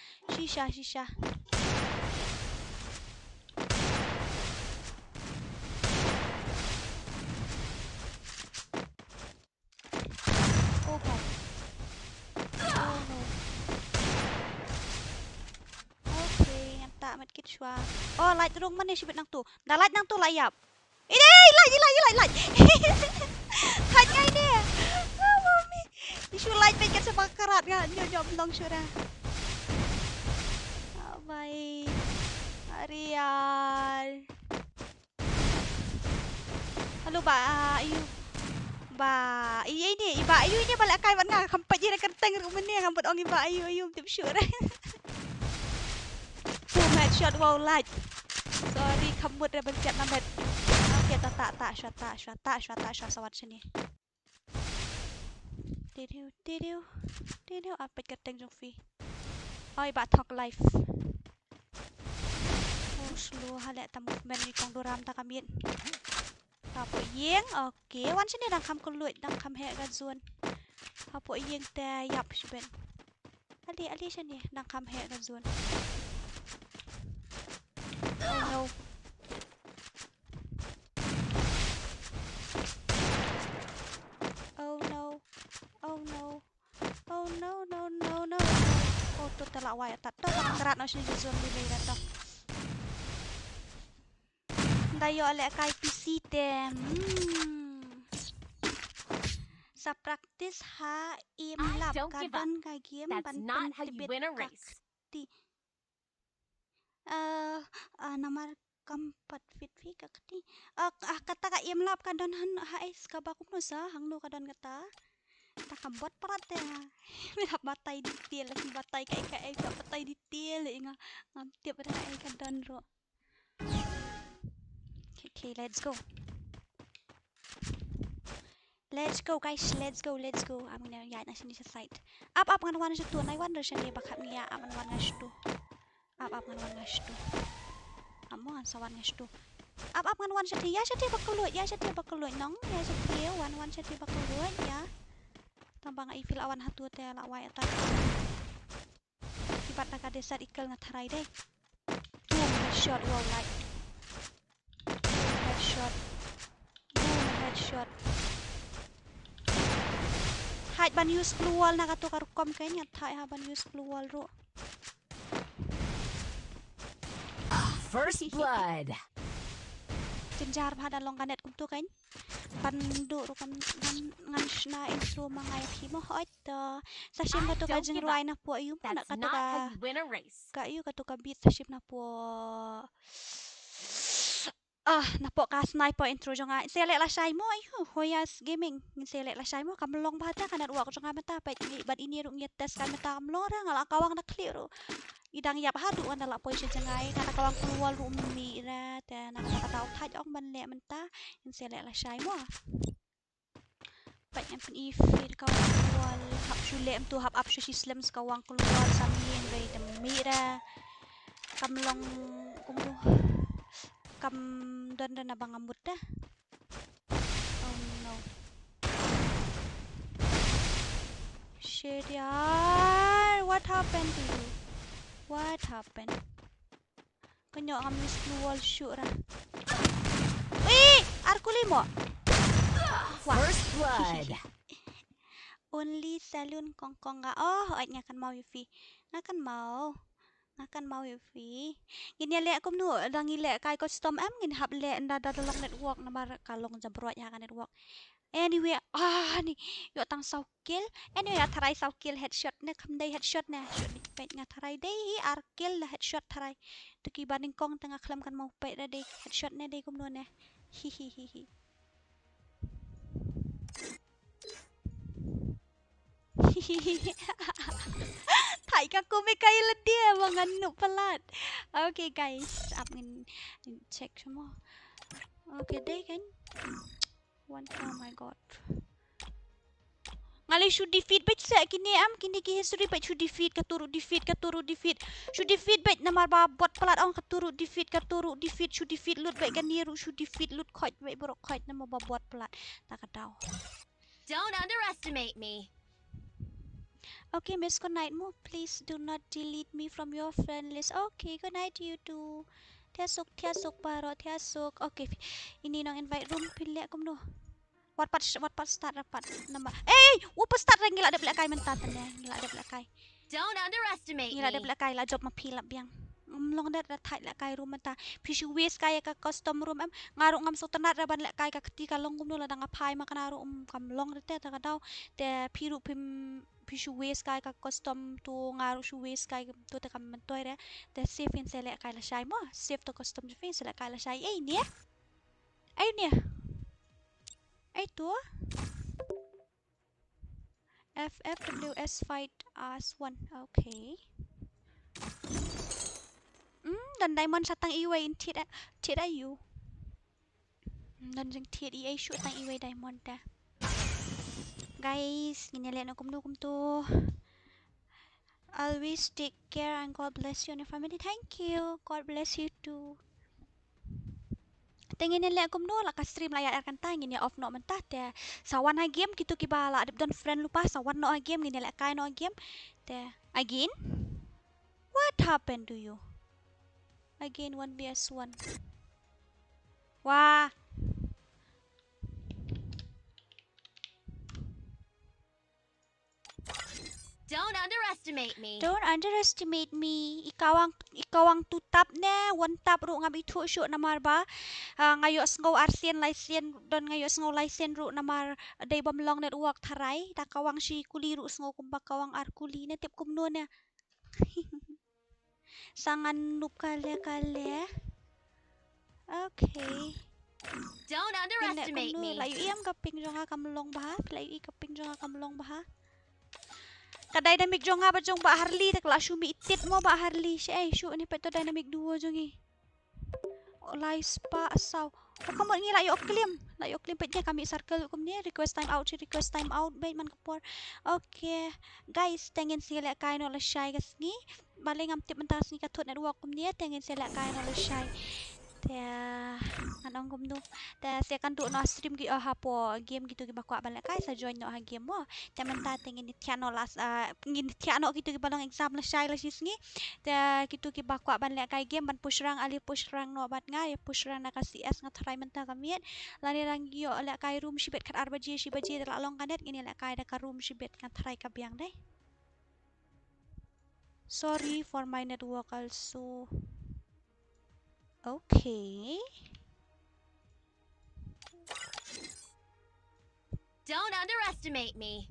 oh god oh no okay ngata mat kit shwa oh light rung man ni sibit nang tu da light nang tu layap Ini hilang. Hanya ini. Mami. Isu light baik kan sebakarat kan. Nyok belong sudah. Baik. Arial. Halo ba, ayu. Ba, ini iba ayu ini balik kai wan nga kampat je kenteng ru meni kampat ong iba ayu tip sure. Two match shot wow light. Sorry kamut dah bencet namet. Okey tak shot sawat sini. Didiu apa kenteng jong fi. Oi ba talk live. Oh slow halak tam movement ni kong doram ta kamit. Apa yeng okey wan sini dang kam kelut dang kam hek gazun. Apa yeng ta yap shben. Ali sini dang kam hek gazun. Oh no. Oh no. Oh tu telak wai tak tu kerat no sini gazun ni dah. Dayo alek kai PC tem. Sa practice ha im lap kadon kai game That's not how you win a race. Namar kampat fit kakti. Kata ka im lap kadon han ha es ka bakum no sa hang no kadon kata. Tak kabot parat ya. Minap batai detail lagi batai kai batai detail inga ngam tiap pada ai kadon ro. Okay, let's go. Let's go guys, let's go. I'm gonna yai na sini sa site. Up ngan wan situ, nai wan sini bakap niya up ngan wan situ. Up ngan wan situ. Amo sa wan situ. Up ngan wan situ, ya situ bakalut nong, ya situ wan situ bakalut ya. Tambang ai fil awan hatu te la wai atat. Ibat nak desa ikal ngatharai deh. Boom, headshot wow light. Headshot. Hide ban use keluar nak atau karukom kayaknya thai ha ban use keluar ro. First blood. Jenjar pada long kanet kum tu kan. Pandu ro kan ngan shna intro mangai phimo hoit sashim ka to ka jing ruai na po yu nak ka to ka yu ka to ka beat sashim na po. Napok ka sniper intro jonga selek la shai mo ayu hoyas gaming ngin selek la shai mo kamlong bata kanat wa ko jonga mata pa ni bad ini ru nget tes kan mata kamlong ra ngala kawang na clear ru idang yap hadu kan la position jengai kana kawang keluar ru mi ra ta na kata tau thaj ong ban le menta ngin selek la shai mo pat yang pen if kawang keluar hap shulem tu hap up shislam kawang keluar samin rai dem mi ra kamlong kumbu kam dan abang ambut dah. Oh no. Shit yaar. What happened to you? What happened? Kenyok kami keluar shoot lah. Wih, arku limo. First blood. Only salon kongkong ga. Oh, ay ngakan mau Yufi. Ngakan mau Yufi. Gini lek kum nu dangi lek kai custom am gini hab lek nda dalong network namar kalong jabrot ya kan network. Anyway, ni yo tang saukil. Anyway, tharai saukil headshot ne kamdai headshot ne. Shot ni pet nga tharai dei arkil la headshot tharai. Tuki baning kong tengah klam kan mau pet dei headshot ne dei kum nu ne. Hihihihi. Thai aku mekai dia menganuk pelat. Okay guys, I'm check semua. Okay deh kan. Oh my god. Ngalih should defeat bet sa kini kini ki history bet should defeat katuru defeat. Should defeat bet namar ba bot pelat ong katuru defeat should defeat loot bet kan niru should defeat loot khot bet borok khot nama ba bot pelat. Tak tahu. Don't underestimate me. Okay, miss, good night mo. Please do not delete me from your friend list. Okay, good night you too. Tiasuk paro, tiasuk. Okay, ini nong invite room pilih aku no. What part start rapat nama. What start ring gila ada belakang mentatan ya. Gila ada belakang. Don't underestimate Gila ada me. belakang lah job mapilap yang. long dat thai la kai room ta pishu wes kai ka custom room em ngaru ngam so tanat raban la kai ka ketika long gum la dang apai makana ru kam long te ta kadau te piru pim pishu wes kai ka custom tu ngaru shu wes kai tu te kam mentoi re te safe in sele kai la shai mo safe to custom fin sele kai la shai ei ni ai ni ai tu FFWS fight as one okay dan diamond satang iway in thiệt ayu dan jeng thiệt ai shoot tang iway diamond ta guys gini lihat aku kum tu always take care and God bless you and your family. Thank you, God bless you too. Tengin lihat aku lah ka stream layar akan tangin ya off no mentah te sawan ha game gitu kibala adep dan friend lupa sawan no game gini lihat kai no game te again what happened to you again 1vs1 wah Don't underestimate me. don't underestimate me ikawang tutap ne one tap ru ngam itu shoot namar ba ngayo sngo arsian laisien don ngayo sngo laisien ru namar dai bam long net work tharai ta kawang shi kuli ru sngo kumba kawang ar kuli ne tip kumno ne sangan nup kale okay Don't underestimate me. layu iam kaping jonga kamlong bah layu I kaping jonga kamlong bah dynamic jonga ba jong ba Harley tak la shumi itit mo ba Harley si ay shu ni peto dynamic duo jongi olay spa asaw kamu ngi layo klim petnya kami circle kum ni request time out bait man kapor okay guys tengin sila kain ola shy gas ni baling am tip mentas ni katot network kum ni tengin sila kain ola shy ya anong kum tu ta se kan tu no stream gi hapo game gitu gi bakwa balik kai sa join no ha game mo temen ta tengin ni tiano las ngin tiano gitu gi balong exam la shy la sisngi ta gitu gi bakwa balik kai game ban push rang ali push rang no bat nga ya push rang na ka CS nga try menta kamiet lani rang yo la kai room shibet kat arbaji la long kanet ngini la kai da ka room shibet kan try ka biang dai sorry for my network also. Okay. Don't underestimate me.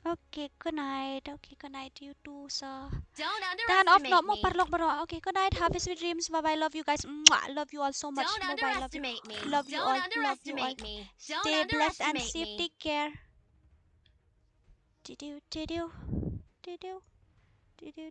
Okay, good night. Okay, good night you too, sir. Don't Tahan off underestimate no mo me. parlok baro. Okay, good night. Have sweet dreams. Bye bye. Love you guys. Mwah. Love you all so much. Don't Bye bye. Love you. underestimate me. Love you Don't all. Love you all. underestimate me. Don't Stay blessed and underestimate safe. me. Take care. Did you?